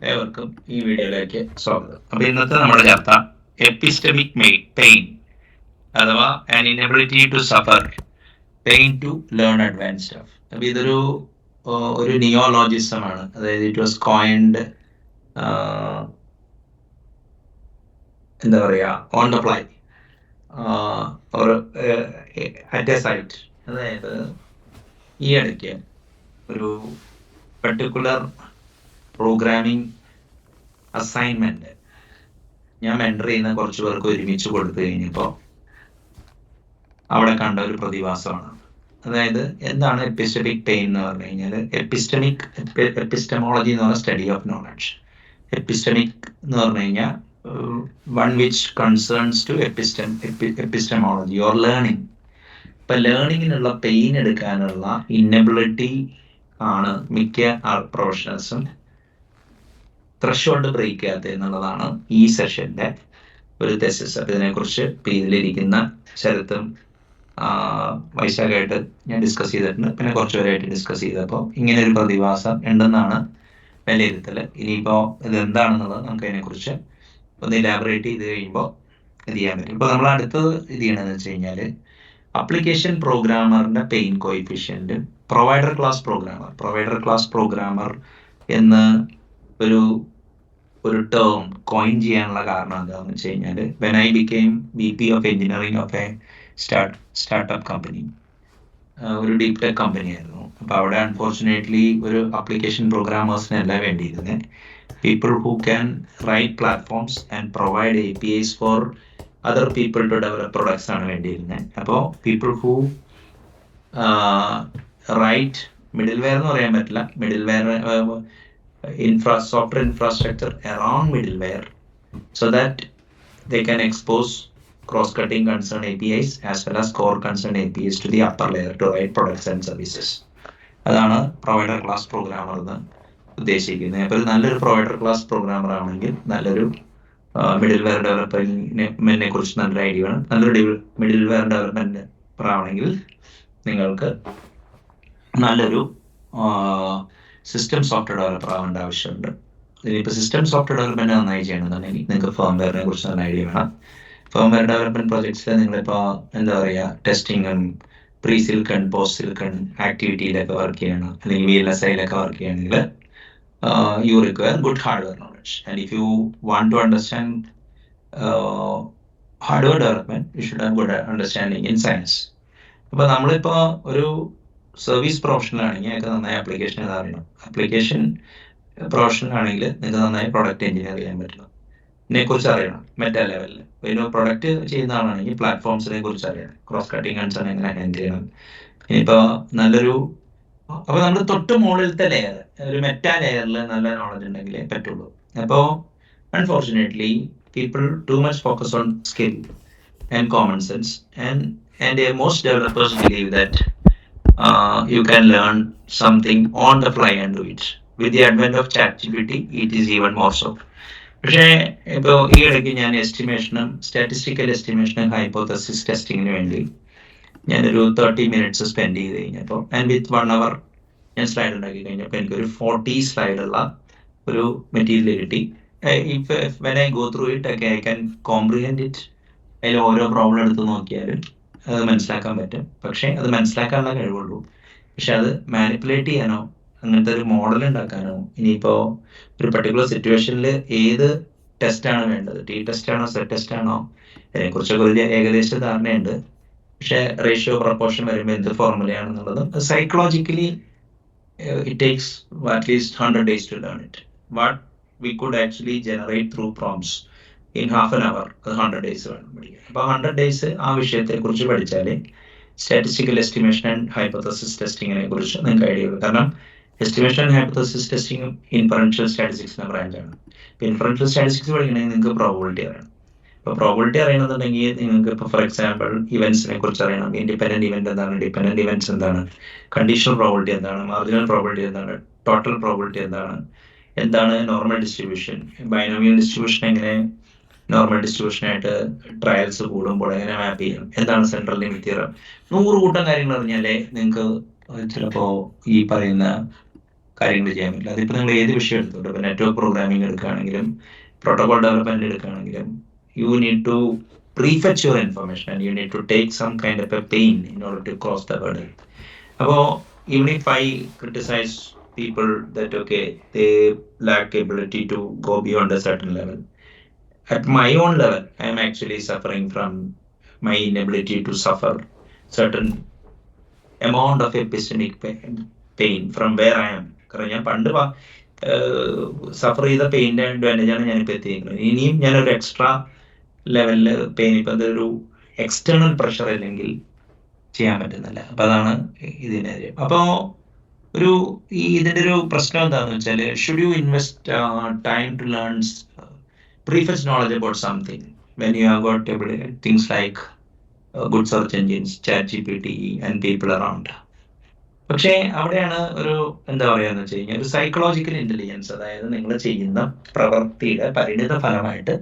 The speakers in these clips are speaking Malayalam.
ഏവർക്കും ഈ വീഡിയോയിലേക്ക് സ്വാഗതം. അപ്പൊ ഇന്നത്തെ നമ്മുടെ ചർച്ച എപ്പിസ്റ്റമിക് പെയിൻ അഥവാ an inability to suffer pain to learn advance stuff. അപ്പൊ ഇതൊരു ഒരു നിയോളജിസമാണ്. അതായത് ഇറ്റ് വാസ് കോയിൻഡ് എന്താ പറയാ on the fly or at a sight. അതായത് ഈ ഇടയ്ക്ക് ഒരു പെർട്ടിക്കുലർ പ്രോഗ്രാമിംഗ് അസൈൻമെന്റ് ഞാൻ മെന്റർ ചെയ്യുന്ന കുറച്ച് പേർക്ക് ഒരുമിച്ച് കൊടുത്തു കഴിഞ്ഞപ്പോൾ അവിടെ കണ്ട ഒരു പ്രതിഭാസമാണ്. അതായത് എന്താണ് എപ്പിസ്റ്റമിക് പെയിൻ എന്ന് പറഞ്ഞു കഴിഞ്ഞാൽ, എപ്പിസ്റ്റമോളജി എന്ന് പറഞ്ഞ സ്റ്റഡി ഓഫ് നോളജ്. എപ്പിസ്റ്റമിക് എന്ന് പറഞ്ഞു കഴിഞ്ഞാൽ one which concerns to epistemology or learning. ഇപ്പൊ ലേണിങ്ങിനുള്ള പെയിൻ എടുക്കാനുള്ള ഇന്നബിലിറ്റി ആണ് മിക്ക പ്രൊഫഷണൽസും ത്രഷോൾഡ് ബ്രേക്ക് ചെയ്യാത്ത എന്നുള്ളതാണ് ഈ സെഷന്റെ ഒരു തെസിസ്. അപ്പൊ ഇതിനെക്കുറിച്ച് ഇതിലിരിക്കുന്ന ശരത്തും വൈശാഖായിട്ട് ഞാൻ ഡിസ്കസ് ചെയ്തിട്ടുണ്ട്. പിന്നെ കുറച്ചുപേരായിട്ട് ഡിസ്കസ് ചെയ്തപ്പോൾ ഇങ്ങനെ ഒരു പ്രതിഭാസം ഉണ്ടെന്നാണ് വിലയിരുത്തൽ. ഇനിയിപ്പോൾ ഇത് എന്താണെന്നുള്ളത് നമുക്ക് അതിനെക്കുറിച്ച് ഒന്ന് ഇലാബറേറ്റ് ചെയ്ത് കഴിയുമ്പോൾ ഇത് ചെയ്യാൻ പറ്റും. ഇപ്പോൾ നമ്മൾ അടുത്തത് ഇത് ചെയ്യണമെന്ന് വെച്ച് കഴിഞ്ഞാൽ അപ്ലിക്കേഷൻ പ്രോഗ്രാമറിന്റെ pain coefficient provider class programmer എന്ന് ഒരു ടേം കോയിൻ ചെയ്യാനുള്ള കാരണം എന്താണെന്ന് വെച്ച് കഴിഞ്ഞാൽ, when I became VP of engineering of a startup company, ഒരു ഡീപ് ടെക് കമ്പനി ആയിരുന്നു. അപ്പോൾ അവിടെ അൺഫോർച്ചുനേറ്റ്ലി ഒരു അപ്ലിക്കേഷൻ പ്രോഗ്രാമേഴ്സിനല്ല വേണ്ടിയിരുന്നത്, people who can write platforms and provide APIs for other people to develop products ആണ് വേണ്ടിയിരുന്നത്. അപ്പോൾ people who write middleware എന്ന് പറയാൻ പറ്റില്ല, middleware software infrastructure around middleware so that they can expose cross-cutting concerned APIs as well as core concerned APIs to the upper layer to write products and services. അതാണ് പ്രൊവൈഡർ ക്ലാസ് പ്രോഗ്രാമർ എന്ന് ഉദ്ദേശിക്കുന്നത്. അപ്പോൾ നല്ലൊരു പ്രൊവൈഡർ ക്ലാസ് പ്രോഗ്രാമർ ആണെങ്കിൽ നല്ലൊരു മിഡിൽ വെയർ ഡെവലപ്മെന്റിനെ കുറിച്ച് നല്ലൊരു ഐഡിയ വേണം. നല്ലൊരു മിഡിൽ വെയർ ഡെവലപ്മെന്റ് ആവണമെങ്കിൽ നിങ്ങൾക്ക് നല്ലൊരു സിസ്റ്റം സോഫ്റ്റ്വെയർ ഡെവലപ്പർ ആവേണ്ട ആവശ്യമുണ്ട്. ഇനിയിപ്പോൾ സിസ്റ്റം സോഫ്റ്റ്വെയർ ഡെവലപ്മെന്റ് നന്നായി ചെയ്യണമെന്നുണ്ടെങ്കിൽ നിങ്ങൾക്ക് ഫേംവെയറിനെ കുറിച്ച് നല്ല ഐഡിയ വേണം. ഫേംവെയർ ഡെവലപ്മെന്റ് പ്രോജക്ട്സിൽ നിങ്ങളിപ്പോൾ എന്താ പറയുക, ടെസ്റ്റിങ്ങും പ്രീ സിലിക്കൺ പോസ്റ്റ് സിലിക്കൺ ആക്ടിവിറ്റിയിലൊക്കെ വർക്ക് ചെയ്യണം, അല്ലെങ്കിൽ VLSIയിലൊക്കെ വർക്ക് ചെയ്യണമെങ്കിൽ you require good hardware knowledge. And if you want to understand hardware development you should have good understanding in science. അപ്പോൾ നമ്മളിപ്പോൾ ഒരു സർവീസ് പ്രൊഫഷണൽ ആണെങ്കിൽ നിങ്ങൾക്ക് നന്നായി അപ്ലിക്കേഷൻ അറിയണം. അപ്ലിക്കേഷൻ പ്രൊഫഷണൽ ആണെങ്കിൽ നിങ്ങൾക്ക് നന്നായി പ്രൊഡക്റ്റ് എഞ്ചിനീയർ ചെയ്യാൻ പറ്റണം, ഇതിനെക്കുറിച്ച് അറിയണം മെറ്റാ ലെവലിൽ. ഒരു പ്രൊഡക്റ്റ് ചെയ്യുന്ന ആളാണെങ്കിൽ പ്ലാറ്റ്ഫോംസിനെ കുറിച്ച് അറിയണം, ക്രോസ് കട്ടിങ് കൺസേൺ എങ്ങനെ ഹാൻഡിൽ ചെയ്യണം. ഇനിയിപ്പോൾ അപ്പോൾ നമ്മൾ തൊട്ട് മുകളിലത്തെ ലെയർ, ഒരു മെറ്റാ ലെയറിൽ നല്ല നോളജ് ഉണ്ടെങ്കിലേ പറ്റുള്ളൂ. അപ്പോൾ unfortunately people too much focus on skill and common sense and most developers believe that you can learn something on the fly and do it. With the advent of ChatGPT, it is even more so. പക്ഷേ ഇപ്പോൾ ഈ ഇടയ്ക്ക് ഞാൻ സ്റ്റാറ്റിസ്റ്റിക്കൽ എസ്റ്റിമേഷനും ഹൈപ്പോത്തസിസ് ടെസ്റ്റിങ്ങിന് വേണ്ടി ഞാനൊരു 30 minutes സ്പെൻഡ് ചെയ്ത് കഴിഞ്ഞപ്പോൾ ആൻഡ് വിത്ത് 1 hour ഞാൻ സ്ലൈഡ് ഉണ്ടാക്കി കഴിഞ്ഞപ്പോൾ എനിക്കൊരു 40 സ്ലൈഡുള്ള ഒരു മെറ്റീരിയൽ കിട്ടി. When I go through it I can comprehend it. അതിൽ ഓരോ പ്രോബ്ലം എടുത്ത് നോക്കിയാലും അത് മനസ്സിലാക്കാൻ പറ്റും. പക്ഷെ അത് മനസ്സിലാക്കാനുള്ള കഴിവുള്ളൂ. പക്ഷെ അത് മാനിപ്പുലേറ്റ് ചെയ്യാനോ അങ്ങനത്തെ ഒരു മോഡൽ ഉണ്ടാക്കാനോ, ഇനിയിപ്പോൾ ഒരു പർട്ടിക്കുലർ സിറ്റുവേഷനിൽ ഏത് ടെസ്റ്റാണ് വേണ്ടത്, ടി ടെസ്റ്റ് ആണോ സെറ്റ് ടെസ്റ്റ് ആണോ, അതിനെക്കുറിച്ചൊക്കെ ഒരു ഏകദേശ ധാരണയുണ്ട്. പക്ഷെ റേഷ്യോ പ്രൊപ്പോർഷൻ വരുമ്പോൾ എന്ത് ഫോർമുലയാണെന്നുള്ളതും psychologically it takes at least 100 days to learn it. What we could actually generate through prompts in half an hour, 100 days വേണം പഠിക്കാൻ. അപ്പോൾ 100 days ആ വിഷയത്തെ കുറിച്ച് പഠിച്ചാൽ സ്റ്റാറ്റിസ്റ്റിക്കൽ എസ്റ്റിമേഷൻ ആൻഡ് ഹൈപ്പോത്തസിസ് ടെസ്റ്റിങ്ങിനെ കുറിച്ച് നിങ്ങൾക്ക് ഐഡിയ ഉള്ളൂ. കാരണം estimation and hypothesis testing inferential സ്റ്റാറ്റിസ്റ്റിക്സിന്റെ ബ്രാഞ്ചാണ്. ഇപ്പോൾ ഇൻഫറൻഷ്യൽ സ്റ്റാറ്റിസ്റ്റിക്സ് പഠിക്കണമെങ്കിൽ നിങ്ങൾക്ക് പ്രോബബിലിറ്റി അറിയണം. ഇപ്പോൾ പ്രോബബിലിറ്റി അറിയണമെന്നുണ്ടെങ്കിൽ നിങ്ങൾക്ക് ഇപ്പോൾ ഫോർ എക്സാമ്പിൾ ഇവന്റ്സിനെ കുറിച്ച് അറിയണം. ഇൻഡിപെൻഡന്റ് ഇവന്റ് എന്താണ്, ഡിപെൻഡന്റ് ഇവന്റ്സ് എന്താണ്, കണ്ടീഷണൽ പ്രോബബിലിറ്റി എന്താണ്, മാർജിനൽ പ്രോബബിലിറ്റി എന്താണ്, ടോട്ടൽ പ്രോബബിലിറ്റി എന്താണ് നോർമൽ ഡിസ്ട്രിബ്യൂഷൻ, ബൈനോമിയൽ ഡിസ്ട്രിബ്യൂഷൻ എങ്ങനെ നോർമൽ ഡിസ്ട്രിബ്യൂഷനായിട്ട് ട്രയൽസ് കൂടുമ്പോൾ എങ്ങനെ മാപ്പ് ചെയ്യണം, എന്താണ് സെൻട്രൽ ലിമിറ്റ് തിയറം, 100 കൂട്ടം കാര്യങ്ങൾ അറിഞ്ഞാലേ നിങ്ങൾക്ക് ചിലപ്പോൾ ഈ പറയുന്ന കാര്യങ്ങൾ ചെയ്യാൻ പറ്റില്ല. അതിപ്പോൾ നിങ്ങൾ ഏത് വിഷയം എടുത്തോട്ടെ, ഇപ്പോൾ നെറ്റ്വർക്ക് പ്രോഗ്രാമിംഗ് എടുക്കുകയാണെങ്കിലും പ്രോട്ടോകോൾ ഡെവലപ്മെന്റ് എടുക്കുകയാണെങ്കിലും you need to prefetch your information and you need to take some kind of a pain in order to cross the hurdle. അപ്പോൾ even if I criticize people that okay, they lack ability to go beyond a certain level, at my own level I am actually suffering from my inability to suffer certain amount of epistemic pain from where I am. കാരണം ഞാൻ പണ്ട് സഫർ ചെയ്ത പെയിൻ്റെ അഡ്വാൻറ്റേജാണ് ഞാനിപ്പോൾ എത്തിയിരിക്കുന്നത്. ഇനിയും ഞാനൊരു എക്സ്ട്രാ ലെവലിൽ പെയിൻ, ഇപ്പം അതൊരു എക്സ്റ്റേണൽ പ്രഷർ അല്ലെങ്കിൽ ചെയ്യാൻ പറ്റുന്നില്ല. അപ്പം അതാണ് ഇതിൻ്റെ കാര്യം. അപ്പോൾ ഇതിൻ്റെ ഒരു പ്രശ്നം എന്താണെന്ന് വെച്ചാൽ, should you invest time to learn prefetch knowledge about something when you have got things like good search engines, ChatGPT and people around. പക്ഷേ അവിടെയാണ് എന്താ പറയുക വെച്ച് കഴിഞ്ഞാൽ, ഒരു സൈക്കോളജിക്കൽ ഇൻ്റലിജൻസ്, അതായത് നിങ്ങൾ ചെയ്യുന്ന പ്രവൃത്തിയുടെ പരിണിത ഫലമായിട്ട്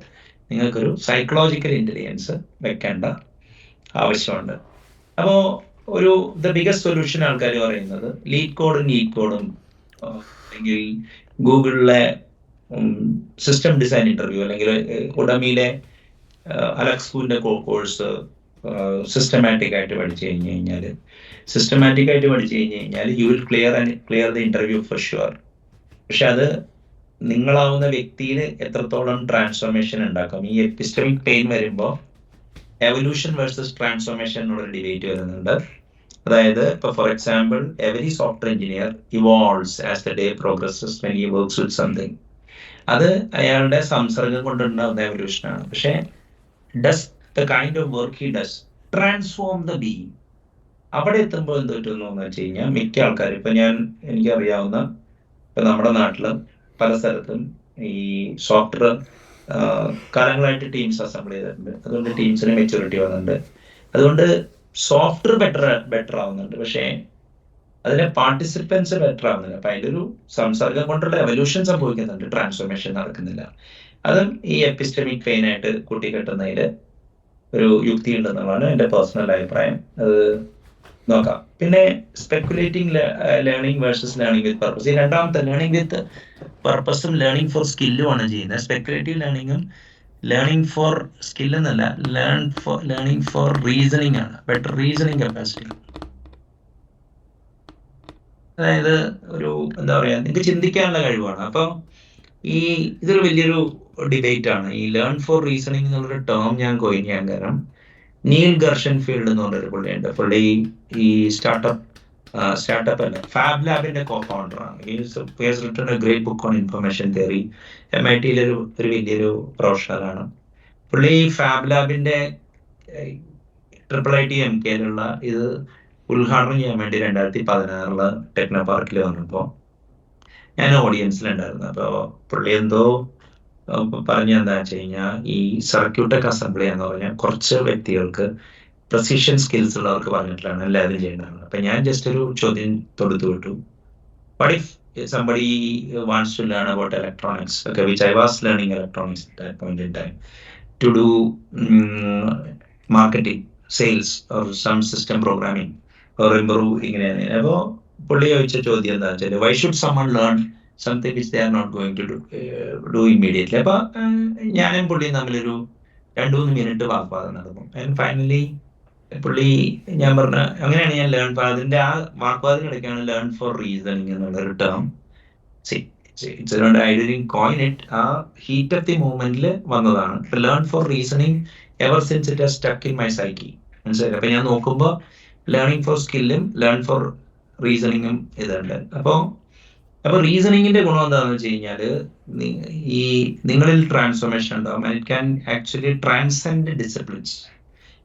നിങ്ങൾക്കൊരു സൈക്കോളജിക്കൽ ഇൻ്റലിജൻസ് വെക്കേണ്ട ആവശ്യമുണ്ട്. അപ്പോൾ ദ ബിഗസ്റ്റ് സൊല്യൂഷൻ ആൾക്കാർ പറയുന്നത് ലീഡ് കോഡും അല്ലെങ്കിൽ ഗൂഗിളിലെ സിസ്റ്റം ഡിസൈൻ ഇൻ്റർവ്യൂ അല്ലെങ്കിൽ ഉടമിയിലെ അലക്സ്കൂൻ്റെ കോഴ്സ് സിസ്റ്റമാറ്റിക് ആയിട്ട് പഠിച്ചു കഴിഞ്ഞാൽ you will clear the interview for sure. പക്ഷെ അത് നിങ്ങളാവുന്ന വ്യക്തിയിൽ എത്രത്തോളം ട്രാൻസ്ഫോർമേഷൻ ഉണ്ടാക്കും. ഈ എപ്പിസ്റ്റമിക് പെയിൻ വരുമ്പോൾ എവല്യൂഷൻ വേഴ്സസ് ട്രാൻസ്ഫോർമേഷൻ എന്നുള്ള ഡിബേറ്റ് വരുന്നുണ്ട്. അതായത് ഇപ്പോൾ for example, every software engineer evolves as the day progresses when he works with something. അത് അയാളുടെ സംസർഗം കൊണ്ടുണ്ടാകുന്ന എവല്യൂഷനാണ്. പക്ഷേ does the kind of work he does transform the being? അവിടെ എത്തുമ്പോൾ എന്ത് പറ്റുന്നു എന്ന് വെച്ച് കഴിഞ്ഞാൽ, മിക്ക ആൾക്കാരും ഇപ്പം എനിക്കറിയാവുന്ന ഇപ്പം നമ്മുടെ നാട്ടിൽ പല സ്ഥലത്തും ഈ സോഫ്റ്റ്വെയർ കാലങ്ങളായിട്ട് ടീംസ് അസംബിൾ ചെയ്തിട്ടുണ്ട്. അതുകൊണ്ട് ടീംസിന് മെച്യൂരിറ്റി വന്നിട്ടുണ്ട്. അതുകൊണ്ട് സോഫ്റ്റ്വെയർ ബെറ്റർ ആവുന്നുണ്ട്. പക്ഷേ അതിലെ പാർട്ടിസിപ്പൻസ് ബെറ്റർ ആവുന്നില്ല. അപ്പം അതിൻ്റെ ഒരു സംസർഗം കൊണ്ടുള്ള എവല്യൂഷൻ സംഭവിക്കുന്നുണ്ട്, ട്രാൻസ്ഫോർമേഷൻ നടക്കുന്നില്ല. അതും ഈ എപ്പിസ്റ്റമിക് പെയിനായിട്ട് കൂട്ടിക്കെട്ടുന്നതിൽ ഒരു യുക്തി ഉണ്ടെന്നുള്ളതാണ് എൻ്റെ പേഴ്സണൽ അഭിപ്രായം. അത് നോക്കാം. പിന്നെ speculating learning versus learning with purpose. ഈ രണ്ടാമത്തെ ലേണിംഗ് വിത്ത് പർപ്പസും ലേണിംഗ് ഫോർ സ്കില്ലുമാണ് ചെയ്യുന്നത്. സ്പെക്കുലേറ്റീവ് ലേണിംഗും ലേണിംഗ് ഫോർ സ്കിൽ എന്നല്ല, ലേണിംഗ് ഫോർ റീസണിംഗ് ആണ്. Better reasoning capacity. അതായത് എന്താ പറയുക, നിങ്ങൾക്ക് ചിന്തിക്കാനുള്ള കഴിവാണ്. അപ്പം ഇതൊരു വലിയൊരു ഡിബേറ്റ് ആണ്. ഈ ലേൺ ഫോർ റീസണിംഗ് എന്നുള്ളൊരു ടേം ഞാൻ കോയിൻ ചെയ്യാൻ കാരണം, നീൽ ഗർഷൻഫീൽഡ് എന്ന് പറഞ്ഞൊരു പുള്ളിയുണ്ട്. പുള്ളി ഈ സ്റ്റാർട്ടപ്പ് അല്ല, ഫാബ് ലാബിന്റെ കോ ഫൗണ്ടറാണ്. His written a great book on information theory. MITയിലെ ഒരു വലിയൊരു പ്രൊഫഷണലാണ് പുള്ളി. ഫാബ് ലാബിന്റെ IIT MKയിലുള്ള ഇത് ഉദ്ഘാടനം ചെയ്യാൻ വേണ്ടി 2016 ടെക്നോ പാർക്കിൽ വന്നപ്പോൾ ഞാൻ ഓഡിയൻസിലുണ്ടായിരുന്നു. അപ്പോൾ പുള്ളി എന്തോ പറഞ്ഞെന്താ വെച്ച് കഴിഞ്ഞാൽ, ഈ സർക്യൂട്ടൊക്കെ അസംബിൾ ചെയ്യാന്ന് പറഞ്ഞാൽ കുറച്ച് വ്യക്തികൾക്ക് പ്രസിഷൻ സ്കിൽസ് ഉള്ളവർക്ക് പറഞ്ഞിട്ടാണ് എല്ലാവരും ചെയ്യേണ്ടത്. അപ്പം ഞാൻ ജസ്റ്റ് ഒരു ചോദ്യം തൊടുത്തു വിട്ടു, what if somebody wants to learn about electronics, okay, which I was learning electronics at that point in time, to do marketing, sales or some system programming or improve ഇങ്ങനെയാണ്. അപ്പോൾ പുള്ളി ചോദിച്ച ചോദ്യം എന്താ വെച്ചാൽ, why should someone learn something which they are not going to do immediately? അപ്പോൾ ഞാനും പുള്ളിയും തമ്മിലൊരു 2-3 മിനിറ്റ് വാഗ്വാദം നടന്നു. ആൻഡ് ഫൈനലി പുള്ളി ഞാൻ പറഞ്ഞ അങ്ങനെയാണ് ഞാൻ അതിന്റെ ആ വാഗ്വാദത്തിനിടയ്ക്കാണ് ലേൺ ഫോർ റീസണിങ് എന്നുള്ളൊരു term. I didn't coin it, ആ ഹീറ്റ് ഓഫ് ദി മൂവ്മെന്റിൽ വന്നതാണ്. ഇപ്പൊ learn four reasoning ever since it has stuck in my psyche. മനസ്സിലായി? അപ്പൊ ഞാൻ നോക്കുമ്പോൾ ലേണിംഗ് ഫോർ സ്കില്ലും ലേൺ ഫോർ റീസണിങ്ങും ഇതുണ്ട്. അപ്പോൾ റീസണിങ്ങിന്റെ ഗുണം എന്താണെന്ന് വെച്ച് കഴിഞ്ഞാൽ, ഈ നിങ്ങളിൽ ട്രാൻസ്ഫോർമേഷൻ ഉണ്ടാവും. And it can actually transcend disciplines.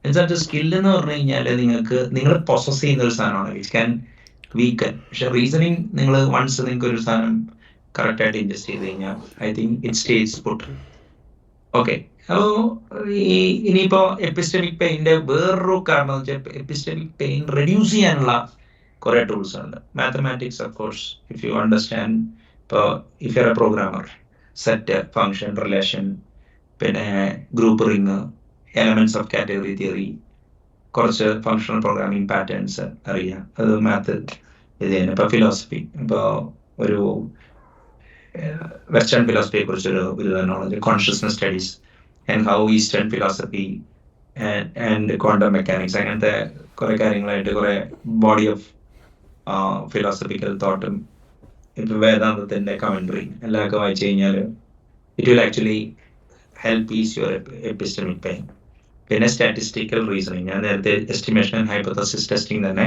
എന്നുവെച്ചാൽ സ്കിൽ എന്ന് പറഞ്ഞു കഴിഞ്ഞാൽ നിങ്ങൾ പൊസസ് ചെയ്യുന്ന ഒരു സാധനമാണ്, വിച്ച് ക്യാൻ വീക്കൻ. പക്ഷെ റീസണിങ് നിങ്ങൾക്ക് ഒരു സാധനം കറക്റ്റായിട്ട് ഇൻവെസ്റ്റ് ചെയ്ത് കഴിഞ്ഞാൽ I think it stays put. Okay, അപ്പോൾ ഇനിയിപ്പോൾ എപ്പിസ്റ്റമിക് പെയിൻ്റെ വേറൊരു കാരണം എന്ന് വെച്ചാൽ, എപ്പിസ്റ്റമിക് പെയിൻ റെഡ്യൂസ് ചെയ്യാനുള്ള കുറേ ടൂൾസ് ഉണ്ട്. Mathematics of course, if you understand. ഇപ്പോൾ if you are a programmer, set, function, relation, പിന്നെ group ring, elements of category theory, കുറച്ച് ഫങ്ഷണൽ പ്രോഗ്രാമിംഗ് പാറ്റേൺസ് അറിയാം. അത് മാത്ത് ഇത് തന്നെ. ഇപ്പോൾ ഫിലോസഫി, ഇപ്പോൾ ഒരു വെസ്റ്റേൺ ഫിലോസഫിയെ കുറിച്ചൊരു knowledge, consciousness studies and how eastern philosophy and quantum mechanics, അങ്ങനത്തെ കുറെ കാര്യങ്ങളായിട്ട് കുറെ ബോഡി ഓഫ് ഫിലോസഫിക്കൽ തോട്ടും ഇപ്പൊ വേദാന്തത്തിന്റെ കമന്ററി എല്ലാമൊക്കെ വായിച്ചു കഴിഞ്ഞാൽ it will actually help is your epistemic pain. പിന്നെ സ്റ്റാറ്റിസ്റ്റിക്കൽ റീസണിങ്, ഞാൻ നേരത്തെ എസ്റ്റിമേഷൻ ആൻഡ് ഹൈപ്പോത്തസിസ് ടെസ്റ്റിംഗ് തന്നെ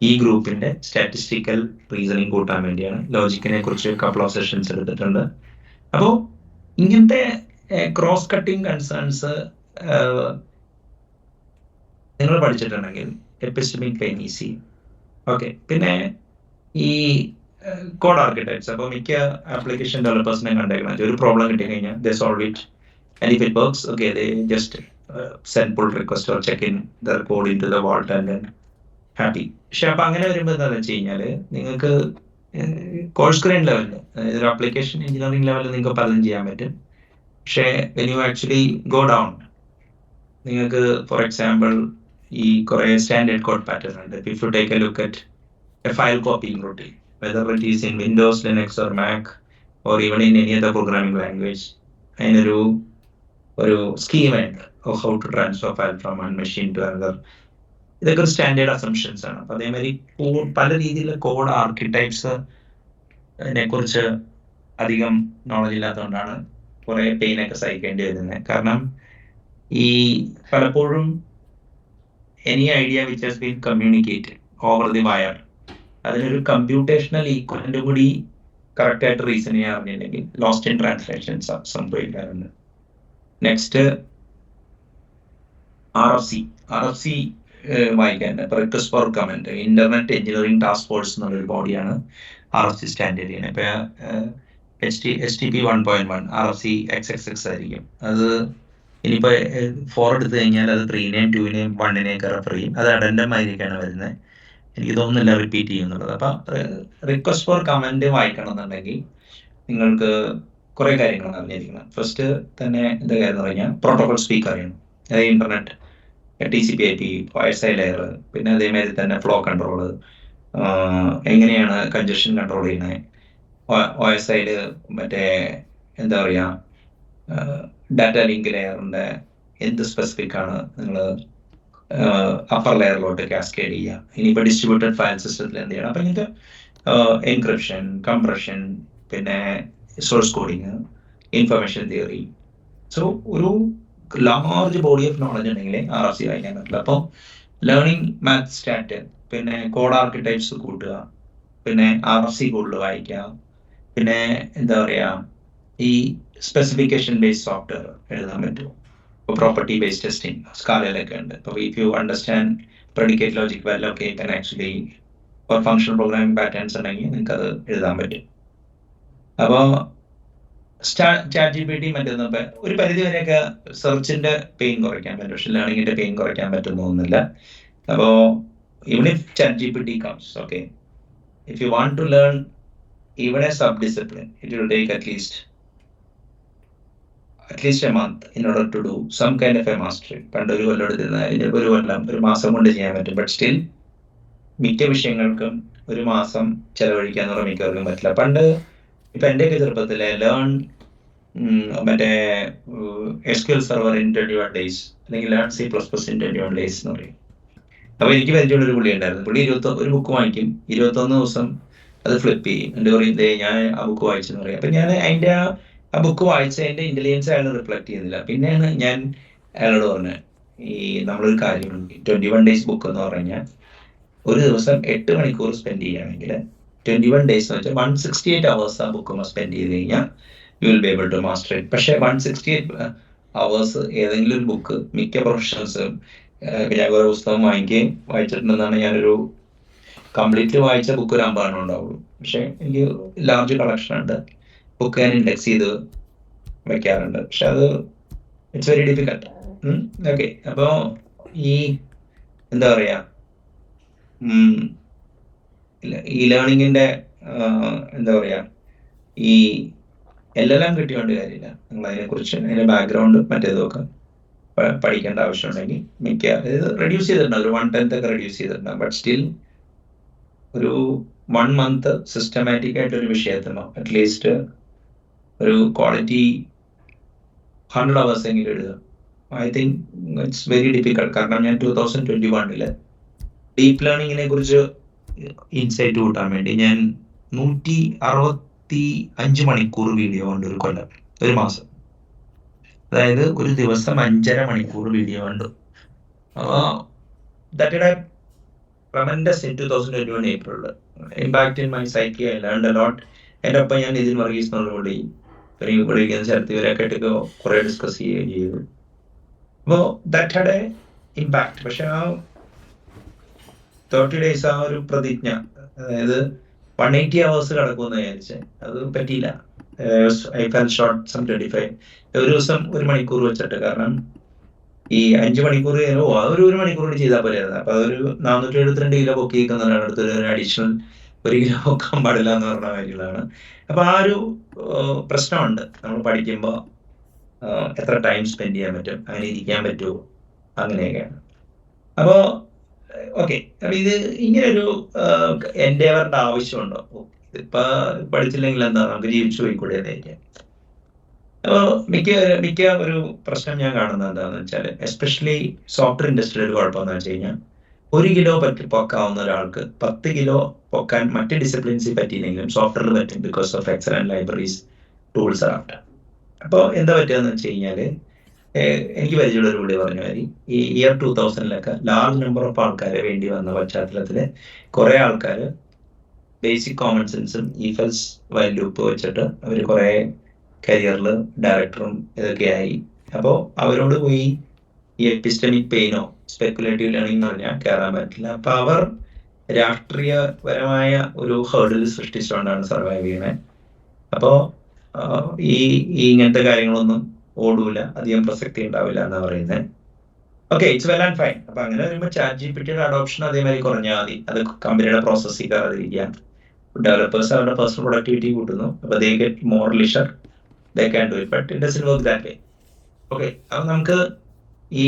ഈ ഗ്രൂപ്പിന്റെ സ്റ്റാറ്റിസ്റ്റിക്കൽ റീസണിങ് കൂട്ടാൻ വേണ്ടിയാണ്. ലോജിക്കിനെ കുറിച്ച് കപ്പിൾ ഓഫ് സെഷൻസ് എടുത്തിട്ടുണ്ട്. അപ്പോൾ ഇങ്ങനത്തെ ക്രോസ് കട്ടിങ് കൺസേൺസ് നിങ്ങൾ പഠിച്ചിട്ടുണ്ടെങ്കിൽ എപ്പിസ്റ്റമിക് പെയിൻ ഈസി. ഓക്കെ, പിന്നെ ഈ കോഡ് ആർക്കിടെക്ട്സ്, അപ്പോൾ മിക്ക ആപ്ലിക്കേഷൻ ഡെവലപ്പേഴ്സിനെ കണ്ടേക്കണം, ഒരു പ്രോബ്ലം കിട്ടി കഴിഞ്ഞാൽ they solve it and if it works okay they just send pull request or check in their code into the vault and then happy. പക്ഷെ അപ്പൊ അങ്ങനെ വരുമ്പോൾ എന്താണെന്ന് വെച്ച് കഴിഞ്ഞാൽ നിങ്ങൾക്ക് കോഴ്സ് ഗ്രെയിൻ ലെവലിൽ, ഒരു ആപ്ലിക്കേഷൻ എഞ്ചിനീയറിംഗ് ലെവലിൽ നിങ്ങൾക്ക് പലതും ചെയ്യാൻ പറ്റും. പക്ഷേ when you actually go down, നിങ്ങൾക്ക് ഫോർ എക്സാമ്പിൾ ഈ കുറെ സ്റ്റാൻഡേർഡ് കോഡ് പാറ്റേൺ ഉണ്ട്. If you take a look at a file copying routine, whether it is in Windows, Linux or Mac or even in any other programming language, അതിനൊരു സ്കീമുണ്ട് how to transfer file from one machine to another. ഇതൊക്കെ ഒരു സ്റ്റാൻഡേർഡ് അസംഷൻസ് ആണ്. അപ്പൊ അതേമാതിരി പല രീതിയിലുള്ള കോഡ് ആർക്കിടെക്ട്സിനെ കുറിച്ച് അധികം നോളജ് ഇല്ലാത്തതുകൊണ്ടാണ് കുറെ പെയിനൊക്കെ സഹിക്കേണ്ടി വരുന്നത്. കാരണം ഈ പലപ്പോഴും any idea which has been communicated over the wire, അതിനൊരു കമ്പ്യൂട്ടേഷണൽ ഈക്വലന്റ് കൂടി കറക്റ്റ് ആയിട്ട് റീസൺ ചെയ്യാൻ അറിഞ്ഞില്ലെങ്കിൽ ലോസ്റ്റ് ഇൻ ട്രാൻസ്ലേഷൻസ് സംഭവിക്കാറുണ്ട്. നെക്സ്റ്റ് RFC വായിക്കാനുണ്ട്. Request for comment, internet engineering task force എന്നുള്ളൊരു ബോഡിയാണ് RFC സ്റ്റാൻഡേർഡ് ചെയ്യുന്നത്. ഇപ്പൊ HTTP 1.1 RFC XXX ആയിരിക്കും. അത് ഇനിയിപ്പോ 4 എടുത്തു കഴിഞ്ഞാൽ അത് 3-നെയും 2-നെയും 1-നെയും ഒക്കെ റെഫർ ചെയ്യും. അത് അഡൻഡം ആയിരിക്കാണ് വരുന്നത്. എനിക്ക് തോന്നുന്നില്ല റിപ്പീറ്റ് ചെയ്യുന്നുള്ളത്. അപ്പൊ റിക്വസ്റ്റ് ഫോർ കമന്റ് വായിക്കണം എന്നുണ്ടെങ്കിൽ നിങ്ങൾക്ക് കുറെ കാര്യങ്ങൾ അറിഞ്ഞിരിക്കണം. ഫസ്റ്റ് തന്നെ എന്താ കാര്യം എന്ന് പറഞ്ഞാൽ പ്രോട്ടോകോൾ സ്പീക്ക് അറിയണം. അതായത് ഇന്റർനെറ്റ് TCP/IP OSI ലെയർ, പിന്നെ അതേമാതിരി തന്നെ ഫ്ലോ കൺട്രോള്, എങ്ങനെയാണ് കൺജഷൻ കൺട്രോൾ ചെയ്യുന്നത്, OSI മറ്റേ എന്താ പറയുക ഡാറ്റ ലിങ്ക് ലെയറിന്റെ എന്ത് സ്പെസിഫിക് ആണ് നിങ്ങൾ അപ്പർ ലെയറിലോട്ട് കാസ്കേഡ് ചെയ്യുക. ഇനിയിപ്പോൾ ഡിസ്ട്രിബ്യൂട്ടഡ് ഫയൽ സിസ്റ്റത്തിൽ എന്ത് ചെയ്യണം. അപ്പം ഇങ്ങനത്തെ എൻക്രിപ്ഷൻ, കംപ്രഷൻ, പിന്നെ source coding, information theory. So ഒരു ലാർജ് ബോഡി ഓഫ് നോളജ് ഉണ്ടെങ്കിൽ RFC വായിക്കാൻ പറ്റില്ല. അപ്പോൾ ലേണിംഗ് മാത്ത് സ്റ്റാറ്റ്, പിന്നെ കോഡ് ആർക്കിടെക്ട്സ് കൂട്ടുക, പിന്നെ RFC കൂടുതൽ വായിക്കുക, പിന്നെ എന്താ പറയുക ഈ സ്പെസിഫിക്കേഷൻ ബേസ്ഡ് സോഫ്റ്റ്വെയർ എഴുതാൻ പറ്റും. ഇപ്പോൾ പ്രോപ്പർട്ടി ബേസ്ഡ് ടെസ്റ്റിംഗ് സ്കാലയിലൊക്കെ ഉണ്ട്. അപ്പോൾ if you understand predicate logic well ഒക്കെ can actually for functional programming patterns ഉണ്ടെങ്കിൽ നിങ്ങൾക്ക് അത് എഴുതാൻ പറ്റും. അപ്പോൾ ChatGPT മറ്റൊന്നും ഒരു പരിധി വരെയൊക്കെ സെർച്ചിന്റെ പെയിൻ കുറയ്ക്കാൻ പറ്റും, പക്ഷെ ലേണിംഗിന്റെ പെയിൻ കുറയ്ക്കാൻ പറ്റുന്നൊന്നുമില്ല. അപ്പോൾ even if ChatGPT comes, okay, if you want to learn even a sub-discipline, it will take at least a month in order to do some kind of a mastery. പണ്ട് ഒരു കൊല്ലം എടുത്തിരുന്ന ഒരു കൊല്ലം ഒരു മാസം കൊണ്ട് ചെയ്യാൻ പറ്റും. ബട്ട് സ്റ്റിൽ മിക്ക വിഷയങ്ങൾക്കും ഒരു മാസം ചെലവഴിക്കാന്ന് പറഞ്ഞാൽ മിക്കവർക്കും പറ്റില്ല. പണ്ട് ഇപ്പൊ എന്റെയൊക്കെ ചെറുപ്പത്തിലെ ലേൺ മറ്റേ SQL സെർവർ in 21 days അല്ലെങ്കിൽ ലേൺ C++ in 21 days എന്ന് പറയും. അപ്പൊ എനിക്ക് പരിചയമുള്ള ഒരു പുള്ളി ഉണ്ടായിരുന്നു. പുള്ളി ഒരു ബുക്ക് വാങ്ങിക്കും, 21 ദിവസം അത് ഫ്ലിപ്പ് ചെയ്യും. എന്റെ പറയും ഞാൻ ആ ബുക്ക് വായിച്ചെന്ന് പറയും. അപ്പൊ ഞാൻ അതിന്റെ ആ ബുക്ക് വായിച്ചതിന്റെ ഇന്റലിജൻസ് അയാൾ റിഫ്ലക്ട് ചെയ്യുന്നില്ല. പിന്നെയാണ് ഞാൻ അയാളോട് പറഞ്ഞത്, ഈ നമ്മളൊരു കാര്യമുണ്ട്, 21 days ബുക്ക് എന്ന് പറഞ്ഞാൽ ഒരു ദിവസം 8 മണിക്കൂർ സ്പെൻഡ് ചെയ്യുകയാണെങ്കിൽ 21 days എന്ന് വെച്ചാൽ 168 hours ആ ബുക്ക് സ്പെൻഡ് ചെയ്ത് കഴിഞ്ഞാൽ you will be able to master it. പക്ഷെ 168 hours ഏതെങ്കിലും ഒരു ബുക്ക് മിക്ക പ്രൊഫഷണൽസും, ഞാൻ കുറെ പുസ്തകം വായിച്ചിട്ടുണ്ടെന്നാണ്, ഞാനൊരു കംപ്ലീറ്റ്ലി വായിച്ച ബുക്ക് ഒരു 50 ഉണ്ടാവുള്ളൂ. പക്ഷെ എനിക്ക് ലാർജ് കളക്ഷൻ ഉണ്ട്, ബുക്ക് ഞാൻ ഇൻഡെക്സ് ചെയ്ത് വെക്കാറുണ്ട്. പക്ഷെ അത് ഇറ്റ്സ് വെരി ഡിഫിക്കൽട്ട്. ഓക്കെ, അപ്പോൾ ഈ എന്താ പറയാ ഈ ലേണിങ്ങിന്റെ എന്താ പറയാ ഈ LLM കിട്ടിയോണ്ട് കാര്യമില്ല. നിങ്ങൾ അതിനെക്കുറിച്ച് അതിന്റെ ബാക്ക്ഗ്രൗണ്ട് മറ്റേതൊക്കെ പഠിക്കേണ്ട ആവശ്യമുണ്ടെങ്കിൽ മിക്ക ഇത് റെഡ്യൂസ് ചെയ്തിട്ടുണ്ടാവും, ഒരു 1/10 ഒക്കെ റെഡ്യൂസ് ചെയ്തിട്ടുണ്ടാവും. ബട്ട് സ്റ്റിൽ ഒരു 1 month സിസ്റ്റമാറ്റിക് ആയിട്ട് ഒരു വിഷയത്തിന് അറ്റ്ലീസ്റ്റ് ഒരു ക്വാളിറ്റി 100 hours എങ്കിലും എഴുതുക. I think it's very difficult. കാരണം ഞാൻ 2021 ഡീപ്പ് ലേണിങ്ങിനെ കുറിച്ച് ഇൻസൈറ്റ് കൂട്ടാൻ വേണ്ടി ഞാൻ 165 മണിക്കൂർ വീഡിയോ ഉണ്ട് ഒരു മാസം. അതായത് ഒരു ദിവസം 5.5 മണിക്കൂർ വീഡിയോ ഉണ്ട്. that had a tremendous in 2021 April. Impact in my psyche, I learned a lot. എൻ്റെ ഒപ്പം ഞാൻ നിതിൻ വർഗീസിനോടുകൂടി പഠിക്കുന്ന സ്ഥലത്ത് ഇവരൊക്കെ കുറെ ഡിസ്കസ് ചെയ്യുകയും ചെയ്തു. അപ്പോൾ ദാറ്റ് ഹാഡ് എ ഇമ്പാക്ട്. പക്ഷെ ആ 30 days ആ ഒരു പ്രതിജ്ഞ, അതായത് 180 hours കിടക്കുമെന്ന് വിചാരിച്ചേ, അത് പറ്റിയില്ല. I fell short some 25. ഒരു ദിവസം 1 മണിക്കൂർ വെച്ചിട്ട്. കാരണം ഈ 5 മണിക്കൂർ ഒരു മണിക്കൂർ കൂടി ചെയ്താൽ പോലെയായിരുന്നു. അപ്പൊ അതൊരു 472 കിലോ പൊക്കി വെക്കുന്നവരാണ് അടുത്ത് അഡീഷണൽ 1 കിലോ പൊക്കാൻ പാടില്ല എന്ന് പറഞ്ഞ കാര്യങ്ങളാണ്. അപ്പൊ ആ ഒരു പ്രശ്നമുണ്ട്. നമ്മൾ പഠിക്കുമ്പോൾ എത്ര ടൈം സ്പെൻഡ് ചെയ്യാൻ പറ്റും, അങ്ങനെ ഇരിക്കാൻ പറ്റുമോ, അങ്ങനെയൊക്കെയാണ്. അപ്പോ ഓക്കെ, അപ്പൊ ഇത് ഇങ്ങനൊരു എൻഡേവറിന്റെ ആവശ്യമുണ്ടോ? ഇതിപ്പോ പഠിച്ചില്ലെങ്കിൽ എന്താ, നമുക്ക് ജീവിച്ചു പോയിക്കൂടെ എന്നായിരിക്കും. അപ്പോൾ മിക്ക ഒരു പ്രശ്നം ഞാൻ കാണുന്നത് എന്താണെന്ന് വെച്ചാൽ, എസ്പെഷ്യലി സോഫ്റ്റ്വെയർ ഇൻഡസ്ട്രിയിൽ ഒരു കുഴപ്പമെന്ന് വെച്ച് കഴിഞ്ഞാൽ, 1 കിലോ പൊക്കാവുന്ന ഒരാൾക്ക് 10 കിലോ പൊക്കാൻ മറ്റ് ഡിസിപ്ലിൻസിൽ പറ്റിയില്ലെങ്കിലും സോഫ്റ്റ്വെയറിൽ പറ്റും. Because of excellent libraries, tools are out. അപ്പോൾ എന്താ പറ്റുകയെന്ന് വെച്ച് കഴിഞ്ഞാൽ, എനിക്ക് പരിചയമുള്ള ഒരു പുള്ളി പറഞ്ഞ മാതിരി ഈ ഇയർ 2000 ലാർജ് നമ്പർ ഓഫ് ആൾക്കാരെ വേണ്ടി വന്ന പശ്ചാത്തലത്തിൽ കുറെ ആൾക്കാർ basic common സെൻസും if else while loop വെച്ചിട്ട് അവർ കുറെ കരിയറിൽ ഡയറക്ടറും ഇതൊക്കെയായി. അപ്പോൾ അവരോട് പോയി ഈ എപ്പിസ്റ്റമിക് പെയിനോ സ്പെക്കുലേറ്റീവ് ലേണിംഗ് എന്ന് പറഞ്ഞാൽ കയറാൻ പറ്റില്ല. അപ്പൊ അവർ രാഷ്ട്രീയപരമായ ഒരു ഹേർഡിൽ സൃഷ്ടിച്ചുകൊണ്ടാണ് സർവൈവ് ചെയ്യണേ. അപ്പോൾ ഈ ഇങ്ങനത്തെ കാര്യങ്ങളൊന്നും ഓടൂല, അധികം പ്രസക്തി ഉണ്ടാവില്ല എന്നാ പറയുന്നത്. Okay, it's well and fine. അപ്പൊ അങ്ങനെ വരുമ്പോൾ ChatGPTയുടെ അഡോപ്ഷൻ അതേമാതിരി കുറഞ്ഞാൽ മതി. അത് കമ്പനിയുടെ പ്രോസസ്സിൽ കയറാതിരിക്കുക. ഡെവലപ്പേഴ്സ് അവരുടെ പേഴ്സണൽ പ്രൊഡക്ടിവിറ്റി കൂട്ടുന്നു. അപ്പൊ they get more leisure, they can do it, but it doesn't work that way. Okay, അപ്പോൾ നമുക്ക് ഈ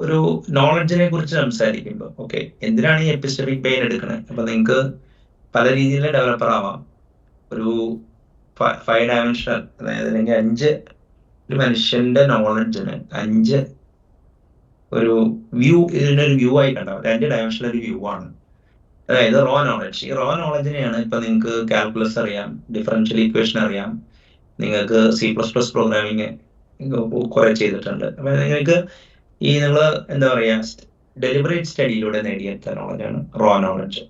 ഒരു നോളജിനെ കുറിച്ച് സംസാരിക്കുമ്പോൾ, ഓക്കെ, എന്തിനാണ് ഈ എപ്പിസ്റ്റമിക് പെയിൻ എടുക്കണേ? അപ്പൊ നിങ്ങൾക്ക് പല രീതിയിലുള്ള ഡെവലപ്പർ ആവാം. ഒരു 5 dimensional, അതായത് അല്ലെങ്കിൽ 5 ഒരു മനുഷ്യന്റെ നോളജിന് 5 ഒരു വ്യൂ, ഇതിനൊരു വ്യൂ ആയി കണ്ടാവും. 2 dimensional ഒരു വ്യൂ ആണ്. അതായത് റോ നോളജ്. ഈ റോ നോളജിനെയാണ് ഇപ്പൊ നിങ്ങൾക്ക് കാൽക്കുലസ് അറിയാം, ഡിഫറൻഷ്യൽ ഇക്വേഷൻ അറിയാം, നിങ്ങൾക്ക് C++ പ്രോഗ്രാമിങ് കുറെ ചെയ്തിട്ടുണ്ട്. അപ്പൊ നിങ്ങൾക്ക് ഈ നിങ്ങൾ എന്താ പറയാ, ഡെലിബറേറ്റ് സ്റ്റഡിയിലൂടെ നേടിയെടുത്ത നോളജാണ് റോ നോളജ്.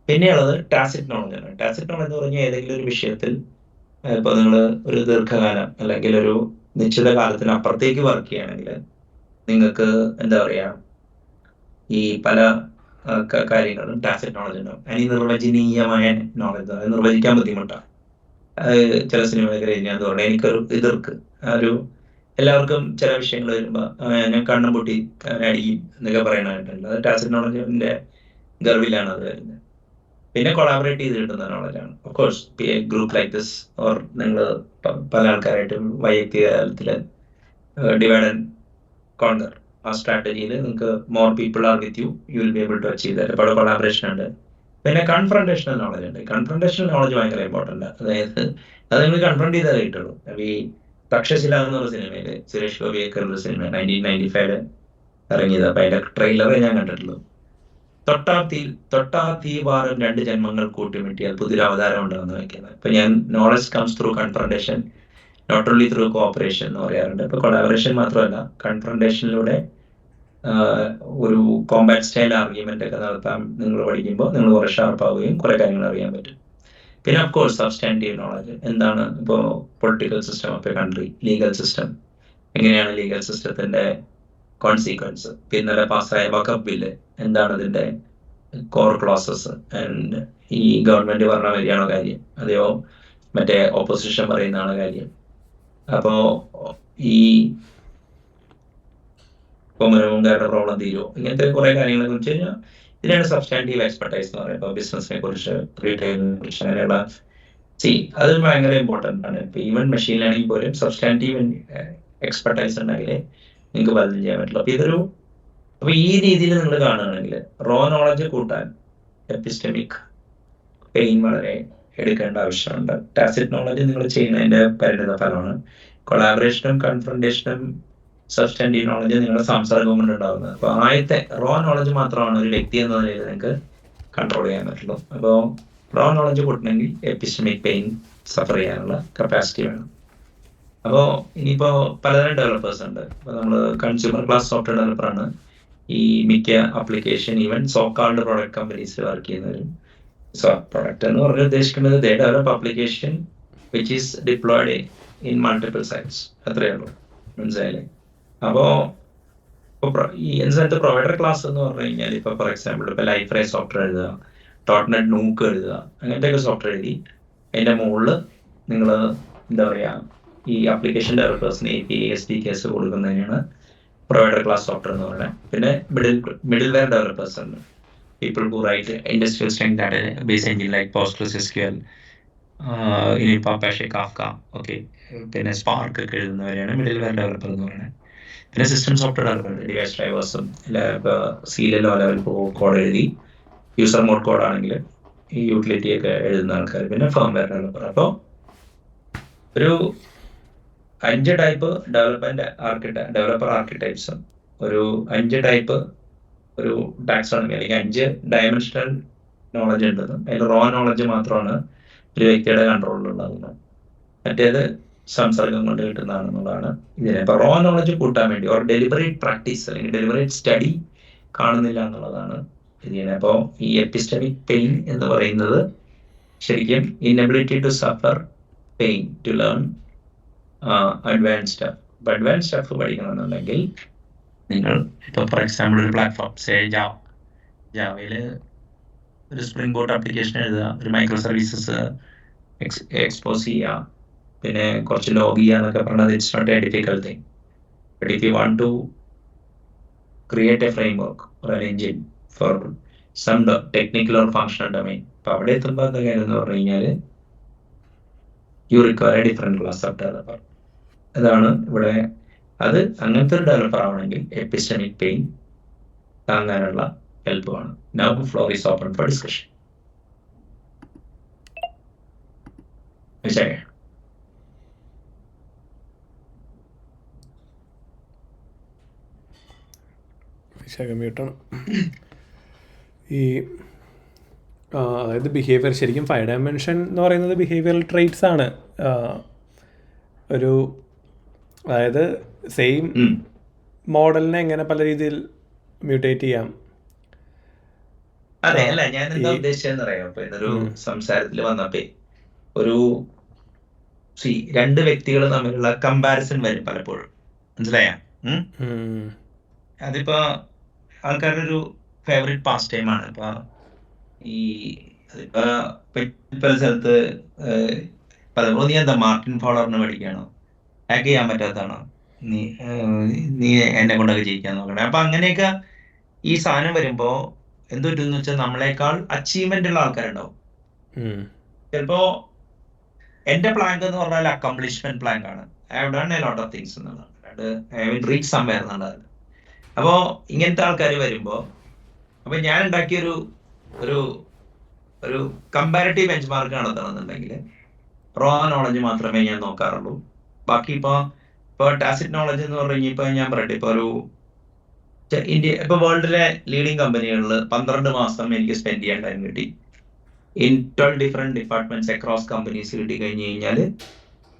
പിന്നെയുള്ളത് ടാസിറ്റ് നോളജാണ്. ടാസിറ്റ് നോളജ് എന്ന് പറഞ്ഞാൽ ഏതെങ്കിലും ഒരു വിഷയത്തിൽ ഇപ്പൊ നിങ്ങൾ ഒരു ദീർഘകാലം അല്ലെങ്കിൽ ഒരു നിശ്ചിത കാലത്തിന് അപ്പുറത്തേക്ക് വർക്ക് ചെയ്യുകയാണെങ്കിൽ നിങ്ങൾക്ക് എന്താ പറയാ, ഈ പല കാര്യങ്ങളും ടാസിറ്റ് നോളജ് ഉണ്ടാവും. അനിർവചനീയമായ നോളജ്, അത് നിർവചിക്കാൻ ബുദ്ധിമുട്ടാണ്. ചില സിനിമയൊക്കെ ഞാൻ തോന്നുന്നു എനിക്കൊരു എതിർക്ക് ഒരു എല്ലാവർക്കും ചില വിഷയങ്ങൾ വരുമ്പോ ഞാൻ കണ്ണും പൊട്ടി അടിക്കും എന്നൊക്കെ പറയണായിട്ടുണ്ട്. അത് ടാസിറ്റ് നോളജിന്റെ ഗർവിലാണ് അത് വരുന്നത്. പിന്നെ കൊളാബറേറ്റ് ചെയ്ത് കിട്ടുന്ന നോളജാണ്. Of course group like this, or നിങ്ങൾ പല ആൾക്കാരായിട്ട് വൈയക്തിക തലത്തില് ഡിവൈഡ് ആൻഡ് കോൺകർ ആ സ്ട്രാറ്റജിയിൽ നിങ്ങൾക്ക് more people are with you, you will be able to achieve that. അപ്പോൾ കൊളാബറേഷൻ ഉണ്ട്. പിന്നെ കൺഫ്രണ്ടേഷണൽ നോളജ് ഉണ്ട്. കൺഫ്രണ്ടേഷണൽ നോളജ് ഭയങ്കര ഇമ്പോർട്ടൻ്റ്. അതായത് അത് നിങ്ങൾ കൺഫ്രണ്ട് ചെയ്താൽ കിട്ടുള്ളൂ. ഈ തക്ഷശില എന്നുള്ള സിനിമയില് സുരേഷ് ഗോപിയൊക്കെ ഉള്ള സിനിമ 1995 ഇറങ്ങിയത്. അപ്പൊ അതിന്റെ ട്രെയിലറെ ഞാൻ കണ്ടിട്ടുള്ളൂ. തൊട്ടാ തീ വാരം 2 ജന്മങ്ങൾ കൂട്ടിമുട്ടിയാൽ പുതിയൊരു അവതാരം ഉണ്ടാകുന്ന വയ്ക്കുന്നത്. ഇപ്പൊ ഞാൻ knowledge comes through confrontation, not only through cooperation എന്ന് പറയാറുണ്ട്. ഇപ്പൊ കൊളാബറേഷൻ മാത്രമല്ല, കൺഫ്രണ്ടേഷനിലൂടെ ഒരു കോമ്പാറ്റ് സ്റ്റൈൽ ആർഗ്യുമെന്റ് ഒക്കെ നടത്താൻ നിങ്ങൾ പഠിക്കുമ്പോൾ നിങ്ങൾ കുറെ ഷാർപ്പാവുകയും കുറെ കാര്യങ്ങൾ അറിയാൻ പറ്റും. പിന്നെ ഓഫ് കോഴ്സ് സബ്സ്റ്റാൻറ്റീവ് നോളജ്. എന്താണ് ഇപ്പോൾ political system of A country, legal system, എങ്ങനെയാണ് ലീഗൽ സിസ്റ്റത്തിന്റെ കോൺസിക്വൻസ്, പിന്നെ പാസ്സായ വഖഫ് ബില്ല്, എന്താണ് ഇതിന്റെ കോർ ക്ലോസസ്, ആൻഡ് ഈ ഗവൺമെന്റ് പറഞ്ഞ വരികയാണോ കാര്യം, അതെയോ മറ്റേ ഓപ്പോസിഷൻ പറയുന്നതാണ് കാര്യം. അപ്പോ ഈ കൊമരമുങ്കാരുടെ പ്രോബ്ലം തീരുമോ, ഇങ്ങനത്തെ കുറെ കാര്യങ്ങളെ കുറിച്ച് കഴിഞ്ഞാൽ ഇതിനാണ് സബ്സ്റ്റാൻറ്റീവ് എക്സ്പെർട്ടൈസ് എന്ന് പറയുന്നത്. ബിസിനസിനെ കുറിച്ച്, റീറ്റെയിലിനെ കുറിച്ച്, അങ്ങനെയുള്ള അത് ഭയങ്കര ഇമ്പോർട്ടൻ്റ് ആണ്. ഇപ്പൊ ഈവൻ മെഷീൻ ലേണിംഗ് പോലും സബ്സ്റ്റാൻറ്റീവ് എക്സ്പെർട്ടൈസ് ഉണ്ടെങ്കിലേ നിങ്ങൾക്ക് പലതും ചെയ്യാൻ പറ്റുള്ളൂ. അപ്പൊ ഈ രീതിയിൽ നിങ്ങൾ കാണുകയാണെങ്കിൽ റോ നോളജ് കൂട്ടാൻ എപ്പിസ്റ്റമിക് പെയിൻ വളരെ എടുക്കേണ്ട ആവശ്യമുണ്ട്. ടാസിറ്റ് നോളജ് നിങ്ങൾ ചെയ്യുന്നതിന്റെ പരിണിത ഫലമാണ്. കൊളാബറേഷനും കൺഫ്രണ്ടേഷനും സബ്സ്റ്റാൻറ്റീവ് നോളജ് നിങ്ങളുടെ സംസർഗം കൊണ്ടുണ്ടാകുന്നത്. അപ്പോൾ ആദ്യത്തെ റോ നോളജ് മാത്രമാണ് ഒരു വ്യക്തി എന്ന നിലയിൽ നിങ്ങൾക്ക് കൺട്രോൾ ചെയ്യാൻ പറ്റുള്ളൂ. അപ്പോൾ റോ നോളജ് കൂട്ടണമെങ്കിൽ എപ്പിസ്റ്റമിക് പെയിൻ സഫർ ചെയ്യാനുള്ള കപ്പാസിറ്റി വേണം. അപ്പോൾ ഇനിയിപ്പോൾ പലതരം ഡെവലപ്പേഴ്സ് ഉണ്ട്. ഇപ്പോൾ നമ്മൾ കൺസ്യൂമർ ക്ലാസ് സോഫ്റ്റ്വെയർ ഡെവലപ്പറാണ് ഈ മിക്ക ആപ്ലിക്കേഷൻ ഈവൻ സോക്കാൾഡ് പ്രോഡക്റ്റ് കമ്പനീസിൽ വർക്ക് ചെയ്യുന്നവരും. പ്രൊഡക്റ്റ് എന്ന് പറഞ്ഞാൽ ഉദ്ദേശിക്കുന്നത് they develop application which is deployed in multiple sites. അത്രയേ ഉള്ളൂ, മനസ്സിലായില്ലേ? അപ്പോൾ ഈ എൻസൈറ്റ് പ്രൊവൈഡർ ക്ലാസ് എന്ന് പറഞ്ഞു കഴിഞ്ഞാൽ ഇപ്പോൾ ഫോർ എക്സാമ്പിൾ ഇപ്പോൾ ലൈഫ് റൈ സോഫ്റ്റ്വെയർ എഴുതുക, ഡോട്ട്നെറ്റ് നൂക്ക് എഴുതുക, അങ്ങനത്തെയൊക്കെ സോഫ്റ്റ്വെയർ എഴുതി അതിൻ്റെ മുകളിൽ നിങ്ങൾ എന്താ പറയുക ഈ ആപ്ലിക്കേഷൻ ഡെവലപ്പേഴ്സിന് API SDKs കൊടുക്കുന്നതിനാണ് പ്രൊവൈഡർ ക്ലാസ് സോഫ്റ്റ്വെയർ എന്ന് പറയുന്നത്. പിന്നെ മിഡിൽ വെയർ ഡെവലപ്പേഴ്സ് ഉണ്ട്. People who write industrial strength database engine like PostgreSQL, ഇനിയിപ്പോൾ Apache Kafka, ഓക്കെ, പിന്നെ സ്പാർക്ക് ഒക്കെ എഴുതുന്നവരെയാണ് മിഡിൽ വെയർ ഡെവലപ്പർ എന്ന് പറയുന്നത്. പിന്നെ സിസ്റ്റം സോഫ്റ്റ്വെയർ ഡെവലപ്പർ ഡിവൈസ് ഡ്രൈവേഴ്സും ഇപ്പോൾ C-level ലെവൽ കോഡ് എഴുതി യൂസർ മോഡ് കോഡാണെങ്കിൽ ഈ യൂട്ടിലിറ്റി ഒക്കെ എഴുതുന്ന ആൾക്കാർ. പിന്നെ ഫേംവെയർ ഡെവലപ്പർ. അപ്പോൾ ഒരു 5 ടൈപ്പ് ഡെവലപ്പർ ആർക്കിടൈപ്സ്, ഒരു 5 ടൈപ്പ് ഒരു ടാക്സോണമി അല്ലെങ്കിൽ 5 ഡയമെൻഷണൽ നോളജ് ഉണ്ടെന്ന്. അതിൽ റോ നോളജ് മാത്രമാണ് ഒരു വ്യക്തിയുടെ കൺട്രോളിലുള്ളത്, മറ്റേത് സംസർഗം കൊണ്ട് കിട്ടുന്നതാണെന്നുള്ളതാണ് ഇതിനെ. അപ്പോൾ റോ നോളജ് കൂട്ടാൻ വേണ്ടി ഒരു ഡെലിബറേറ്റ് പ്രാക്ടീസ് അല്ലെങ്കിൽ ഡെലിബറേറ്റ് സ്റ്റഡി കാണുന്നില്ല എന്നുള്ളതാണ് ഇതിനെ. അപ്പോൾ ഈ എപ്പിസ്റ്റമിക് പെയിൻ എന്ന് പറയുന്നത് ശരിക്കും inability to suffer pain to learn advance stuff. ഇപ്പം അഡ്വാൻസ് സ്റ്റഫ് പഠിക്കണമെന്നുണ്ടെങ്കിൽ നിങ്ങൾ ഇപ്പോൾ ഫോർ എക്സാമ്പിൾ ഒരു പ്ലാറ്റ്ഫോം ജാവയിൽ ഒരു സ്പ്രിംഗ് ബോട്ട് ആപ്ലിക്കേഷൻ എഴുതുക, ഒരു മൈക്രോ സർവീസസ് എക്സ്പോസ് ചെയ്യുക, പിന്നെ കുറച്ച് ലോഗ് ചെയ്യുക എന്നൊക്കെ പറഞ്ഞത് it's not a difficult thing. But if you want to create a framework or an engine for some technical or functional domain, അപ്പോൾ അവിടെ എത്തുമ്പോൾ എന്താ കാര്യം എന്ന് പറഞ്ഞു കഴിഞ്ഞാൽ you require a different class of developer. അതാണ് ഇവിടെ. അത് അങ്ങനത്തെ ഒരു ഡെവലപ്പർ ആവണമെങ്കിൽ എപ്പിസ്റ്റമിക് പെയിൻ താങ്ങാനുള്ള ഹെൽപ്പ് വേണം. Now floor is open for discussion. മ്യൂട്ടാണ്. ഈ അതായത് ബിഹേവിയർ ശരിക്കും 5 ഡയമെൻഷൻ എന്ന് പറയുന്നത് ബിഹേവിയറൽ ട്രേറ്റ്സ് ആണ്. ഒരു അതായത് സെയിം മോഡലിനെ എങ്ങനെ പല രീതിയിൽ മ്യൂട്ടേറ്റ് ചെയ്യാം. അതെ, അല്ല ഞാൻ എന്താ ഉദ്ദേശിച്ചതെന്ന് അറിയാം. ഇപ്പൊ ഇതൊരു സംസാരത്തിൽ വന്നപ്പോ ഒരു 2 വ്യക്തികൾ തമ്മിലുള്ള കമ്പാരിസൺ വരും പലപ്പോഴും, മനസ്സിലായ? അതിപ്പോ ആൾക്കാരുടെ ഒരു ഫേവറേറ്റ് പാസ് ടൈം ആണ്. ഇപ്പൊ ഈ അതിപ്പോ പല സ്ഥലത്ത് പലപ്പോഴും നീ എന്താ മാർട്ടിൻ ഫോളറിന് പഠിക്കുകയാണോ, ഹാക്ക് ചെയ്യാൻ പറ്റാത്തതാണോ, നീ എന്നെ കൊണ്ടൊക്കെ ജയിക്കാൻ നോക്കണേ. അപ്പൊ അങ്ങനെയൊക്കെ ഈ സാധനം വരുമ്പോ എന്ത് പറ്റുമെന്ന് വെച്ചാൽ നമ്മളെക്കാൾ അച്ചീവ്മെന്റ് ഉള്ള ആൾക്കാരുണ്ടാവും. ചിലപ്പോ എന്റെ പ്ലാങ്ക് എന്ന് പറഞ്ഞാൽ അക്കംപ്ലിഷ്മെന്റ് പ്ലാങ്ക് ആണ്. I have done a lot of things എന്നുള്ളതാണ്. ഐ വിൽ റീച്ച് സംവെയർ എന്നുള്ളത്. അപ്പോ ഇങ്ങനത്തെ ആൾക്കാർ വരുമ്പോ അപ്പൊ ഞാൻ ഉണ്ടാക്കിയൊരു ഒരു ഒരു കമ്പാരിറ്റീവ് ബെഞ്ച് മാർക്ക് നടത്തണമെന്നുണ്ടെങ്കിൽ റോ നോളജ് മാത്രമേ ഞാൻ നോക്കാറുള്ളൂ. ബാക്കി ഇപ്പൊ ടാസിറ്റ് നോളജ് എന്ന് പറഞ്ഞു കഴിഞ്ഞാൽ ഇപ്പൊ ഞാൻ പറയട്ടെ, ഇപ്പൊ ഒരു ഇപ്പൊ വേൾഡിലെ ലീഡിങ് കമ്പനികളിൽ 12 മാസം എനിക്ക് സ്പെൻഡ് ചെയ്യാൻ ടൈം കിട്ടി. In 12 different departments across companies കിട്ടി കഴിഞ്ഞ് കഴിഞ്ഞാൽ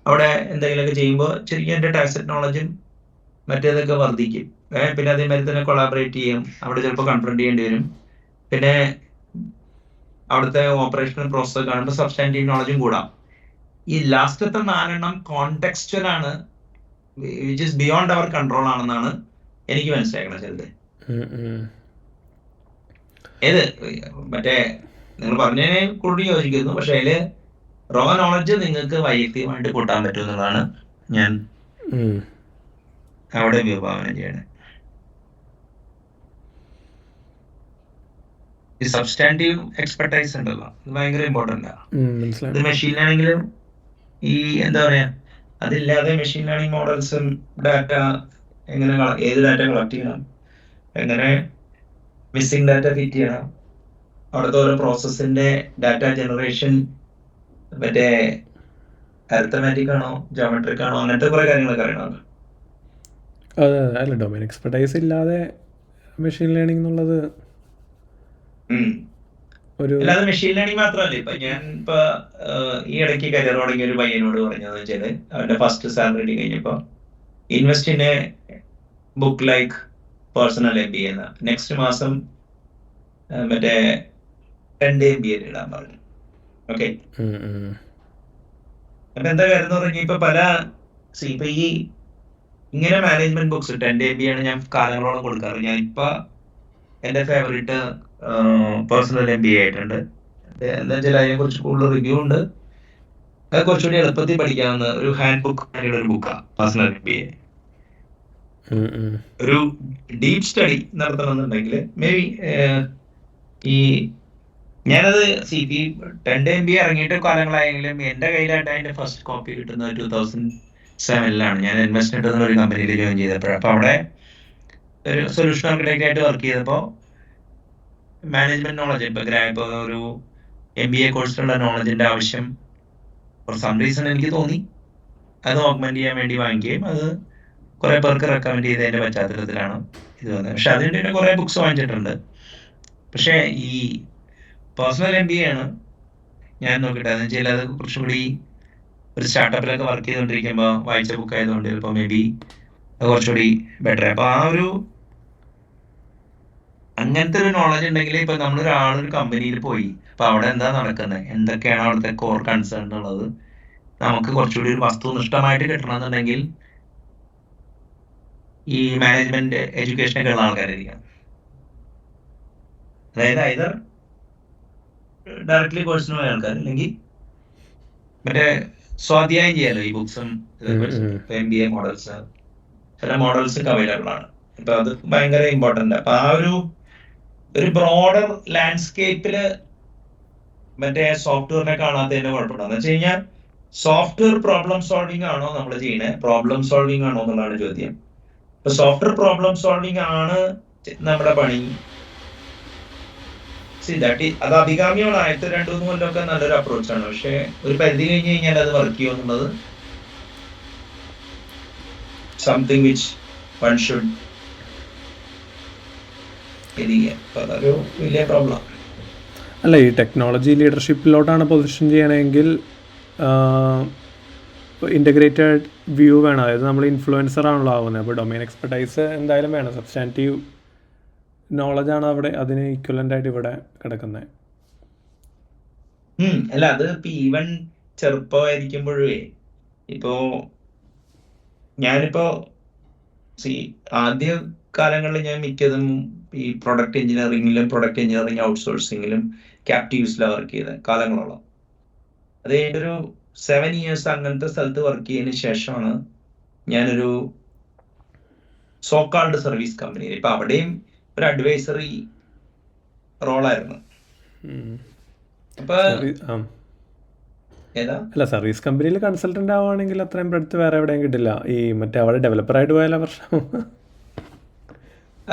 അവിടെ എന്തെങ്കിലുമൊക്കെ ചെയ്യുമ്പോൾ ശരിക്കും എൻ്റെ ടാസിറ്റ് നോളജും മറ്റേതൊക്കെ വർദ്ധിക്കും. പിന്നെ അതേമാതിരി തന്നെ കൊളാബറേറ്റ് ചെയ്യും, അവിടെ ചിലപ്പോൾ കൺഫ്രണ്ട് ചെയ്യേണ്ടി വരും. പിന്നെ അവിടുത്തെ ഓപ്പറേഷണൽ പ്രോസസ് കാണുമ്പോൾ സബ്സ്റ്റാൻറ്റീവ് നോളജും കൂടാം. ഈ ലാസ്റ്റത്തെ 4 കോണ്ടെക്സ്റ്റുവൽ ആണ്, which is beyond our control ആണെന്നാണ് എനിക്ക് മനസ്സിലാക്കണം. ചെറുത് ഏത് മറ്റേ നിങ്ങൾ പറഞ്ഞതിനെ കൂടി യോജിക്കുന്നു, പക്ഷെ അതില് റോ നോളജ് നിങ്ങൾക്ക് വൈയക്തികമായിട്ട് കൂട്ടാൻ പറ്റും എന്നുള്ളതാണ് ഞാൻ അവിടെ വിഭാവനം ചെയ്യണേ. ഈ സബ്സ്റ്റാൻറ്റീവ് എക്സ്പെർട്ടൈസ് ഉണ്ടല്ലോ, ഇത് ഭയങ്കര ഇമ്പോർട്ടൻ്റ് ആണ്. ഇത് മെഷീൻ ലേണിംഗിലും ഈ എന്താ പറയാ, അതില്ലാതെ മെഷീൻ ലേണിംഗ് മോഡൽസും ഡാറ്റ എങ്ങനെ ഏത് ഡാറ്റ കളക്ട് ചെയ്യണം, എങ്ങനെ മിസ്സിംഗ് ഡാറ്റ ഫിറ്റ് ചെയ്യണം, അവിടുത്തെ ഓരോ പ്രോസസ്സിന്റെ ഡാറ്റ ജനറേഷൻ മറ്റേ അരിത്തമാറ്റിക് ആണോ ജോമെട്രിക് ആണോ അങ്ങനത്തെ കുറെ കാര്യങ്ങളൊക്കെ അറിയണമല്ലോ. അതെ അതെ, അല്ല ഡൊമൈൻ എക്സ്പെർട്ടൈസ് ഇല്ലാതെ മെഷീൻ ലേണിംഗ് എന്നുള്ളത് ഒരു അല്ലാതെ മെഷീൻ ലേണിംഗ് മാത്രമല്ല. ഇപ്പൊ ഞാൻ ഈ ഇടയ്ക്ക് കരിയർ തുടങ്ങിയ ഒരു പയ്യനോട് പറഞ്ഞതെന്ന് വെച്ചാല് അവന്റെ ഫസ്റ്റ് സാലറി കഴിഞ്ഞപ്പോ invest in A book like personal MBA എന്ന നെക്സ്റ്റ് മാസം മറ്റേ 10 MBA ഇടാൻ പറഞ്ഞു. ഓക്കെ, അപ്പൊ എന്താ കാര്യം എന്ന് പറഞ്ഞാൽ ഇപ്പൊ ഇപ്പൊ ഈ ഇങ്ങനെ മാനേജ്മെന്റ് ബുക്സ് 10 MBA ആണ് ഞാൻ കാലങ്ങളോളം കൊടുക്കാറ്. ഞാൻ ഇപ്പൊ എന്റെ ഫേവറേറ്റ് പേഴ്സണൽ MBA ആയിട്ടുണ്ട്. എന്താ വെച്ചാൽ അതിനെ കുറിച്ച് കൂടുതൽ റിവ്യൂ ഉണ്ട്. അത് കുറച്ചുകൂടി എളുപ്പത്തിൽ പഠിക്കാവുന്ന ഒരു ഹാൻഡ് ബുക്ക് ഒരു ബുക്കാണ് പേഴ്സണൽ MBA. ഒരു ഡീപ് സ്റ്റഡി നടത്തണമെന്നുണ്ടെങ്കിൽ മേ ബി ഈ ഞാനത് ഈ 10 MBA ഇറങ്ങിയിട്ട് കാലങ്ങളായെങ്കിലും എന്റെ കയ്യിലായിട്ട് അതിന്റെ ഫസ്റ്റ് കോപ്പി കിട്ടുന്നത് 2007 ഞാൻ ഇൻവെസ്റ്റ്മെന്റ് എന്ന ഒരു കമ്പനിയിൽ ജോയിൻ ചെയ്തപ്പോഴാണ്. അപ്പൊ അവിടെ ഒരു സൊല്യൂഷൻ ആർക്കിടെക്റ്റ് ആയിട്ട് വർക്ക് ചെയ്തപ്പോൾ മാനേജ്മെന്റ് നോളജ് ഇപ്പൊ ഒരു MBA കോഴ്സിലുള്ള നോളജിന്റെ ആവശ്യം ഫോർ സം റീസൺ എനിക്ക് തോന്നി. അത് ഓഗ്മെന്റ് ചെയ്യാൻ വേണ്ടി വാങ്ങിക്കുകയും അത് കുറെ പേർക്ക് റെക്കമെൻഡ് ചെയ്തതിന്റെ പശ്ചാത്തലത്തിലാണ് ഇത് വന്നത്. പക്ഷെ അതിന്റെ കുറെ ബുക്സ് വാങ്ങിച്ചിട്ടുണ്ട്. പക്ഷെ ഈ പേഴ്സണൽ MBA ആണ് ഞാൻ നോക്കിയിട്ട് അതെന്ന് വെച്ചാൽ അത് കുറച്ചും കൂടി ഒരു സ്റ്റാർട്ടപ്പിലൊക്കെ വർക്ക് ചെയ്തുകൊണ്ടിരിക്കുമ്പോൾ വായിച്ച ബുക്ക് ആയതുകൊണ്ട് ചിലപ്പോൾ മേ ബി അത് കുറച്ചുകൂടി ബെറ്റർ. അപ്പൊ അങ്ങനത്തെ ഒരു നോളജ് ഉണ്ടെങ്കിൽ ഇപ്പൊ നമ്മളൊരു കമ്പനിയിൽ പോയി അപ്പൊ അവിടെ എന്താ നടക്കുന്നത്, എന്തൊക്കെയാണ് അവിടുത്തെ കോർ കൺസേൺ എന്നുള്ളത് നമുക്ക് കുറച്ചുകൂടി ഒരു വസ്തുനിഷ്ഠമായിട്ട് കിട്ടണമെന്നുണ്ടെങ്കിൽ ഈ മാനേജ്മെന്റ് എഡ്യൂക്കേഷനൊക്കെ ഉള്ള ആൾക്കാരായിരിക്കാം. അതായത് ഐദർ ഡയറക്ട്ലി കോഴ്സിന് പോയ ആൾക്കാർ, അല്ലെങ്കിൽ മറ്റേ സ്വാധ്യായം ചെയ്യാലോ ഈ ബുക്സും MBA മോഡൽസ്. ചില മോഡൽസ് ഒക്കെ അവൈലബിൾ ആണ്. ഇപ്പൊ അത് ഭയങ്കര ഇമ്പോർട്ടന്റ്. അപ്പൊ ഒരു ബ്രോഡർ ലാൻഡ്സ്കേപ്പില് മറ്റേ സോഫ്റ്റ്വെയറിനെ കാണാത്തതിന്റെ കുഴപ്പമുണ്ടെന്ന് വെച്ച് കഴിഞ്ഞാൽ സോഫ്റ്റ്വെയർ പ്രോബ്ലം സോൾവിംഗ് ആണോ നമ്മൾ ചെയ്യണേ, പ്രോബ്ലം സോൾവിംഗ് ആണോ എന്നുള്ളതാണ് ചോദ്യം. ഇപ്പൊ സോഫ്റ്റ്വെയർ പ്രോബ്ലം സോൾവിംഗ് ആണ് നമ്മുടെ പണി. അത് അഭികാമ്യമാണ്. 2-3 കൊല്ലമൊക്കെ നല്ലൊരു അപ്രോച്ചാണ്. പക്ഷെ ഒരു പരിധി കഴിഞ്ഞ് കഴിഞ്ഞാൽ അത് വർക്ക് ചെയ്യും എന്നുള്ളത് സംതിങ് വിച്ച് വൺ ഷുഡ് അതൊരു വലിയ പ്രോബ്ലം. അല്ല, ഈ ടെക്നോളജി ലീഡർഷിപ്പിലോട്ടാണ് പൊസിഷൻ ചെയ്യണമെങ്കിൽ ഇൻ്റഗ്രേറ്റഡ് വ്യൂ വേണം. അതായത് നമ്മൾ ഇൻഫ്ലുവൻസർ ആണല്ലോ ആവുന്നത്. അപ്പോൾ ഡൊമൈൻ എക്സ്പെർട്ടൈസ് എന്തായാലും വേണം. സബ്സ്റ്റാൻറ്റീവ് നോളജാണ് അവിടെ അതിന് ഇക്വലൻ്റ് ആയിട്ട് ഇവിടെ കിടക്കുന്നത്. അല്ല, അത് ഇപ്പൊ ഈവൻ ചെറുപ്പമായിരിക്കുമ്പോഴേ ഇപ്പോ ഞാനിപ്പോ ആദ്യ കാലങ്ങളിൽ ഞാൻ മിക്കതും ഈ പ്രൊഡക്റ്റ് എഞ്ചിനീയറിംഗ് ഔട്ട്സോഴ്സിങ്ങിലും ക്യാപ്റ്റീവ്സിലാണ് വർക്ക് ചെയ്തത് കാലങ്ങളോളം. അത് കഴിഞ്ഞൊരു 7 years അങ്ങനത്തെ സ്ഥലത്ത് വർക്ക് ചെയ്തതിന് ശേഷമാണ് ഞാനൊരു സോക്കാൾഡ് സർവീസ് കമ്പനിയിൽ, ഇപ്പൊ അവിടെയും ഒരു അഡ്വൈസറി റോളായിരുന്നു. അപ്പൊ അല്ല, സർവീസ് കമ്പനിയിൽ കൺസൾട്ടന്റ് ആവുകയാണെങ്കിൽ അത്രയും ബ്രെഡ്ത്ത് വേറെ എവിടെയും കിട്ടില്ല. ഈ മറ്റേ അവിടെ ഡെവലപ്പറായിട്ട് പോയാലോ പ്രശ്നം.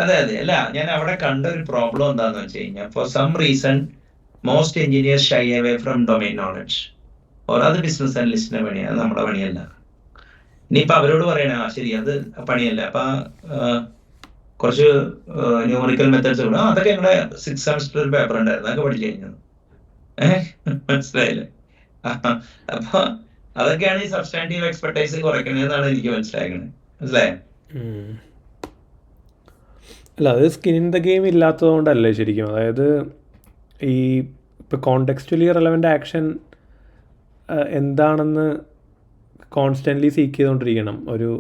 അതെ. അല്ല, ഞാൻ അവിടെ കണ്ട ഒരു പ്രോബ്ലം എന്താന്ന് വെച്ച് കഴിഞ്ഞാൽ for some reason most engineers shy away from domain knowledge. അത് ബിസിനസ് അനലിസ്റ്റിന്റെ പണിയാണ്, നമ്മുടെ പണിയല്ല. ഇനിയിപ്പൊ അവരോട് പറയണേ ശരി അത് പണിയല്ല, അപ്പൊ കുറച്ച് ന്യൂമറിക്കൽ മെത്തേഡ്സ് അതൊക്കെ ഞങ്ങളുടെ 6th സെമസ്റ്റർ ഒരു പേപ്പർ ഉണ്ടായിരുന്നു, അതൊക്കെ പഠിച്ചു കഴിഞ്ഞത്. മനസ്സിലായില്ലേ? അപ്പൊ അതൊക്കെയാണ് ഈ സബ്സ്റ്റാൻറ്റീവ് എക്സ്പെർട്ടൈസ് കുറയ്ക്കുന്നതെന്നാണ് എനിക്ക് മനസ്സിലായോ? അല്ല, അത് സ്കിൻ ഇൻ ദ ഗെയിം ഇല്ലാത്തതുകൊണ്ടല്ലേ ശരിക്കും. അതായത് ഈ ഇപ്പോൾ കോണ്ടെക്സ്റ്റുവലി റെലവൻ്റ് ആക്ഷൻ എന്താണെന്ന് കോൺസ്റ്റൻ്റ്ലി സീക്ക് ചെയ്തുകൊണ്ടിരിക്കണം ഒരു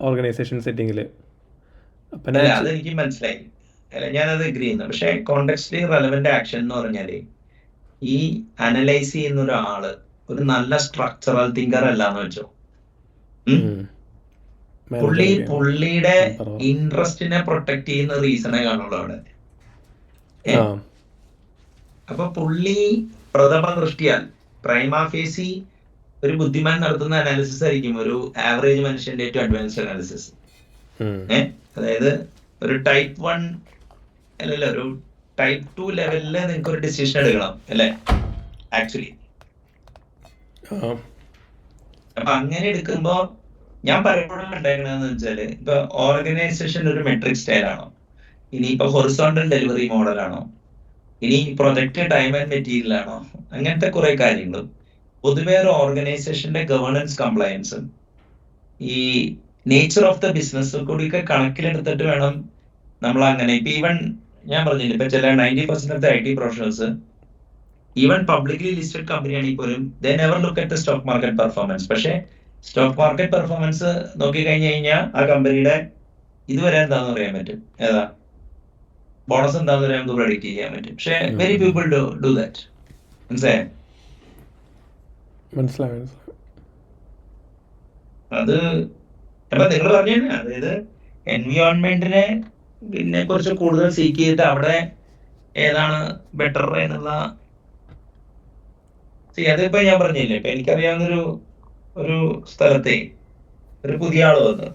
ഓർഗനൈസേഷൻ സെറ്റിങ്ങിൽ. അതെനിക്ക് മനസ്സിലായി, ഞാനത് എഗ്രി ചെയ്യുന്നു. പക്ഷെ കോണ്ടെക്സ്റ്റുവലി റെലവൻ്റ് ആക്ഷൻ എന്ന് പറഞ്ഞാല് ഈ അനലൈസ് ചെയ്യുന്ന ഒരാള് ഒരു നല്ല സ്ട്രക്ചറൽ തിങ്കർ അല്ലാന്ന് വെച്ചോ, പുള്ളിയുടെ ഇൻട്രസ്റ്റിനെ പ്രൊട്ടക്ട് ചെയ്യുന്ന റീസണേ കാണുള്ളൂ അവിടെ. അപ്പൊ പുള്ളി പ്രഥമ ദൃഷ്ടിയാൽ പ്രൈമാ ഫേസി ഒരു ബുദ്ധിമാൻ നടത്തുന്ന അനാലിസിസ് ആയിരിക്കും ഒരു ആവറേജ് മനുഷ്യന്റെ ഏറ്റവും അഡ്വാൻസ്ഡ് അനാലിസിസ്. അതായത് ഒരു ടൈപ്പ് 1 അല്ലല്ലോ, ഒരു ടൈപ്പ് 2 ലെവലിൽ നിങ്ങൾക്ക് ഒരു ഡിസിഷൻ എടുക്കണം അല്ലേ ആക്ച്വലി. അപ്പൊ അങ്ങനെ എടുക്കുമ്പോ ഞാൻ പലപ്പോഴും ഉണ്ടാക്കണെന്ന് വെച്ചാല് ഇപ്പൊ ഓർഗനൈസേഷൻ ഒരു മെട്രിക് സ്റ്റൈൽ ആണോ, ഇനിയിപ്പോ ഹൊറിസോണ്ടൽ ഡെലിവറി മോഡലാണോ, ഇനി പ്രൊജക്ട് ടൈം ആൻഡ് മെറ്റീരിയൽ ആണോ, അങ്ങനത്തെ കുറെ കാര്യങ്ങളും പൊതുവെ ഒരു ഓർഗനൈസേഷന്റെ ഗവേണൻസ് കംപ്ലയൻസും ഈ നേച്ചർ ഓഫ് ദ ബിസിനസ് കൂടിയൊക്കെ കണക്കിലെടുത്തിട്ട് വേണം നമ്മൾ അങ്ങനെ. ഇപ്പൊ ഈവൻ ഞാൻ പറഞ്ഞില്ല, ഇപ്പൊ ചില 90% of the IT professionals even publicly listed company ആണെങ്കിൽ പോലും they never look at the stock market performance. പക്ഷെ സ്റ്റോക്ക് മാർക്കറ്റ് പെർഫോമൻസ് നോക്കി കഴിഞ്ഞു കഴിഞ്ഞാൽ ആ കമ്പനിയുടെ ഇതുവരെ എന്താന്ന് പറയാൻ പറ്റും, ഏതാ ബോണസ് എന്താന്ന് പറയാൻ നമുക്ക് പ്രെഡിക്റ്റ് ചെയ്യാൻ പറ്റും. പക്ഷെ വെരി പീപ്പിൾ ഡു ദാറ്റ്. മനസ്സിലായോ? മനസ്സിലായി. അത് അപ്പൊ നിങ്ങൾ പറഞ്ഞു, അതായത് എൻവിയോൺമെന്റിനെ പിന്നെ കുറച്ച് കൂടുതൽ സീക്ക് ചെയ്തിട്ട് അവിടെ ഏതാണ് ബെറ്റർ എന്നുള്ള. അതിപ്പോ ഞാൻ പറഞ്ഞില്ലേ, ഇപ്പൊ എനിക്കറിയാവുന്നൊരു ഒരു സ്ഥലത്തെ ഒരു പുതിയ ആള് വന്നു.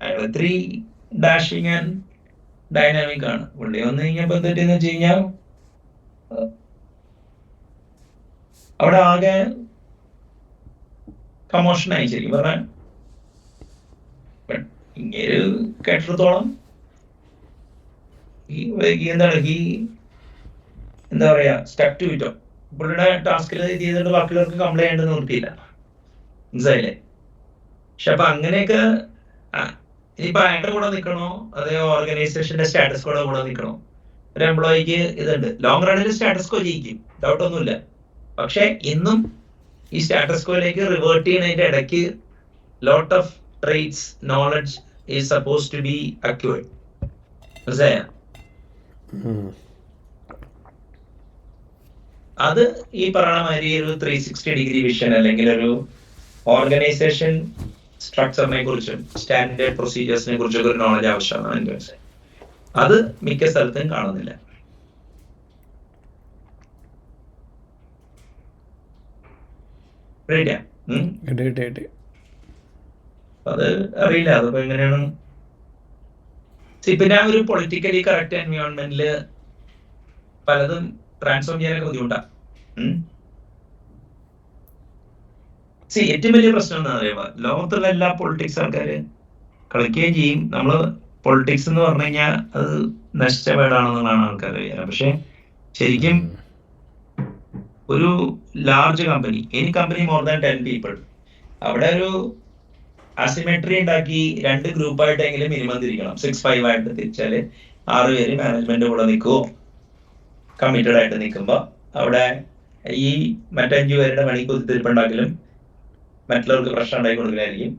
അയാൾ ഇത്തിരി ഡാഷിങ് ആൻഡ് ഡൈനാമിക് ആണ്. പുള്ളി വന്നു കഴിഞ്ഞപ്പോ എന്തെന്ന് വെച്ച് കഴിഞ്ഞാൽ അവിടെ ആകെ കമോഷനായി ശരിക്കും പറഞ്ഞാൽ. ഇങ്ങനെ കേട്ടിടത്തോളം എന്താ പറയാ സ്റ്റക്ക് ടു ഇറ്റോ. പുള്ളിയുടെ ടാസ്കിൽ ചെയ്തിട്ട് ബാക്കിയുള്ളവർക്ക് കംപ്ലൈന്റ് ചെയ്യേണ്ടത് നിർത്തിയില്ല. മനസ്സിലായില്ലേ? പക്ഷെ അപ്പൊ അങ്ങനെയൊക്കെ ഇനിയിപ്പൊ അയാളുടെ കൂടെ നിൽക്കണോ അതേ ഓർഗനൈസേഷന്റെ സ്റ്റാറ്റസ് കൂടെ നിൽക്കണോ? ഒരു എംപ്ലോയിക്ക് ഇതുണ്ട്. ലോങ് റണ്ണിൽ സ്റ്റാറ്റസ് കോ ജയിക്കും, ഡൗട്ട് ഒന്നുമില്ല. പക്ഷെ ഇന്നും ഈ സ്റ്റാറ്റസ് കോയിലേക്ക് റിവേർട്ട് ചെയ്യുന്നതിന്റെ ഇടയ്ക്ക് lot of traits knowledge is suppose to be acquired. മനസ്സിലായ? അത് ഈ പറയുന്ന മാതിരി ഒരു 360 ഡിഗ്രി വിഷൻ അല്ലെങ്കിൽ ഒരു ഓർഗനൈസേഷൻ സ്ട്രക്ചറിനെ കുറിച്ചും സ്റ്റാൻഡേർഡ് പ്രൊസീജിയേഴ്സിനെ കുറിച്ചൊക്കെ ഒരു നോളജ് ആവശ്യമാണ് എനിക്ക് മനസ്സിലായി. അത് മിക്ക സ്ഥലത്തും കാണുന്നില്ല. അത് അറിയില്ല. അതിപ്പോ എങ്ങനെയാണ് പിന്നെ ഒരു പൊളിറ്റിക്കലി കറക്റ്റ് എൻവയോൺമെന്റില് പലതും ട്രാൻസ്ഫോം ചെയ്യാനൊക്കെ ബുദ്ധിമുട്ടാ. ഏറ്റവും വലിയ പ്രശ്നം എന്താ പറയുക, ലോകത്തുള്ള എല്ലാ പൊളിറ്റിക്സ് ആൾക്കാര് കളിക്കുകയും ചെയ്യും. നമ്മള് പൊളിറ്റിക്സ് എന്ന് പറഞ്ഞു കഴിഞ്ഞാൽ അത് നശിച്ച പേടാണെന്നുള്ളതാണ് ആൾക്കാർ വിചാരം. പക്ഷെ ശരിക്കും ഒരു large company, any company more than 10 people, അവിടെ ഒരു അസിമെട്രി ഉണ്ടാക്കി 2 ഗ്രൂപ്പായിട്ടെങ്കിലും മിനിമം തിരിക്കണം. 6-5 ആയിട്ട് തിരിച്ചാല് 6 പേര് മാനേജ്മെന്റ് കൂടെ നിൽക്കുമോ കമ്മിറ്റഡ് ആയിട്ട് നിൽക്കുമ്പോ അവിടെ ഈ മറ്റഞ്ചു പേരുടെ പണി കുത്തിരിപ്പുണ്ടാക്കലും മറ്റുള്ളവർക്ക് പ്രശ്നം ഉണ്ടാക്കി കൊടുക്കലായിരിക്കും.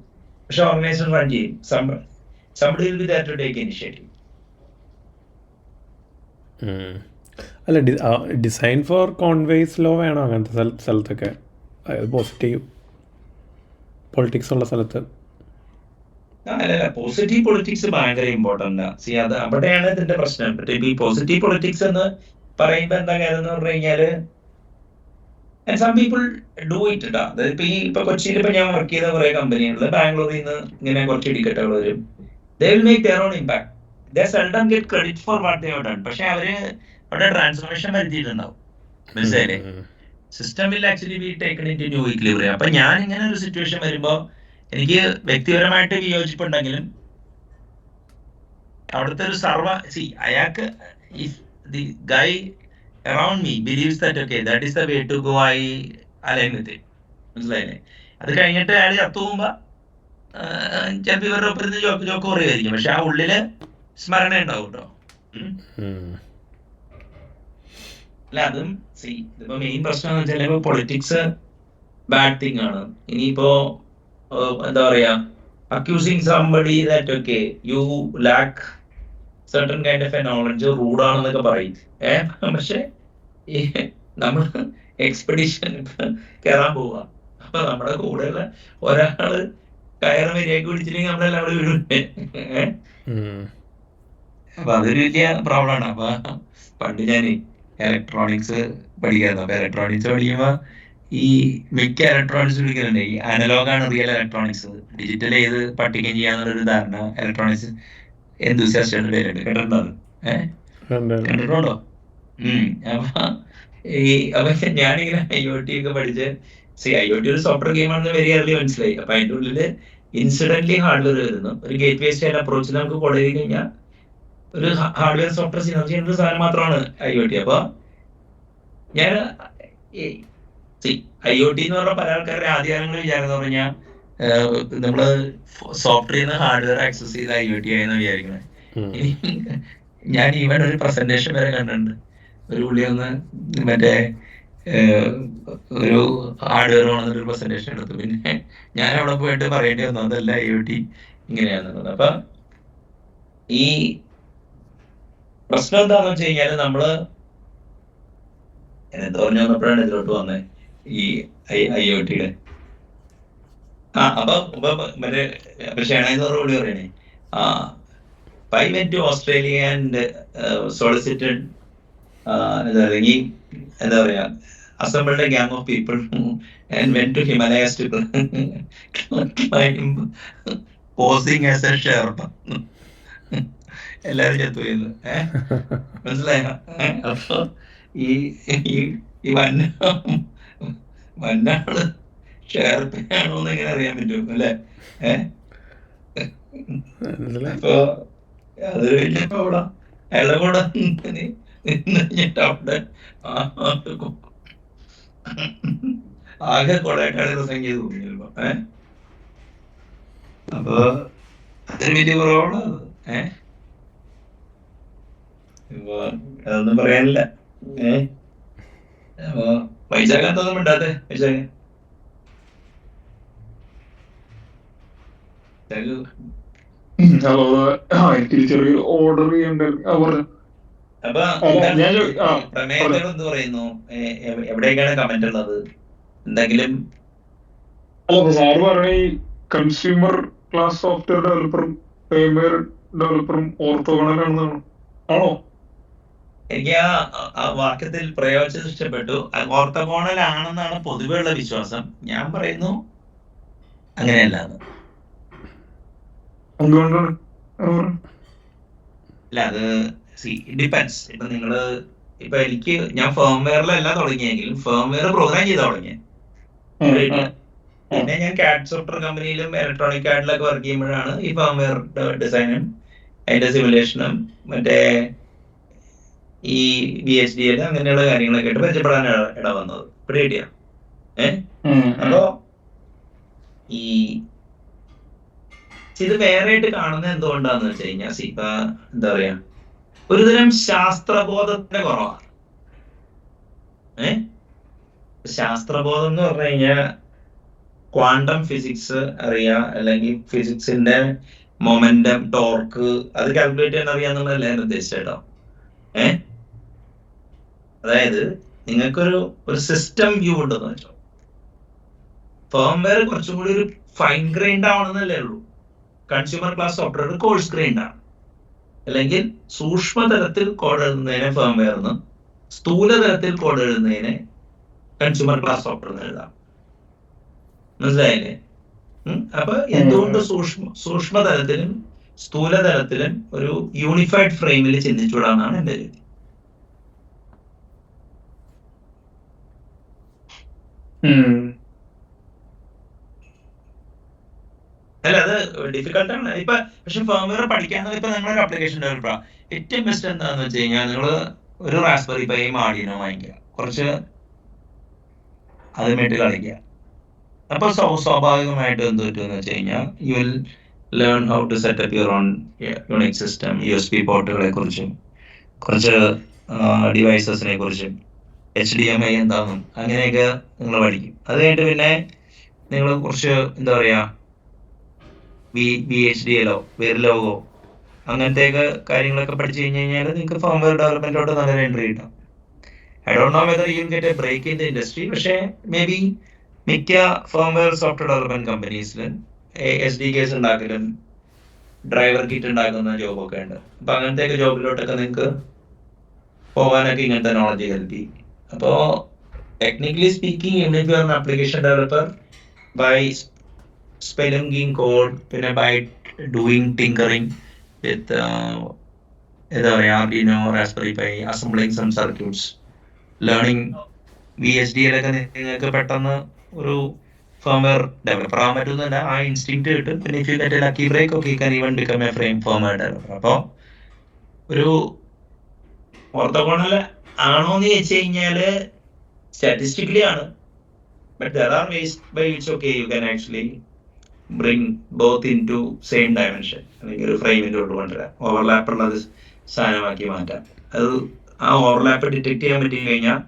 പക്ഷെ ഓർഗനൈസേഷൻ റൺ ചെയ്യും. somebody will be there to take initiative. അല്ല, ഡിസൈൻ ഫോർ കോൺവേസ് ലോ വേണോ അങ്ങനത്തെ സ്ഥലത്തൊക്കെ? പോസിറ്റീവ് പൊളിറ്റിക്സ് ഉള്ള സ്ഥലത്ത് അല്ല, പോസിറ്റീവ് പൊളിറ്റിക്സ് ഭയങ്കര ഇമ്പോർട്ടന്റ്. അത് അവിടെയാണ് ഇതിന്റെ പ്രശ്നം. ഈ പോസിറ്റീവ് പൊളിറ്റിക്സ് എന്ന് പറയുമ്പോ എന്താ കാര്യം എന്ന് പറഞ്ഞു കഴിഞ്ഞാല് സം പീപ്പിൾ ഡു ഇറ്റ് ഇട്ടാ. അതായത് ഇപ്പൊ കൊച്ചിയിൽ ഇപ്പൊ ഞാൻ വർക്ക് ചെയ്ത കുറെ കമ്പനികളിൽ ബാംഗ്ലൂരിൽ നിന്ന് ഇങ്ങനെ കുറച്ച് ഇടിക്കട്ടുകൾ വരും. They will make their own impact. They seldom get credit for what they have done. പക്ഷെ അവര് അവിടെ ട്രാൻസ്ഫോർമേഷൻ വരുത്തിയിട്ടുണ്ടാവും. മനസ്സിലായില്ലേ? System will actually be taken into new equilibrium. അപ്പൊ ഞാൻ ഇങ്ങനെ ഒരു സിറ്റുവേഷൻ വരുമ്പോ എനിക്ക് വ്യക്തിപരമായിട്ട് വിയോജിപ്പുണ്ടെങ്കിലും അവിടുത്തെ ഒരു അയാൾക്ക് if the guy around me believes that okay that is the way to go, I align with it. മനസ്സിലായില്ലേ? അത് കഴിഞ്ഞിട്ട് അയാൾ ചത്തുപോകുമ്പോ ചിലപ്പോ ഇവരുടെ ഒപ്പം ജോക്ക് പറയുമായിരിക്കും. പക്ഷെ ആ ഉള്ളില് സ്മരണ ഉണ്ടാവും കേട്ടോ. അല്ല, അതും ഇതിപ്പോ മെയിൻ പ്രശ്നം എന്ന് വെച്ചാൽ ഇപ്പൊ പൊളിറ്റിക്സ് ബാഡ് തിങ് ആണ്. ഇനിയിപ്പോ എന്താ പറയാ, accusing somebody that okay you lack certain kind of a knowledge, റൂഡാണെന്നൊക്കെ പറയും. പക്ഷെ നമ്മൾ എക്സ്പെഡിഷൻ കയറാൻ പോവാ. അപ്പൊ നമ്മുടെ കൂടെയുള്ള ഒരാള് കയറ് മര്യാദക്ക് പിടിച്ചില്ലെങ്കിൽ നമ്മളെല്ലാവരും വീഴും. അപ്പൊ അതൊരു വലിയ പ്രോബ്ലമാണ്. അപ്പൊ പണ്ട് ഞാൻ ഇലക്ട്രോണിക്സ് പഠിക്കായിരുന്നു. അപ്പൊ ഇലക്ട്രോണിക്സ് പഠിക്കുമ്പോ ഈ മിക്ക ഇലക്ട്രോണിക്സ് പഠിക്കുന്നുണ്ട് ഈ അനലോഗാണ് റിയൽ ഇലക്ട്രോണിക്സ്, ഡിജിറ്റൽ ഏത് പട്ടികയും ചെയ്യാന്നുള്ളൊരു ധാരണ ഇലക്ട്രോണിക്സ് എന്തുസിയാസ്റ്റ് കേട്ടിട്ടുണ്ടോ? കണ്ടിട്ടുണ്ടോ? അപ്പൊ അപ്പൊ ഞാനിങ്ങനെ IoT ഒക്കെ പഠിച്ച് IoT ഒരു സോഫ്റ്റ്വെയർ ഗെയിമാണെന്ന് വെരി ഏർലി മനസ്സിലായി. അപ്പൊ അതിന്റെ ഉള്ളില് ഇൻസിഡന്റലി ഹാർഡ്വെയർ വരുന്നു. ഒരു ഗേറ്റ് വേ സ്റ്റൈൽ അപ്രോച്ചിൽ നമുക്ക് കോഡ് ചെയ്ത് കഴിഞ്ഞാൽ ഒരു ഹാർഡ്വെയർ സോഫ്റ്റ്വെയർ സിനർജി എന്ന സാധനം മാത്രമാണ് IoT. അപ്പൊ ഞാൻ IoT എന്ന് പറഞ്ഞ പല ആൾക്കാരുടെ ആദ്യകാലങ്ങളിൽ വിചാരിക്കുന്ന പറഞ്ഞാൽ നമ്മള് സോഫ്റ്റ്വെയർ ഹാർഡ്വെയർ ആക്സസ് ചെയ്ത് IoT ആയെന്ന് വിചാരിക്കുന്നത്. ഞാൻ ഈവൻ ഒരു പ്രസന്റേഷൻ വരെ കണ്ടിട്ടുണ്ട്. ഒരു പുള്ളി ഒന്ന് മറ്റേ ഒരു ഹാർഡ്വെയർ ഒരു പ്രസന്റേഷൻ എടുത്തു. പിന്നെ ഞാൻ അവിടെ പോയിട്ട് പറയേണ്ടി വന്നു അതല്ല IoT ഇങ്ങനെയാണെന്നുള്ളത്. അപ്പൊ ഈ പ്രശ്നം എന്താണെന്ന് വെച്ച് കഴിഞ്ഞാല് നമ്മള് പറഞ്ഞു വന്നപ്പോഴാണ് ഇതിലോട്ട് വന്നത് ഈ IoTയുടെ. അപ്പൊ മറ്റേ ഷേണാന്ന് പറഞ്ഞ പുള്ളി പറയണേ, I went to Australia and solicited എന്താ പറയാ assembled a gang of people and went to Himalayas to climb posing as a Sherpa. എല്ലാരും ചെത്തുപോയിരുന്നു. മനസ്സിലായ? അപ്പൊ ഈ വന്നാള് ഷെർപ്പയാണോന്ന് എങ്ങനെ അറിയാൻ പറ്റും അല്ലെ? അപ്പൊ അത് കഴിഞ്ഞപ്പോ അവിടെ അയാളുടെ കൂടെ കഴിഞ്ഞിട്ട് അവിടെ ആകെ കൊടേക്കാട് പ്രസംഗം തോന്നി ചിലപ്പോ. അപ്പൊ അതൊരു വലിയ കുറവാണ്. ഇപ്പൊ അതൊന്നും പറയാനില്ല. അപ്പൊ വൈശാഖ എന്തൊന്നും മിണ്ടാത്തെ? വൈശാഖ ചെറിയ ഓർഡർ ചെയ്യണ്ട. അപ്പൊ പ്രമേയത്തോട് എന്ത് പറയുന്നു? എവിടേക്കാണ് കമന്റ് ഉള്ളത്? എന്തെങ്കിലും അല്ല സാറ് പറഞ്ഞ ഈ കൺസ്യൂമർ ക്ലാസ് സോഫ്റ്റ്വെയർ ഡെവലപ്പറും ഫേംവെയർ ഡെവലപ്പറും ഓർത്തോഗണലാണെന്നാണ് ആണോ? എനിക്ക് ആ വാക്യത്തിൽ പ്രയോജനം ഇഷ്ടപ്പെട്ടു. ഓർത്തോഗോണൽ ആണെന്നാണ് പൊതുവെയുള്ള വിശ്വാസം. ഞാൻ പറയുന്നു അങ്ങനെയല്ലാന്ന്. എന്തുകൊണ്ടാണ്? അല്ല അത് ഡിപ്പെൻസ്. ഇപ്പൊ നിങ്ങള് ഞാൻ ഫേംവെയറിലല്ല തുടങ്ങിയെങ്കിലും ഫേംവെയർ പ്രോഗ്രാം ചെയ്ത് തുടങ്ങിയ. പിന്നെ ഞാൻ CAD സോഫ്റ്റ്വെയർ കമ്പനിയിലും ഇലക്ട്രോണിക് CAD-ലൊക്കെ വർക്ക് ചെയ്യുമ്പോഴാണ് ഈ ഫേംവെയർ ഡിസൈനും അതിന്റെ സിമുലേഷനും മറ്റേ ഈ VHDL അങ്ങനെയുള്ള കാര്യങ്ങളൊക്കെ ആയിട്ട് പരിചയപ്പെടാൻ ഇട വന്നത്. പിടികിട്ടിയ? അപ്പോ ഈ ഇത് വേറെ ആയിട്ട് കാണുന്നത് എന്തുകൊണ്ടാന്ന് വെച്ച് കഴിഞ്ഞാൽ ഇപ്പൊ എന്താ പറയാ ഒരുതരം ശാസ്ത്രബോധത്തിന്റെ കുറവാണ്. ശാസ്ത്രബോധം എന്ന് പറഞ്ഞു കഴിഞ്ഞാൽ ക്വാണ്ടം ഫിസിക്സ് അറിയാം, അല്ലെങ്കിൽ ഫിസിക്സിന്റെ മൊമെന്റം, ടോർക്ക് അത് കാൽക്കുലേറ്റ് ചെയ്യാൻ അറിയാന്നുള്ളതല്ല ഞാൻ ഉദ്ദേശിച്ചേട്ടോ. അതായത് നിങ്ങൾക്കൊരു സിസ്റ്റം വ്യൂ ഉണ്ടെന്ന് വെച്ചോ. ഫേംവെയർ കുറച്ചും കൂടി ഒരു ഫൈൻ ഗ്രൈൻഡ് ആവണമെന്നല്ലേ ഉള്ളൂ. Consumer class software course grind ആണ്. അല്ലെങ്കിൽ സൂക്ഷ്മതലത്തിൽ കോഡ് എഴുതുന്നതിനെ ഫേംവെയർ എന്നും സ്ഥൂലതലത്തിൽ കോഡ് എഴുതുന്നതിനെ കൺസ്യൂമർ ക്ലാസ് സോഫ്റ്റ്വെയർ എന്ന് എഴുതാം. മനസ്സിലായില്ലേ? അപ്പൊ എന്തുകൊണ്ട് സൂക്ഷ്മതലത്തിലും സ്ഥൂലതലത്തിലും ഒരു യൂണിഫൈഡ് ഫ്രെയിമിൽ ചിന്തിച്ചുകൂടാന്നാണ് എന്റെ രീതി. അല്ല അത് ഡിഫിക്കൽട്ടാണ്. ഇപ്പൊ പക്ഷെ ഫേംവെയർ പഠിക്കാൻ ഇപ്പൊ നിങ്ങളൊരു ആപ്ലിക്കേഷൻ ഡെവലപ്പറാ, ഏറ്റവും ബെസ്റ്റ് എന്താന്ന് വെച്ച് കഴിഞ്ഞാൽ നിങ്ങള് ഒരു റാസ്ബെറി പൈയും ആർഡിനോ വാങ്ങിക്കുക, കുറച്ച് അതുമായിട്ട് കളിക്കുക. അപ്പൊ സ്വാഭാവികമായിട്ട് എന്ത് പറ്റുമെന്ന് വെച്ച് കഴിഞ്ഞാൽ you will learn how to setup your own unique system, USB പോർട്ടുകളെ കുറിച്ചും കുറച്ച് ഡിവൈസസിനെ കുറിച്ചും HDMI എന്താണെന്നും അങ്ങനെയൊക്കെ നിങ്ങൾ പഠിക്കും. അത് കഴിഞ്ഞിട്ട് പിന്നെ നിങ്ങൾ കുറച്ച് എന്താ പറയാ VHDLോ വെരിലോഗോ അങ്ങനത്തെയൊക്കെ കാര്യങ്ങളൊക്കെ പഠിച്ചു കഴിഞ്ഞ് കഴിഞ്ഞാൽ നിങ്ങൾക്ക് ഫേംവെയർ ഡെവലപ്മെന്റിലോട്ട് നല്ലൊരു എൻട്രി കിട്ടും. I don't know whether you will get a break in the industry. പക്ഷേ മേ ബി മിക്ക ഫേംവെയർ സോഫ്റ്റ്വെയർ ഡെവലപ്മെന്റ് കമ്പനീസിലും SDKs ഉണ്ടാക്കലും ഡ്രൈവർ കിറ്റ് ഉണ്ടാക്കുന്ന ജോബൊക്കെ ഉണ്ട്. അപ്പൊ അങ്ങനത്തെയൊക്കെ ജോബിലോട്ടൊക്കെ നിങ്ങൾക്ക് പോകാനൊക്കെ ഇങ്ങനത്തെ നോളജ് ഹെൽപ്പ് ചെയ്യും. അപ്പോ technically speaking if you are an application developer by spelling code, പിന്നെ by doing tinkering with എന്താ പറയുക, Arduino, Raspberry Pi, assembling some circuits, learning VHDL ഒക്കെ നിങ്ങൾക്ക് പെട്ടെന്ന് ഒരു ഫേംവെയർ ഡെവലപ്പർ ആവാൻ പറ്റുന്നതല്ല, ആ ഇൻസ്റ്റിങ്ക്റ്റ് കിട്ടും. പിന്നെ if you get a lucky break okay, can even become a firmware developer. അപ്പോൾ ഒരു ഓർത്തോഗോണൽ ആണോന്ന് ചോദിച്ചു കഴിഞ്ഞാല് സ്റ്റാറ്റിസ്റ്റിക്കലി ആണ്, but there are ways by which okay you can actually bring both into same dimension, അല്ലെങ്കിൽ ഒരു ഫ്രെയിമിൻ്റെ ഉള്ളിൽ കൊണ്ടുവരാം, ഓവർലാപ്പ് ഉള്ളത് സാധനമാക്കി മാറ്റാം. അത് ആ ഓവർലാപ്പ് ഡിറ്റക്ട് ചെയ്യാൻ പറ്റി കഴിഞ്ഞാൽ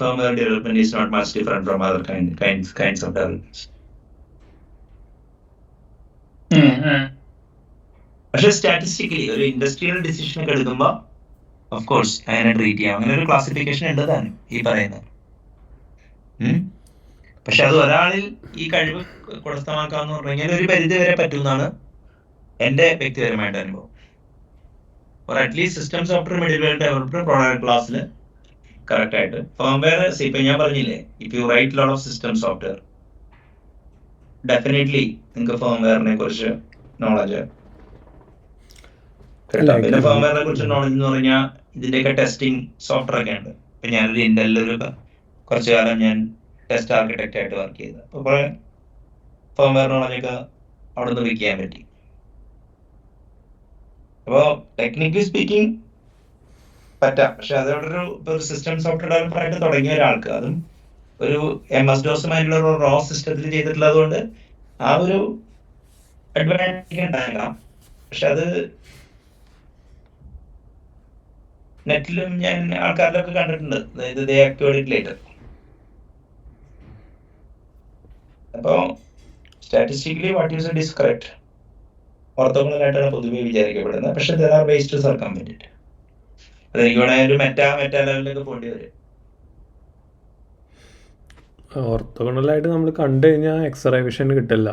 firmware development is not much different from other kinds of developments. പക്ഷെ സ്റ്റാറ്റിസ്റ്റിക്കലി ഒരു ഇൻഡസ്ട്രിയൽ ഡിസിഷൻ ഒക്കെ എടുക്കുമ്പോൾ ഓഫ് കോഴ്സ് അതിനെ ട്രീറ്റ് ചെയ്യാം. അങ്ങനെ ഒരു ക്ലാസിഫിക്കേഷൻ ഉണ്ട് താനും ഈ പറയുന്നത്. പക്ഷെ അത് ഒരാളിൽ ഈ കഴിവ് കുടസ്ഥമാക്കാന്ന് പറഞ്ഞു കഴിഞ്ഞാൽ ഒരു പരിധി വരെ പറ്റുമെന്നാണ് എൻ്റെ വ്യക്തിപരമായിട്ട് അനുഭവം. Or at least system software middleware developer product ക്ലാസ്സിൽ കറക്റ്റ് ആയിട്ട് ഫേംവെയർ, ഇപ്പൊ ഞാൻ പറഞ്ഞില്ലേ, if you write lot of system software definitely നിങ്ങൾക്ക് ഫേംവെയറിനെ കുറിച്ച് നോളജ് കിട്ടാം. പിന്നെ ഫേംവെയറിനെ കുറിച്ച് നോളജ് എന്ന് പറഞ്ഞാൽ ഇതിന്റെയൊക്കെ ടെസ്റ്റിംഗ് സോഫ്റ്റ്വെയർ ഒക്കെ ഉണ്ട്. ഇപ്പൊ ഞാനൊരു ഇന്റലിലൊരു കുറച്ചു കാലം ഞാൻ ടെസ്റ്റ് ആർക്കിടെക്റ്റ് ആയിട്ട് വർക്ക് ചെയ്തത്. അപ്പൊ കുറെ ഫേംവെയർ നോളജൊക്കെ അവിടെ നിന്ന് പിക്ക് ചെയ്യാൻ പറ്റി. അപ്പോൾ ടെക്നിക്കലി സ്പീക്കിംഗ് പറ്റാം. പക്ഷെ അതോടെ ഒരു സിസ്റ്റം സോഫ്റ്റ്വെയർ ഡെവലപ്പർ ആയിട്ട് തുടങ്ങിയ ഒരാൾക്ക്, അതും ഒരു MS-DOS ഒരു റോ സിസ്റ്റത്തിൽ ചെയ്തിട്ടുള്ളത് കൊണ്ട് ആ ഒരു അഡ്വാൻറ്റേജ് ഉണ്ടായേക്കാം. പക്ഷെ അത് നെറ്റിലും ഞാൻ ആൾക്കാരിലൊക്കെ കണ്ടിട്ടുണ്ട്, അതായത് ദേ ആക്ടിവേറ്റ് ലേറ്റർ. അപ്പോൾ statistically what you said is correct, ഓർത്തോഗണലായിട്ടാണ് പൊതുവെ വിചാരിക്കപ്പെടുന്നത്. പക്ഷെ there are ways to circumvent it. അതെനിക്ക് വേണമെങ്കിൽ ഒരു മെറ്റാ ലെവലിലൊക്കെ പോണ്ടി വരും. ഓർത്തോഗണലായിട്ട് നമ്മൾ കണ്ടു കഴിഞ്ഞാൽ എക്സ്റേ വിഷൻ കിട്ടില്ല,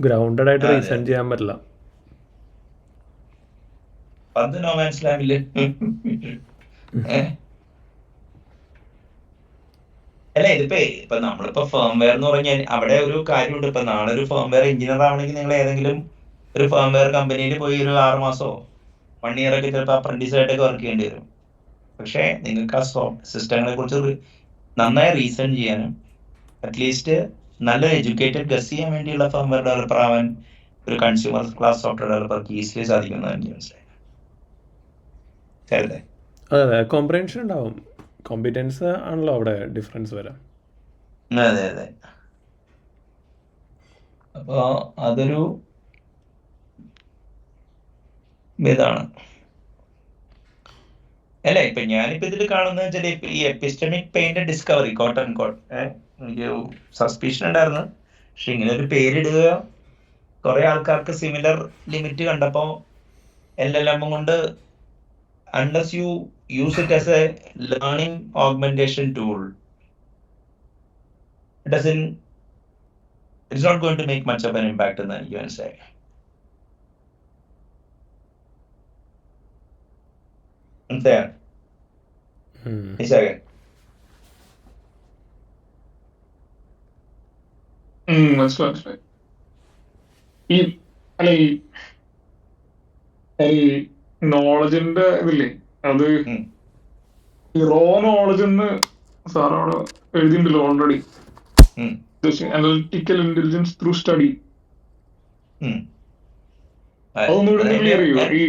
ഗ്രൗണ്ടഡ് ആയിട്ട് റീസൺ ചെയ്യാൻ പറ്റില്ല. പന്ത് നോ മാൻസ് ലാൻഡില് അല്ല, ഇപ്പൊ നമ്മളിപ്പോ ഫേംവെയർ എന്ന് പറഞ്ഞാൽ അവിടെ ഒരു കാര്യമുണ്ട്. ഇപ്പൊ നാളെ ഒരു ഫേംവെയർ എഞ്ചിനീയർ ആവണമെങ്കിൽ നിങ്ങൾ ഏതെങ്കിലും ഒരു ഫേംവെയർ കമ്പനിയിൽ പോയി ഒരു 6 മാസമോ 1 year ഒക്കെ ചിലപ്പോൾ അപ്രന്റീസ് ആയിട്ടൊക്കെ വർക്ക് ചെയ്യേണ്ടി വരും. പക്ഷേ നിങ്ങൾക്ക് ആ സിസ്റ്റങ്ങളെ കുറിച്ച് നന്നായി റീസൺ ചെയ്യാനും അറ്റ്ലീസ്റ്റ് നല്ല എഡ്യൂക്കേറ്റഡ് ഗസ് ചെയ്യാൻ വേണ്ടിയുള്ള ഫേംവെയർ ഡെവലപ്പർ ആവാൻ ഒരു കൺസ്യൂമർ ക്ലാസ് സോഫ്റ്റ്വെയർ ഡെവലപ്പർക്ക് ഈസിലി സാധിക്കുന്നതാണ് എനിക്ക് മനസ്സിലായത്. അതെ അതെ, കോംപ്രിഹെൻഷൻ ഉണ്ടാവും. കോമ്പിറ്റൻസ് ആണല്ലോ അവിടെ ഡിഫറൻസ് വരാം. അതെ അതെ. അപ്പോൾ അതൊരു ഇതാണ് അല്ലേ. ഇപ്പൊ ഞാനിപ്പോ ഇതിൽ കാണുന്നത് വെച്ചാൽ ഈ എപ്പിസ്റ്റമിക് പെയിന്റ് ഡിസ്കവറി കോട്ടൺ കോട്ട് എനിക്ക് സസ്പീഷൻ ഉണ്ടായിരുന്നു. പക്ഷെ ഇങ്ങനെ ഒരു പേരിടുക, കുറെ ആൾക്കാർക്ക് സിമിലർ ലിമിറ്റ് കണ്ടപ്പോ LLM കൊണ്ട് unless you use it as a learning augmentation tool, it's not going to make much of an impact in the UNSA. Unfair. മനസ്സിലായി. ഈ അല്ല ഈ നോളജിന്റെ ഇതില്ലേ, അത് ഈ റോ നോളജ് എന്ന് സാർ അവിടെ എഴുതിയിട്ടുണ്ടല്ലോ already, analytical intelligence through study. അതൊന്നും ക്ലിയർ ചെയ്യോ? ഈ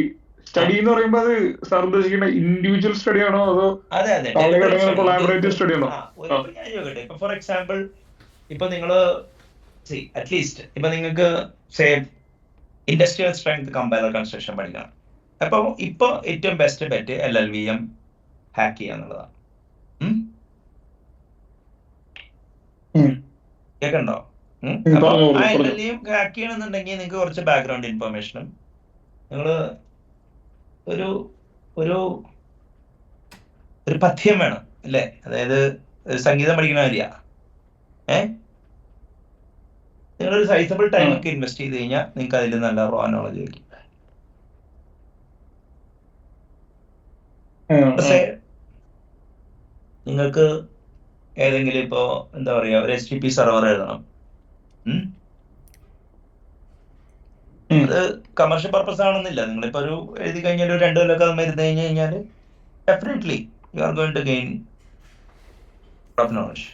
സ്റ്റഡി എന്ന് പറയുമ്പോ അത് സാർ ഉദ്ദേശിക്കുന്ന ഇൻഡിവിജ്വൽ സ്റ്റഡി ആണോ അതോ കൊളാബറേറ്റീവ് സ്റ്റഡി ആണോ? ഫോർ എക്സാമ്പിൾ, ഇപ്പൊ നിങ്ങള് അറ്റ്ലീസ്റ്റ് ഇപ്പൊ നിങ്ങൾക്ക് ഇൻഡസ്ട്രിയൽ സ്ട്രെങ്ത് കമ്പൈലർ കൺസ്ട്രക്ഷൻ പഠിക്കണം. അപ്പൊ ഇപ്പൊ ഏറ്റവും ബെസ്റ്റ് ബെറ്റ് LLVM ഹാക്ക് ചെയ്യുക എന്നുള്ളതാണ്. കേൾക്കണ്ടോ? അപ്പൊ ആ LLVM ഹാക്ക് ചെയ്യണമെന്നുണ്ടെങ്കിൽ നിങ്ങൾക്ക് കുറച്ച് ബാക്ക്ഗ്രൗണ്ട് ഇൻഫർമേഷനും നിങ്ങള് ഒരു ഒരു ഒരു പഥ്യം വേണം അല്ലേ? അതായത് ഒരു സംഗീതം പഠിക്കണ കാര്യ നിങ്ങളൊരു സൈസബിൾ ടൈം ഒക്കെ ഇൻവെസ്റ്റ് ചെയ്ത് കഴിഞ്ഞാൽ നിങ്ങൾക്ക് അതിൽ നല്ല റോ നോളജ് വയ്ക്കും. പക്ഷേ നിങ്ങൾക്ക് ഏതെങ്കിലും ഇപ്പോ എന്താ പറയാ ഒരു HTTP സെർവർ എഴുതണം, അത് കമേഴ്ഷ്യൽ പർപ്പസ് ആണെന്നില്ല. നിങ്ങളിപ്പോ ഒരു എഴുതി കഴിഞ്ഞാൽ ഒരു 2 കൊല്ലമൊക്കെ നമ്മൾ ഇരുന്ന് കഴിഞ്ഞ് കഴിഞ്ഞാൽ definitely you are going to gain of knowledge.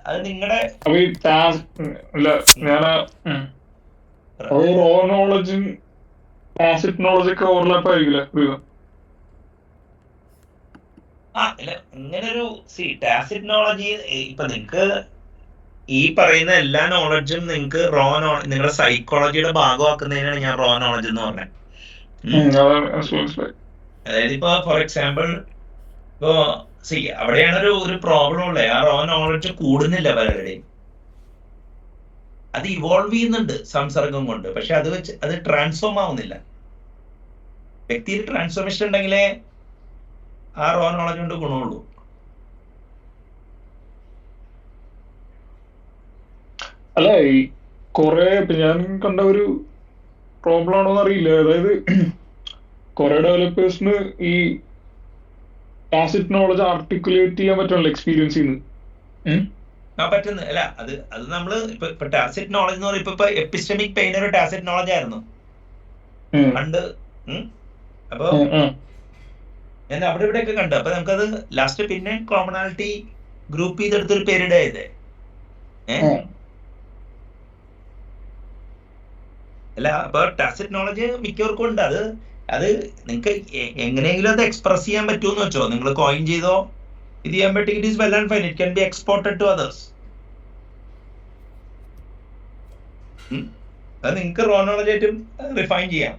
അത് നിങ്ങളുടെ ഇങ്ങനൊരു ടാസിറ്റ് നോളജി ഇപ്പൊ നിങ്ങക്ക് ഈ പറയുന്ന എല്ലാ നോളജും നിങ്ങക്ക് നിങ്ങളുടെ സൈക്കോളജിയുടെ ഭാഗമാക്കുന്നതിനാണ് ഞാൻ റോ നോളജ് എന്ന് പറഞ്ഞത്. അതായത് ഇപ്പൊ ഫോർ എക്സാമ്പിൾ ഇപ്പോ അവിടെയാണ് ഒരു പ്രോബ്ലം ഉള്ളത്. ആ റോ നോളജ് കൂടുന്നില്ല പലരുടെയും. അത് ഇവോൾവ് ചെയ്യുന്നുണ്ട് സംസർഗം കൊണ്ട്, പക്ഷെ അത് ട്രാൻസ്ഫോം ആവുന്നില്ല. വ്യക്തിയിൽ ട്രാൻസ്ഫോർമേഷൻ ഉണ്ടെങ്കിലേ ആ റോ നോളജ് കൊണ്ട് ഗുണമുള്ളൂ. അല്ല ഈ കൊറേ ഞാൻ കണ്ട ഒരു പ്രോബ്ലം ആണോന്ന് അറിയില്ല. അതായത് കുറെ ഡെവലപ്പേഴ്സിന് ഈ ടാസിറ്റ് നോളജ് ആർട്ടിക്കുലേറ്റ് ചെയ്യാൻ പറ്റുമല്ലോ എക്സ്പീരിയൻസ് പറ്റുന്നു. അല്ല അത് നമ്മള് ഇപ്പൊ ടാസിറ്റ് നോളജ് എന്ന് പറയുമ്പോ ഇപ്പൊ എപ്പിസ്റ്റമിക് പെയിൻ ഒരു ടാസിറ്റ് നോളജ് ആയിരുന്നു പണ്ട്. അപ്പൊ ഞാൻ അവിടെ ഇവിടെയൊക്കെ കണ്ടു. അപ്പൊ നമുക്കത് ലാസ്റ്റ് പിന്നെ കോമണാലിറ്റി ഗ്രൂപ്പ് ചെയ്തെടുത്തൊരു പീരീഡ് ആയത്. അല്ല അപ്പൊ ടാസിറ്റ് നോളജ് മിക്കവർക്കും ഉണ്ട്. അത് നിങ്ങൾക്ക് എങ്ങനെയെങ്കിലും അത് എക്സ്പ്രസ് ചെയ്യാൻ പറ്റുമെന്ന് വെച്ചോ, നിങ്ങൾ കോയിൻ ചെയ്തോ ഇത് ചെയ്യാൻ പറ്റും. It is well and fine. It can be exported to others. അത് നിങ്ങൾക്ക് റോ നോളജ് ആയിട്ടും റിഫൈൻ ചെയ്യാം.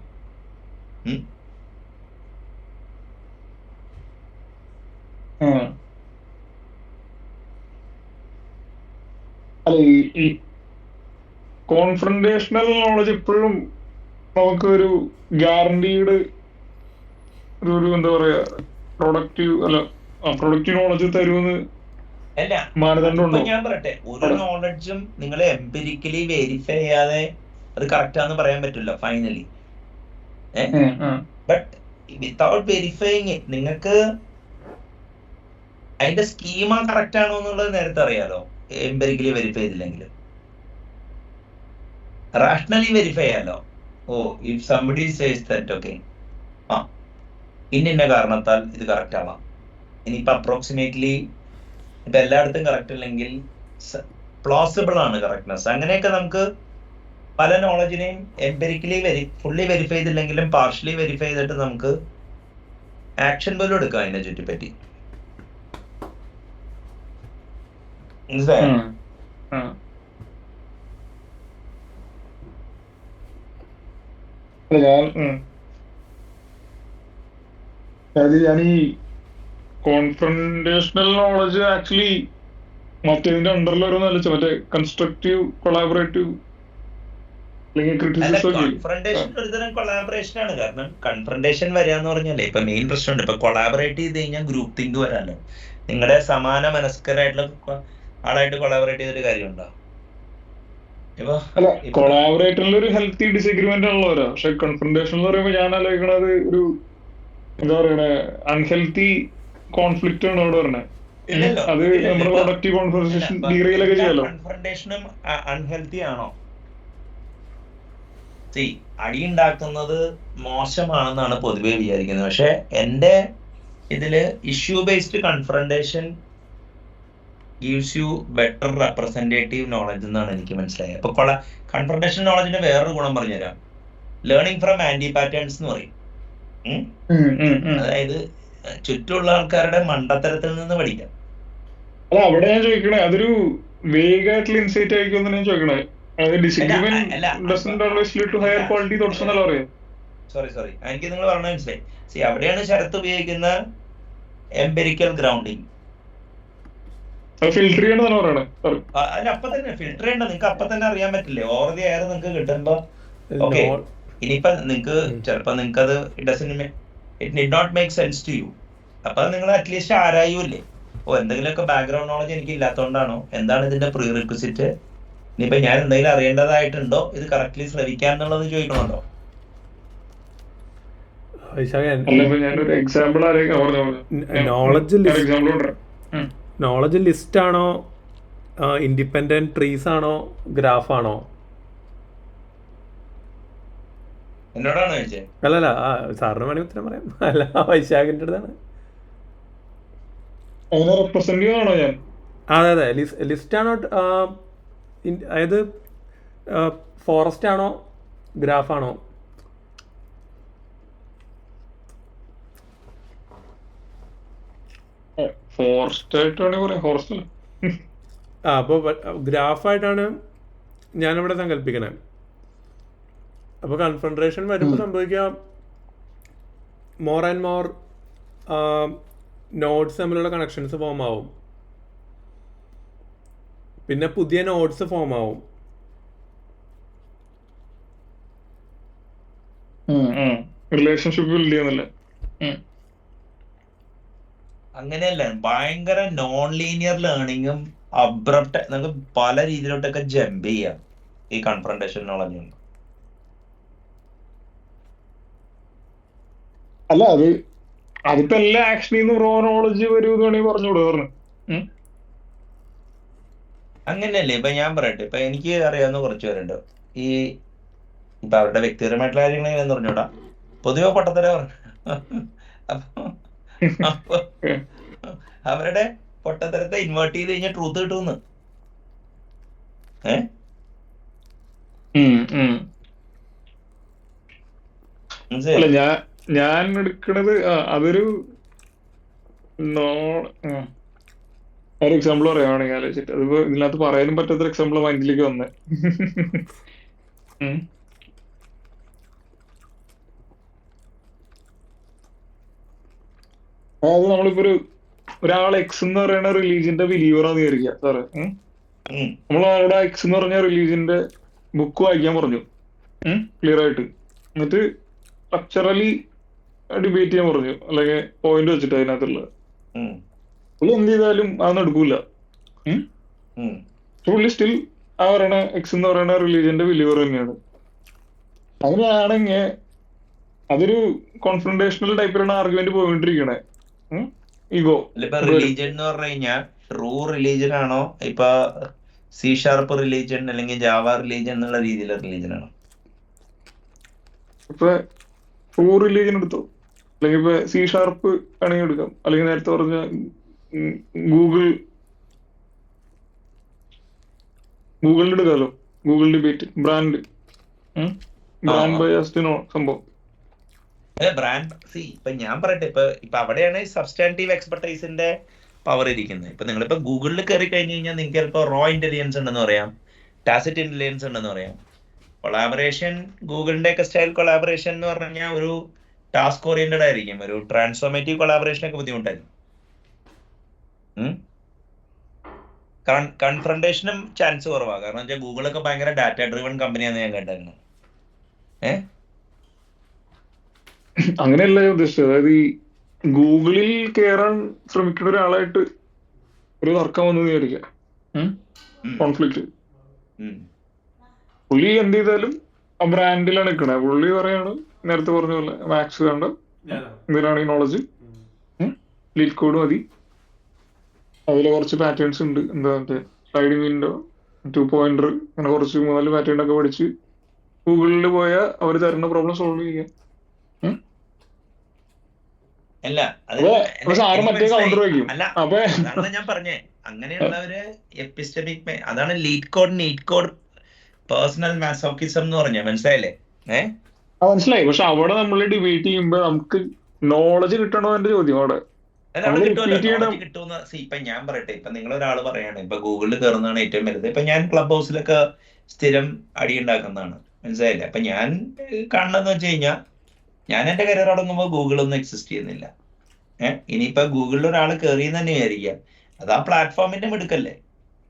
അല്ല ഈ കോൺഫ്രണ്ടേഷണൽ നോളജ് എപ്പോഴും നമുക്ക് ഒരു ഗ്യാരണ്ടീഡ് ഒരു എന്താ പറയാ പ്രൊഡക്റ്റീവ് നോളജ് തരുമെന്ന് മാനദണ്ഡമുണ്ടോ? ഞാൻ പറയട്ടെ, ഒരു നോളജും നിങ്ങൾ എംപിരിക്കലി വെരിഫൈ ചെയ്യാതെ അത് കറക്റ്റ് ആണെന്ന് പറയാൻ പറ്റില്ല finally. But without verifying it നിങ്ങൾക്ക് അതിന്റെ സ്കീമ കറക്റ്റ് ആണോ എന്നുള്ളത് നേരത്തെ അറിയാലോ. എംപിരിക്കലി വെരിഫൈ ചെയ്തില്ലെങ്കിൽ റാഷണലി വെരിഫൈ ചെയ്യാലോ. Oh if somebody says that okay ഇന്ന കാരണത്താൽ ഇത് കറക്റ്റ് ആവാം. ഇനിയിപ്പോ അപ്രോക്സിമേറ്റ്ലി ഇപ്പൊ എല്ലായിടത്തും കറക്റ്റ് അല്ലെങ്കിൽ പ്ലോസിബിൾ ആണ് കറക്റ്റ്നെസ്. അങ്ങനെയൊക്കെ നമുക്ക് പല നോളജിനെയും എംപിരിക്കലി ഫുള്ളി വെരിഫൈ ചെയ്തില്ലെങ്കിലും പാർഷ്യലി വെരിഫൈ ചെയ്തിട്ട് നമുക്ക് ആക്ഷൻ പോലും എടുക്കാം അതിനെ ചുറ്റിപ്പറ്റി. ഞാൻ ഈ കോൺഫ്രണ്ടേഷണൽ നോളജ് ആക്ച്വലി മറ്റേതിന്റെ അണ്ടറിൽ വരുന്ന മറ്റേ കൺസ്ട്രക്റ്റീവ് കൊളാബറേറ്റീവ് കോൺഫ്രണ്ടേഷൻ ഒരുതരം കൊളാബറേഷൻ ആണ്. കാരണം കൺഫ്രണ്ടേഷൻ വരാന്ന് പറഞ്ഞാലേ ഇപ്പൊ മെയിൻ പ്രശ്നമുണ്ട്. ഇപ്പൊ കൊളാബറേറ്റ് ചെയ്ത് കഴിഞ്ഞാൽ ഗ്രൂപ്പ് തിങ്ക് വരാല്ലോ. നിങ്ങളുടെ സമാന മനസ്കരായിട്ടുള്ള ആളായിട്ട് കൊളാബറേറ്റ് ചെയ്തൊരു കാര്യമുണ്ടോ? കൊളാബറേറ്ററിൽ ഒരു ഹെൽത്തി ഡിസഗ്രിമെന്റ് ആണല്ലോ. പക്ഷെ കൺഫ്രണ്ടേഷൻ എന്ന് പറയുമ്പോൾ ഞാൻ ആലോചിക്കണത് ഒരു എന്താ പറയണേ അൺഹെൽത്തി കോൺഫ്ലിക്റ്റ് ആണ് അവിടെ പറഞ്ഞത്. അത് നമ്മുടെ പ്രൊഡക്റ്റീവ് കോൺഫ്രണ്ടേഷൻ ഡീറെയിലൊക്കെ ചെയ്യാലോ. കൺഫ്രണ്ടേഷനും അൺഹെൽത്തി ആണോ? അടി ഉണ്ടാക്കുന്നത് മോശമാണെന്നാണ് പൊതുവെ വിചാരിക്കുന്നത്. പക്ഷെ എന്റെ ഇതില് issue based confrontation gives you better representative knowledge എന്നാണ് എനിക്ക് മനസ്സിലായത്. അപ്പൊ കൺഫ്രണ്ടേഷൻ നോളജിന്റെ വേറൊരു ഗുണം പറഞ്ഞുതരാം. ലേണിംഗ് ഫ്രം ആന്റി പാറ്റേൺസ് എന്ന് പറയും. അതായത് ചുറ്റുമുള്ള ആൾക്കാരുടെ മണ്ടത്തരത്തിൽ നിന്ന് പഠിക്കാം. അല്ല അവിടെ ഞാൻ ചോദിക്കണേ അതൊരു വേഗമായിട്ടുള്ള ഇൻസൈറ്റ് ആയിരിക്കും ഞാൻ ചോദിക്കണേ. സോറി എനിക്ക് നിങ്ങൾ പറഞ്ഞ മനസ്സിലായി. അവിടെയാണ് ശരത്ത് ഉപയോഗിക്കുന്ന എംപിരിക്കൽ ഗ്രൗണ്ടിങ്. ഫിൽട്ടർ അപ്പൊ തന്നെ ഫിൽട്ടർ ചെയ്യണ്ട. നിങ്ങൾക്ക് അപ്പൊ തന്നെ അറിയാൻ പറ്റില്ലേ ഓവർ ദി എയർ നിങ്ങൾക്ക് കിട്ടുമ്പോ. ഓക്കെ ഇനിയിപ്പൊ നിങ്ങക്ക് ചിലപ്പോ നിങ്ങൾക്ക് അത് it did not make sense to you. അപ്പൊ നിങ്ങൾ അറ്റ്ലീസ്റ്റ് ആരായൂല്ലേ, എന്തെങ്കിലുമൊക്കെ ബാക്ക്ഗ്രൗണ്ട് നോളജ് എനിക്ക് ഇല്ലാത്തതുകൊണ്ടാണോ, എന്താണ് ഇതിന്റെ പ്രീ റിക്വിസിറ്റ്, ഇനിയിപ്പോ ഞാൻ എന്തെങ്കിലും അറിയേണ്ടതായിട്ടുണ്ടോ, ഇത് കറക്റ്റ്ലി ശ്രവിക്കാൻ എന്നുള്ളത് ചോദിക്കണുണ്ടോ? വൈശാഖൻ അല്ല ഇപ്പൊ ഞാനൊരു എക്സാമ്പിൾ എക്സാമ്പിൾ നോളജ് ലിസ്റ്റ് ആണോ, ഇൻഡിപെൻഡന്റ് ട്രീസ് ആണോ, ഗ്രാഫ് ആണോ? എന്നോടാണ് ചോദിച്ചേ? അല്ലല്ല, സാറിന് വേണമെങ്കിൽ ഉത്തരം പറയാം. അല്ല, വൈശാഖിന്റെ അടുത്താണ്. റെപ്രസെന്റ് ആണോ ഞാൻ? അതെ അതെ, ലിസ്റ്റ് ആണോ, അതായത് ഫോറസ്റ്റ് ആണോ, ഗ്രാഫ് ആണോ? ഫോറസ്റ്റ് ആയിട്ടാണെങ്കിൽ പറയാം, ഫോറസ്റ്റ് അല്ല. അപ്പോൾ ഗ്രാഫായിട്ടാണ് ഞാനിവിടെ സങ്കല്പിക്കണേ. അപ്പോൾ കൺഫെഡറേഷൻ വരുമ്പോൾ സംഭവിക്കുക, മോർ ആൻഡ് മോർ നോഡ്സ് തമ്മിലുള്ള കണക്ഷൻസ് ഫോം ആവും, പിന്നെ പുതിയ നോഡ്സ് ഫോം ആവും. റിലേഷൻഷിപ്പ് ബിൽഡ് ചെയ്യുന്നില്ല. അങ്ങനെയല്ല, ഭയങ്കര നോൺ ലീനിയർ ലേണിങ്ങും അബ്രപ്റ്റ്, നമുക്ക് പല രീതിയിലോട്ടൊക്കെ ജമ്പ് ചെയ്യാം ഈ കൺഫ്രണ്ടേഷൻ നോളജ് കൊണ്ട്. അല്ല അതിപ്പോ എല്ലാ ആക്ഷനിൽ നിന്ന് റോ നോളജ് വരുമെന്ന് പറഞ്ഞുകൂടെ പറഞ്ഞു. അങ്ങനെയല്ലേ? ഇപ്പൊ ഞാൻ പറയട്ടെ, ഇപ്പൊ എനിക്ക് അറിയാവുന്ന കുറച്ച് പേരുണ്ട്, ഈ ഇപ്പൊ അവരുടെ വ്യക്തിപരമായിട്ടുള്ള കാര്യങ്ങൾ എങ്ങനെയാന്ന് പറഞ്ഞൂടാ, പൊതുവെ പൊട്ടത്തര പറഞ്ഞു. അപ്പൊ അവരുടെ പൊട്ടത്തരത്തെ ഇൻവേർട്ട് ചെയ്ത് കഴിഞ്ഞാൽ ട്രൂത്ത് കിട്ടുമെന്ന്. അല്ല ഞാൻ എടുക്കണത് അതൊരു ഒരു എക്സാമ്പിൾ പറയുകയാണെങ്കിൽ ആലോചിച്ചിട്ട്, അതിപ്പോ ഇതിനകത്ത് പറയാനും പറ്റാത്തൊരു എക്സാമ്പിൾ മൈൻഡിലേക്ക് വന്നേ. അതായത് നമ്മളിപ്പോ ഒരാൾ എക്സ് എന്ന് പറയുന്ന റിലീജിയന്റെ ബിലീവറാന്ന് വിചാരിക്കുക സാറ്. നമ്മൾ അവിടെ എക്സ് എന്ന് പറഞ്ഞ റിലീജിയന്റെ ബുക്ക് വായിക്കാൻ പറഞ്ഞു ക്ലിയർ ആയിട്ട്, എന്നിട്ട് സ്ട്രക്ചറലി ഡിബേറ്റ് ചെയ്യാൻ പറഞ്ഞു, അല്ലെങ്കിൽ പോയിന്റ് വെച്ചിട്ട് അതിനകത്തുള്ള പുള്ളി എന്ത് ചെയ്താലും അതൊന്നും എടുക്കൂല. പുള്ളി സ്റ്റിൽ ആ പറയണ എക്സ് എന്ന് പറയുന്ന റിലീജിയന്റെ ബിലീവർ തന്നെയാണ്. അങ്ങനെയാണെങ്കിൽ അതൊരു കോൺഫ്രണ്ടേഷണൽ ടൈപ്പിലാണ് ആർഗ്യുമെന്റ് പോയിക്കൊണ്ടിരിക്കണേ. ഈഗോ റിലീജിയൻ എന്ന് പറഞ്ഞു കഴിഞ്ഞാൽ ട്രൂ റിലീജിയൻ ആണോ, ഇപ്പൊ സി ഷാർപ്പ് റിലീജിയൻ അല്ലെങ്കിൽ ജാവ റിലീജിയൻ എന്നുള്ള രീതിയിലുള്ള റിലീജിയൻ ആണോ? ഇപ്പൊ ട്രൂ റിലീജിയൻ എടുത്തോ, അല്ലെങ്കിൽ ഇപ്പൊ സി ഷാർപ്പ് ആണെങ്കിൽ എടുക്കാം, അല്ലെങ്കിൽ നേരത്തെ പറഞ്ഞ ഗൂഗിളിൽ എടുക്കാമല്ലോ, ഗൂഗിൾ ഡിബേറ്റ്, ബ്രാൻഡ് ബയാസ്ഡ് സംഭവം. ബ്രാൻഡ് ഇപ്പൊ ഞാൻ പറയട്ടെ, ഇപ്പൊ അവിടെയാണ് സബ്സ്റ്റാൻറ്റീവ് എക്സ്പെർട്ടൈസിന്റെ പവർ ഇരിക്കുന്നത്. ഇപ്പൊ നിങ്ങളിപ്പോ ഗൂഗിളിൽ കയറി കഴിഞ്ഞ് കഴിഞ്ഞാൽ നിങ്ങൾക്ക് ചിലപ്പോൾ റോ ഇന്റലിജൻസ് ഉണ്ടെന്ന് പറയാം, ടാസിറ്റ് ഇന്റലിജൻസ് ഉണ്ടെന്ന് പറയാം. കൊളാബറേഷൻ, ഗൂഗിളിന്റെ ഒക്കെ സ്റ്റൈൽ കൊളാബറേഷൻ എന്ന് പറഞ്ഞു കഴിഞ്ഞാൽ ഒരു ടാസ്ക് ഓറിയന്റഡ് ആയിരിക്കും, ഒരു ട്രാൻസ്ഫോർമേറ്റീവ് കൊളാബറേഷൻ ഒക്കെ ബുദ്ധിമുട്ടായിരിക്കും. കൺഫ്രണ്ടേഷനും ചാൻസ് കുറവാണ്, കാരണം വെച്ചാൽ ഗൂഗിളൊക്കെ ഭയങ്കര ഡാറ്റ ഡ്രിവൺ കമ്പനിയാണെന്ന് ഞാൻ കേട്ടായിരുന്നു. അങ്ങനെയല്ല ഞാൻ ഉദ്ദേശിച്ചത്. അതായത് ഈ ഗൂഗിളിൽ കയറാൻ ശ്രമിക്കുന്ന ഒരാളായിട്ട് ഒരു തർക്കം വന്നു വിചാരിക്കാം, കോൺഫ്ലിക്റ്റ്. പുള്ളി എന്ത് ചെയ്താലും ആ ബ്രാൻഡിലാണ് നിൽക്കണേ. പുള്ളി പറയാണ് നേരത്തെ പറഞ്ഞ പോലെ മാത്സ് വേണ്ട, എന്തിനാണ് ഈ നോളജ്, ലീഡ് കോഡ് മതി, അതില് കുറച്ച് പാറ്റേൺസ് ഉണ്ട്, എന്താ മറ്റേ സ്ലൈഡിംഗ് വിൻഡോ, 2 പോയിന്റർ, അങ്ങനെ കുറച്ച് 3-4 പാറ്റേൺ ഒക്കെ പഠിച്ച് ഗൂഗിളിൽ പോയാൽ അവർ തരുന്ന പ്രോബ്ലം സോൾവ് ചെയ്യാം. ഞാൻ പറഞ്ഞേ, അങ്ങനെയുള്ളവര് എപ്പിസ്റ്റമിക്, അതാണ് lead code, need code, personal masochism എന്ന് പറഞ്ഞ, മനസ്സിലായില്ലേ? മനസ്സിലായി. പക്ഷെ അവിടെ നമ്മൾ ഡിബേറ്റ് ചെയ്യുമ്പോ നമുക്ക് നോളജ് കിട്ടണോ എന്റെ ചോദ്യം അവിടെ കിട്ടുന്ന. ഇപ്പൊ ഞാൻ പറയട്ടെ, ഇപ്പൊ നിങ്ങളൊരാള് പറയാണ് ഇപ്പൊ ഗൂഗിളിൽ കയറുന്നതാണ് ഏറ്റവും വലുത്. ഇപ്പൊ ഞാൻ ക്ലബ് ഹൗസിലൊക്കെ സ്ഥിരം അടി ഉണ്ടാക്കുന്നതാണ്, മനസ്സിലായില്ലേ? അപ്പൊ ഞാൻ കാണുന്നതെന്ന് വെച്ച് കഴിഞ്ഞാൽ, ഞാൻ എന്റെ കരിയർ തുടങ്ങുമ്പോൾ ഗൂഗിളൊന്നും എക്സിസ്റ്റ് ചെയ്യുന്നില്ല. ഇനിയിപ്പൊ ഗൂഗിളിൽ ഒരാൾ കയറിയെന്ന് തന്നെ വിചാരിക്കുക, അത് ആ പ്ലാറ്റ്ഫോമിന്റെ മിടുക്കല്ലേ,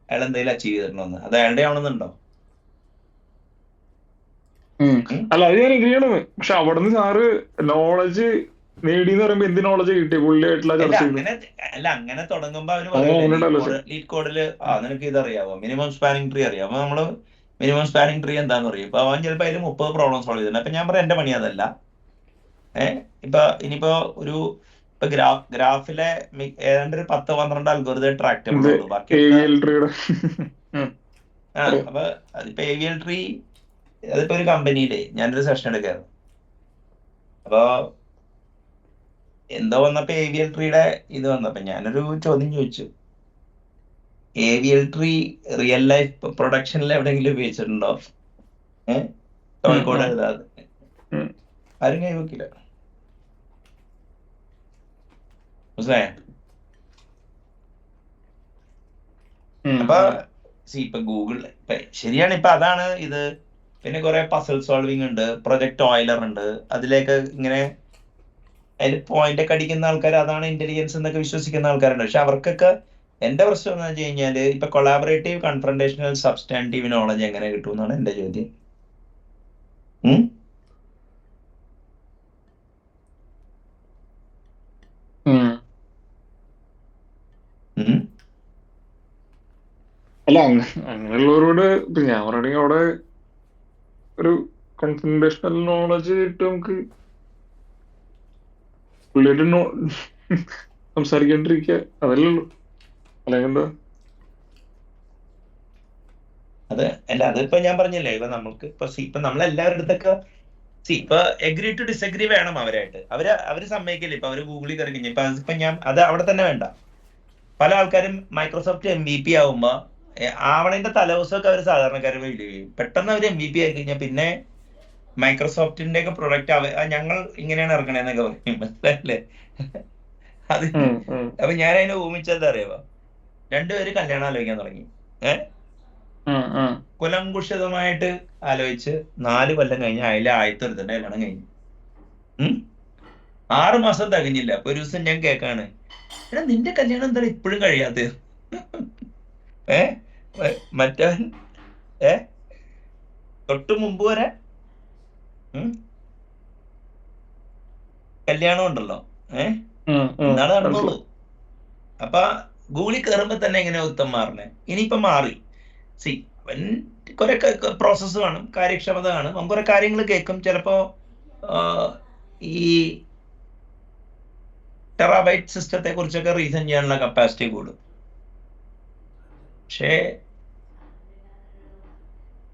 അയാൾ എന്തെങ്കിലും അച്ചീവ് ചെയ്തിട്ടുണ്ടോ, അത് അയാളുടെ ആവണമെന്നുണ്ടോ? അല്ല, അത് ഞാൻ എഗ്രി ചെയ്യണത്. പക്ഷെ അവിടുന്ന് സാറ് നോളജ് നേടിയെന്ന് പറയുമ്പോ എന്ത് നോളജ് കിട്ടി പുള്ളിയായിട്ടുള്ള ചർച്ച? അല്ല, അങ്ങനെ തുടങ്ങുമ്പോ അവര് ലീഡ് കോഡില് നിനക്ക് ഇതറിയാവോ, മിനിമം സ്പാനിങ് ട്രീ അറിയാം. അപ്പൊ നമ്മള് മിനിമം സ്പാനിങ് ട്രീ എന്താന്ന് പറയും. അപ്പൊ അവൻ ചിലപ്പോ അതിൽ 30 പ്രോബ്ലം സോൾവ് ചെയ്തിട്ടുണ്ട്. അപ്പൊ ഞാൻ പറയാം എന്റെ പണി അതല്ല, ഇപ്പൊ ഇനിയിപ്പോ ഒരു ഇപ്പൊ ഗ്രാഫിലെ ഏതാണ്ട് ഒരു 10-12 അൽഗോരിതം ട്രാക്റ്റബിൾ ഉള്ളൂ. ബാക്കിയൊക്കെ AVL ട്രീയുടെ അപ്പൊ അതിപ്പോ AVL ട്രീ അതിപ്പോ ഒരു കമ്പനിയില് ഞാനൊരു സെഷൻ എടുക്കായിരുന്നു. അപ്പൊ എന്തോ വന്നപ്പോ AVL ട്രീയുടെ ഇത് വന്നപ്പോ ഞാനൊരു ചോദ്യം ചോദിച്ചു, AVL ട്രീ റിയൽ ലൈഫ് പ്രൊഡക്ഷനിൽ എവിടെയെങ്കിലും ഉപയോഗിച്ചിട്ടുണ്ടോ? കോഴിക്കോട് എഴുതാതെ ആരും കൈവക്കില്ല. മനസ്സിലായോ? അപ്പൊ ഇപ്പൊ ഗൂഗിൾ ശരിയാണ്, ഇപ്പൊ അതാണ് ഇത്. പിന്നെ കുറെ പസിൽ സോൾവിങ് ഉണ്ട്, പ്രൊജക്ട് ഓയിലർ ഉണ്ട്, അതിലേക്ക് ഇങ്ങനെ അതിൽ പോയിന്റ് ഒക്കെ അടിക്കുന്ന ആൾക്കാർ അതാണ് ഇന്റലിജൻസ് എന്നൊക്കെ വിശ്വസിക്കുന്ന ആൾക്കാരുണ്ട്. പക്ഷെ അവർക്കൊക്കെ എന്റെ പ്രശ്നം എന്ന് വെച്ച് കഴിഞ്ഞാല് ഇപ്പൊ കൊളാബറേറ്റീവ് കൺഫ്രണ്ടേഷണൽ സബ്സ്റ്റാൻറ്റീവ് നോളജ് എങ്ങനെ കിട്ടും എന്നാണ് എന്റെ ചോദ്യം. അല്ല അങ്ങനെയുള്ളവരോട് ഇപ്പൊ ഞാൻ പറയണെങ്കിൽ അവിടെ ഒരു കൺഫ്രണ്ടേഷണൽ നോളജ് കിട്ടും നമുക്ക് പുള്ളിയായിട്ട് സംസാരിക്കാണ്ടിരിക്കുക, അതല്ലേ ഉള്ളൂ. അല്ലെങ്കിൽ എന്താ? അത് അല്ല, അതിപ്പോ ഞാൻ പറഞ്ഞില്ലേ, ഇപ്പൊ നമുക്ക് ഇപ്പൊ നമ്മളെല്ലാവരുടെ അടുത്തൊക്കെ ഇപ്പൊ എഗ്രി ടു ഡിസഗ്രി വേണം അവരായിട്ട്. അവര് സമ്മതിക്കില്ല. ഇപ്പൊ അവര് ഗൂഗിളിൽ കയറി കഴിഞ്ഞ ഇപ്പൊ ഞാൻ അത് അവിടെ തന്നെ വേണ്ട. പല ആൾക്കാരും മൈക്രോസോഫ്റ്റ് MVP ആവുമ്പോ ആവണേന്റെ തലേദിവസമൊക്കെ അവർ സാധാരണക്കാരെ ഫീൽ ചെയ്യും. പെട്ടെന്ന് അവർ MVP ആയി കഴിഞ്ഞാൽ പിന്നെ മൈക്രോസോഫ്റ്റിന്റെ ഒക്കെ പ്രൊഡക്റ്റ് ഞങ്ങൾ ഇങ്ങനെയാണ് ഇറങ്ങണേന്നൊക്കെ പറയും. മനസ്സിലായില്ലേ? അത് അപ്പൊ ഞാൻ അതിനെ ഊമിച്ചെന്താ അറിയാമോ, രണ്ടുപേര് കല്യാണം ആലോചിക്കാൻ തുടങ്ങി. കുലങ്കുഷിതമായിട്ട് ആലോചിച്ച് 4 കൊല്ലം കഴിഞ്ഞ് അതിലെ ആയത്തൊരുത്തന്റെ കല്യാണം കഴിഞ്ഞു. 6 മാസം തികഞ്ഞില്ല. അപ്പൊ ഒരു ദിവസം ഞാൻ കേക്കാണ്, എടാ നിന്റെ കല്യാണം എന്താ ഇപ്പോഴും കഴിയാത്തത്? മറ്റവൻ തൊട്ട് മുമ്പ് വരെ കല്യാണം ഉണ്ടല്ലോ, എന്നാണ് നടന്നുള്ളൂ. അപ്പൊ ഗൂഗിളിൽ കയറുമ്പോ തന്നെ എങ്ങനെ ഉത്തം മാറണേ? ഇനിയിപ്പൊ മാറി. കുറെ പ്രോസസ്സ് കാണും, കാര്യക്ഷമത കാണും, നമുക്ക് കുറെ കാര്യങ്ങൾ കേൾക്കും. ചിലപ്പോ ഈ ടെറാബൈറ്റ് സിസ്റ്റത്തെ കുറിച്ചൊക്കെ റീസൺ ചെയ്യാനുള്ള കപ്പാസിറ്റി കൂടും. പക്ഷേ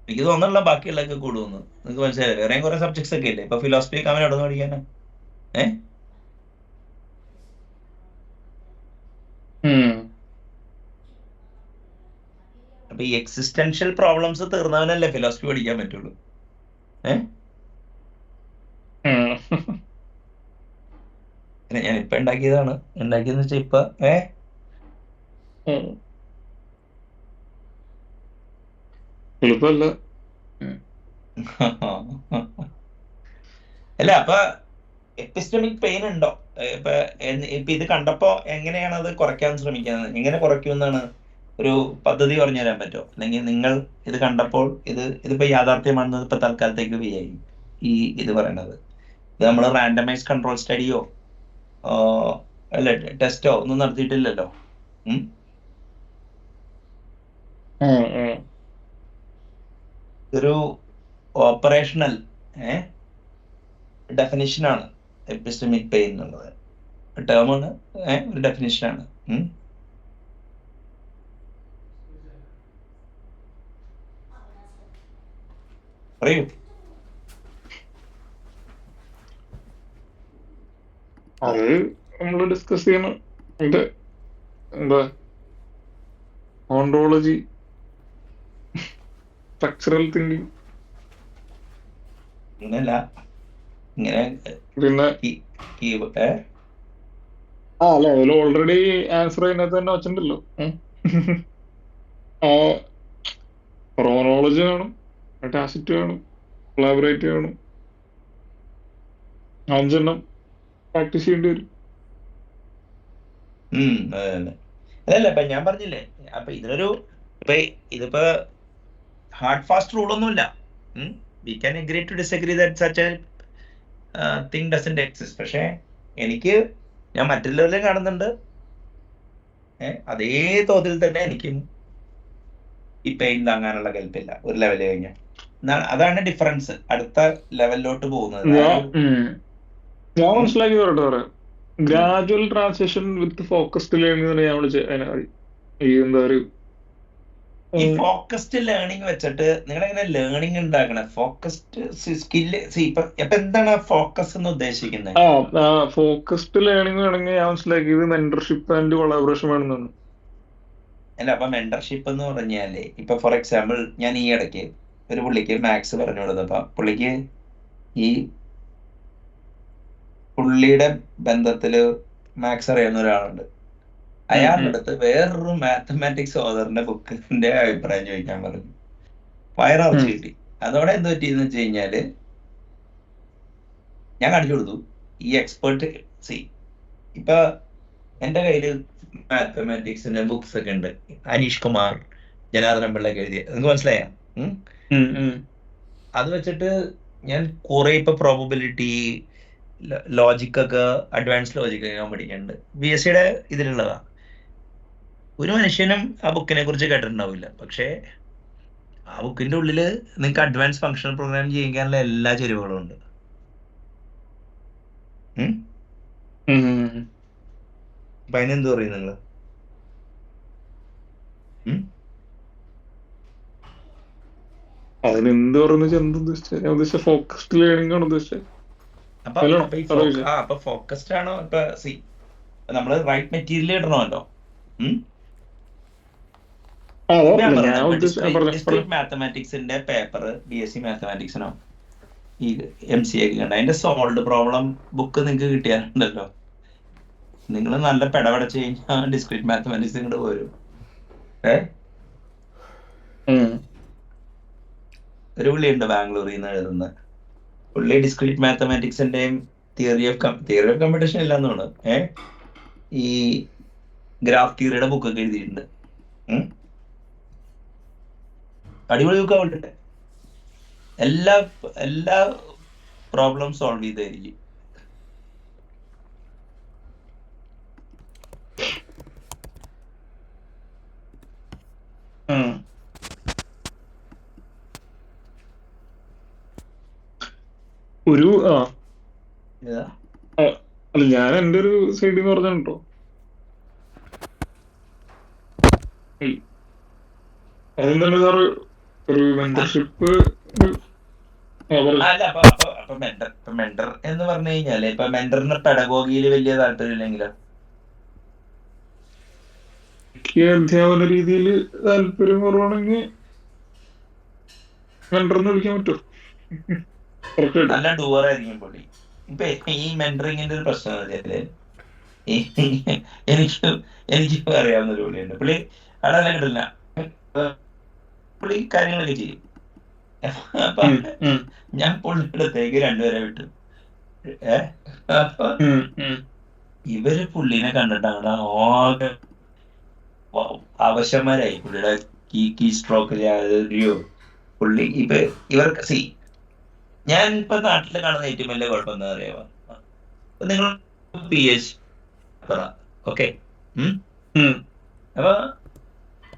എനിക്ക് തോന്നുന്നില്ല ബാക്കിയുള്ളതൊക്കെ കൂടുമെന്ന്. നിങ്ങൾക്ക് മനസ്സിലായില്ലേ? വേറെയും കുറെ സബ്ജക്ട്സ് ഒക്കെ ഇല്ലേ. ഇപ്പൊ ഫിലോസഫി ഒക്കെ അവൻ എവിടെ നിന്ന് പഠിക്കാനാ? അപ്പൊ ഈ എക്സിസ്റ്റൻഷ്യൽ പ്രോബ്ലംസ് തീർന്നവനല്ലേ ഫിലോസഫി പഠിക്കാൻ പറ്റുള്ളൂ. ഞാൻ ഇപ്പൊ ഉണ്ടാക്കിയതെന്ന് വെച്ചാ ഇപ്പൊ അല്ല, അപ്പൊ എപ്പിസ്റ്റമിക് പെയിൻ ഉണ്ടോ? ഇപ്പൊ ഇത് കണ്ടപ്പോ എങ്ങനെയാണ് അത് കുറയ്ക്കാൻ ശ്രമിക്കുന്നത്? എങ്ങനെ കുറയ്ക്കുമെന്നാണ് ഒരു പദ്ധതി പറഞ്ഞു തരാൻ പറ്റുമോ? അല്ലെങ്കിൽ നിങ്ങൾ ഇത് കണ്ടപ്പോൾ ഇതിപ്പോ യാഥാർത്ഥ്യമാണെന്നത് ഇപ്പൊ തൽക്കാലത്തേക്ക് വിചാരിക്കും ഈ ഇത് പറയണത്. ഇത് നമ്മൾ റാൻഡമൈസ് കൺട്രോൾ സ്റ്റഡിയോ അല്ല ടെസ്റ്റോ ഒന്നും നടത്തിയിട്ടില്ലല്ലോ. ഒരു ഓപ്പറേഷണൽ ഡെഫിനിഷനാണ് എപ്പിസ്റ്റമിക് പെയിൻ എന്നുള്ളത്. ടേമാണ്, ഒരു ഡെഫിനിഷനാണ്. പറയൂ. അത് നമ്മൾ ഡിസ്കസ് ചെയ്യണം. എന്താ ഓണ്ടോളജി, സ്ട്രക്ചറൽ തിങ്കിങ്, ഇങ്ങനെ പിന്നെ അല്ല അതിൽ ഓൾറെഡി ആൻസർ അതിനകത്ത് തന്നെ വെച്ചിട്ടുണ്ടല്ലോ. ക്രോണോളജി വേണം, ടാസിറ്റ് വേണം, കൊളാബറേറ്റ് വേണം, 5 എണ്ണം പ്രാക്ടീസ് ചെയ്യേണ്ടി വരും. അതല്ല ഇപ്പൊ ഞാൻ പറഞ്ഞില്ലേ, അപ്പൊ ഇതിപ്പോ ഹാർഡ് ഫാസ്റ്റ് റൂൾ ഒന്നുമില്ല. We can agree to disagree that such a thing doesn't exist. പക്ഷെ ഞാൻ മറ്റുള്ളവരിലും കാണുന്നുണ്ട്, അതേ തോതിൽ തന്നെ എനിക്കും ഈ പെയിൻ താങ്ങാനുള്ള കെൽപ്പില്ല ഒരു ലെവല് കഴിഞ്ഞാൽ. അതാണ് ഡിഫറൻസ് അടുത്ത ലെവലിലോട്ട് പോകുന്നത്. ഞാൻ മനസ്സിലാക്കി പറയാം. ഗ്രാജുവൽ ട്രാൻസിഷൻ വിത്ത് ഫോക്കസ്ഡ് ലേണിംഗ് ഞാൻ വിളിച്ചത് ഈ എന്താ ഒരു ഈ ഫോക്കസ്ഡ് ലേണിംഗ് വെച്ചിട്ട് നിങ്ങൾ എങ്ങനെ ലേണിംഗ് ഉണ്ടാക്കണേ? ഫോക്കസ്ഡ് സ്കില്ല് ഇപ്പൊ എന്താണ് ഫോക്കസ് എന്ന് ഉദ്ദേശിക്കുന്നത്? ഫോക്കസ്ഡ് ലേണിംഗ് വേണമെങ്കിൽ ഞാൻ മനസ്സിലാക്കിയത് മെന്റർഷിപ്പ് ആൻഡ് കൊളാബറേഷൻ വേണമെന്നാണ്. അല്ല, അപ്പൊ മെന്റർഷിപ്പ് എന്ന് പറഞ്ഞാല് ഇപ്പൊ ഫോർ എക്സാമ്പിൾ ഞാൻ ഈ ഇടയ്ക്ക് ഒരു പുള്ളിക്ക് മാത്സ് പറഞ്ഞു കൊടുത്തപ്പോ പുള്ളിക്ക് ഈ പുള്ളിയുടെ ബന്ധത്തില് മാത്സ് അറിയുന്ന ഒരാളുണ്ട്. അയാളുടെ അടുത്ത് വേറൊരു മാത്തമാറ്റിക്സ് ഓതറിന്റെ ബുക്കിന്റെ അഭിപ്രായം ചോദിക്കാൻ പറഞ്ഞു. വയറിറച്ചി കിട്ടി. അതോടെ എന്ത് പറ്റിയെന്ന് വെച്ച് കഴിഞ്ഞാല് ഞാൻ കാണിച്ചു കൊടുത്തു ഈ എക്സ്പേർട്ട്. ഇപ്പൊ എന്റെ കയ്യില് മാത്തമാറ്റിക്സിന്റെ ബുക്സ് ഒക്കെ ഉണ്ട്. അനീഷ് കുമാർ, ജനാർദ്ദൻ പിള്ളയൊക്കെ എഴുതിയ. നിങ്ങൾക്ക് മനസ്സിലായ? അത് വെച്ചിട്ട് ഞാൻ കുറെ ഇപ്പൊ പ്രോബബിലിറ്റി, ലോജിക് ഒക്കെ, അഡ്വാൻസ് ലോജിക് ഒക്കെ ഞാൻ പഠിക്കുന്നുണ്ട്. BSc ഇതിലുള്ളതാ. ഒരു മനുഷ്യനും ആ ബുക്കിനെ കുറിച്ച് കേട്ടിട്ടുണ്ടാവില്ല. പക്ഷേ ആ ബുക്കിന്റെ ഉള്ളില് നിങ്ങൾക്ക് അഡ്വാൻസ് ഫങ്ഷണൽ പ്രോഗ്രാം ചെയ്യാനുള്ള എല്ലാ ചെരുവുകളും ഉണ്ട്. അപ്പൊ അതിനെന്ത് പറയും നിങ്ങള്? അതിനെന്ത് പറയുന്ന ഫോക്കസ്ഡ് ലേണിംഗ് ആണ് ഉദ്ദേശിച്ചത്. അപ്പൊ ഫോക്കസ്ഡ് ആണോ? ഇപ്പൊ നമ്മള് റൈറ്റ് മെറ്റീരിയൽ ഇടണമല്ലോ. ഡിസ്ക്രീറ്റ് മാത്തമാറ്റിക്സിന്റെ പേപ്പർ BSc മാത്തമാറ്റിക്സിനോ ഈ MCA ഒക്കെ കണ്ട അതിന്റെ സോൾവ് പ്രോബ്ലം ബുക്ക് നിങ്ങൾക്ക് കിട്ടിയാലുണ്ടല്ലോ, നിങ്ങൾ നല്ല പെടപെടച്ച് കഴിഞ്ഞാൽ ഡിസ്ക്രീറ്റ് മാത്തമാറ്റിക്സ് ഇങ്ങോട്ട് പോരും. ഒരു പുള്ളിയുണ്ട് ബാംഗ്ലൂരിൽ നിന്ന് എഴുതുന്ന പുള്ളി. ഡിസ്ക്രീറ്റ് മാത്തമാറ്റിക്സിന്റെയും തിയറി ഓഫ് കമ്പ്യൂട്ടേഷൻ ഇല്ലാന്നാണ് ഈ ഗ്രാഫ് തിയറിയുടെ ബുക്കൊക്കെ എഴുതിയിട്ടുണ്ട്. അടിപൊളി ബുക്ക് ആവട്ടെ. എല്ലാ പ്രോബ്ലം സോൾവ് ചെയ്തായിരിക്കും. ഒരു അല്ല, ഞാൻ എന്റെ ഒരു സൈഡിൽ നിന്ന് പറഞ്ഞോ. അതെന്താണ് സാറ് ഒരു മെന്റർഷിപ്പ്? അല്ല, അപ്പൊ മെന്റർ എന്ന് പറഞ്ഞു കഴിഞ്ഞാല് ഇപ്പൊ മെന്ററിന് പെഡഗോഗിയില് വലിയ താല്പര്യം ഇല്ലെങ്കിലോ? അധ്യാപന രീതിയിൽ താല്പര്യം കുറവാണെങ്കിൽ മെന്റർന്ന് വിളിക്കാൻ പറ്റുമോ? നല്ല ഡൂവറായിരിക്കും പുള്ളി. ഇപ്പൊ ഈ മെന്ററിങ്ങിന്റെ ഒരു പ്രശ്നം വെച്ചാല് എനിക്ക് അറിയാവുന്ന ഒരു പുള്ളിയുണ്ട്. പുള്ളി അവിടെ കിട്ടില്ല, പുള്ളി കാര്യങ്ങളൊക്കെ ചെയ്യും. അപ്പൊ ഞാൻ പുള്ളിയുടെ അടുത്തേക്ക് രണ്ടുപേരെ വിട്ടു. അപ്പൊ ഇവര് പുള്ളിനെ കണ്ടിട്ടാണ് ആകെ ആവശ്യന്മാരായി. പുള്ളിയുടെ കീ സ്ട്രോക്ക് പുള്ളി ഇവർക്ക് ഞാൻ ഇപ്പൊ നാട്ടില് കാണുന്ന ഏറ്റവും വലിയ കുഴപ്പം എന്താ അറിയാമോ? നിങ്ങൾ PH ഓക്കെ, അപ്പൊ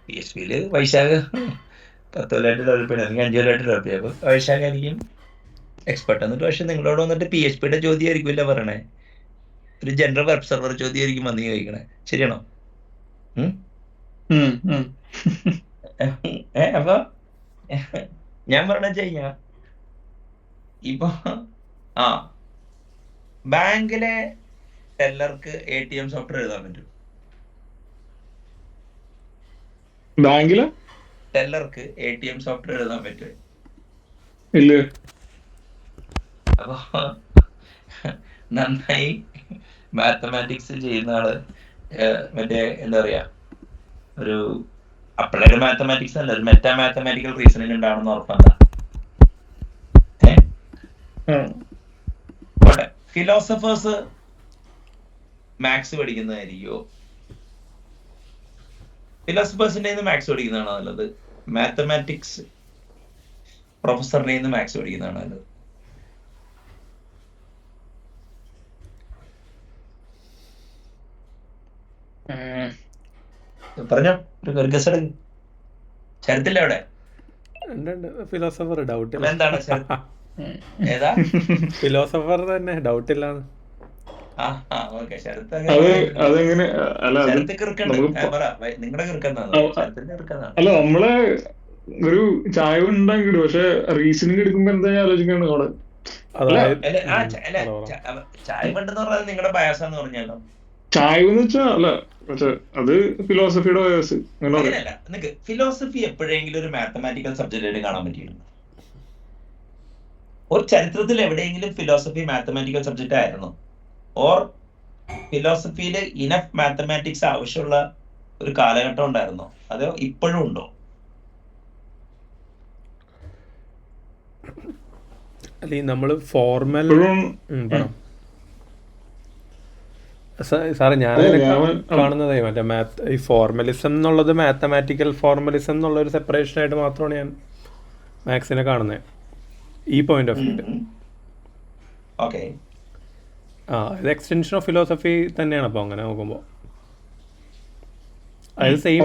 PHPയില് വൈശാഖ 10 കൊല്ലമായിട്ട് ഡെവലപ്പ് ചെയ്യണം, അല്ലെങ്കിൽ 5 കൊല്ലമായിട്ട് ഡെവലപ്പ് ചെയ്യാം. അപ്പൊ വൈശാഖ ആയിരിക്കും എക്സ്പെർട്ട് എന്നിട്ട്. പക്ഷെ നിങ്ങളോട് വന്നിട്ട് PHPയുടെ ചോദ്യം ആയിരിക്കില്ല പറയണേ, ഒരു ജനറൽ വെബ് സെർവർ ചോദ്യം ആയിരിക്കും വന്ന് ചോദിക്കണേ. ശരിയാണോ? അപ്പൊ ഞാൻ പറഞ്ഞ കഴിഞ്ഞാ ഇപ്പൊ ബാങ്കിലെ ടെല്ലർക്ക് ATM സോഫ്റ്റ്വെയർ എഴുതാൻ പറ്റും. ബാങ്കില് ടെല്ലർക്ക് ATM സോഫ്റ്റ്വെയർ എഴുതാൻ പറ്റും. ഇല്ല. അപ്പൊ നന്നായി മാത്തമാറ്റിക്സ് ചെയ്യുന്ന ആള് മറ്റേ എന്താ പറയാ, ഒരു അപ്ലൈഡ് മാത്തമാറ്റിക്സ് അല്ല, ഒരു മെറ്റാ മാത്തമാറ്റിക്കൽ റീസണിങ് ഉണ്ടാവണമെന്ന് ഉറപ്പല്ല. ഫിലോസഫേഴ്സ് മാത്സ് പഠിക്കുന്നതായിരിക്കോ? ഫിലോസഫേഴ്സിന്റെ മാത്സ് പഠിക്കുന്നതാണോ നല്ലത്? മാത്തമാറ്റിക്സ് പ്രൊഫസറിന്റെ മാത്സ് പഠിക്കുന്നതാണോ നല്ലത്? പറഞ്ഞോ, ഒരു ഗസ് എടുക്ക്. ശരത്തില്ല അവിടെ? ഫിലോസഫർ ഡൗട്ട് എന്താണ് ഏതാ ഫിലോസഫർ തന്നെ ഡൗട്ട് ഇല്ലാന്ന്. ഓക്കെ ശരത്ത് അത് അങ്ങനെ പറയുന്നുണ്ട്. അതെങ്ങനെ അല്ല അത് ശരത്ത് കിറുക്കുണ്ട്. നമുക്ക് പറ നിങ്ങളുടെ കിറുക്കെന്നാണ് ശരത്തിന്റെ കിറുക്കെന്നാണ്. അല്ല നമ്മളെ ഒരു ചായ ഉണ്ടാക്കിടും, പക്ഷെ റീസണിങ് എടുക്കുമ്പോ എന്താ ഞാൻ ആലോചിക്കാണ് അവിടെ. അല്ല അതായത് അല്ല ചായ പണ്ടെന്ന് പറഞ്ഞാൽ നിങ്ങളുടെ ബയാസാന്ന് പറഞ്ഞാലോ. ചായ എന്ന് വെച്ചാ അല്ല, പക്ഷെ അത് ഫിലോസഫിയുടെ വയസ്സ് അങ്ങനെ പറയാം. അങ്ങനെയല്ല, നിനക്ക് ഫിലോസഫി എപ്പോഴെങ്കിലും ഒരു മാത്തമാറ്റിക്കൽ സബ്ജക്റ്റ് ആയിട്ട് കാണാൻ പറ്റിയിരുന്നു? ഒരു ചരിത്രത്തിൽ എവിടെയെങ്കിലും ഫിലോസഫി മാത്തമാറ്റിക്കൽ സബ്ജക്റ്റ് ആയിരുന്നു? ഓർ ഫിലോസഫിയിൽ ഇനഫ് മാത്തമാറ്റിക്സ് ആവശ്യമുള്ള ഒരു കാലഘട്ടം ഉണ്ടായിരുന്നോ? അതോ ഇപ്പോഴും ഉണ്ടോ? അല്ലെങ്കിൽ നമ്മൾ ഫോർമൽ ഇപ്പോഴും സാറേ അതെ ഞാനങ്ങനെ ഞാൻ കാണുന്നതേ മറ്റേ ഈ ഫോർമലിസം എന്നുള്ളത് മാത്തമാറ്റിക്കൽ ഫോർമലിസം എന്നുള്ള ഒരു സെപ്പറേഷനായിട്ട് മാത്രമാണ് ഞാൻ മാത്സിനെ കാണുന്നത്, ഈ പോയിന്റ് ഓഫ് വ്യൂല്. ഓക്കെ, ഇത് എക്സ്റ്റൻഷൻ ഓഫ് ഫിലോസഫി തന്നെയാണ് അപ്പോൾ അങ്ങനെ നോക്കുമ്പോൾ. അതായത് സെയിം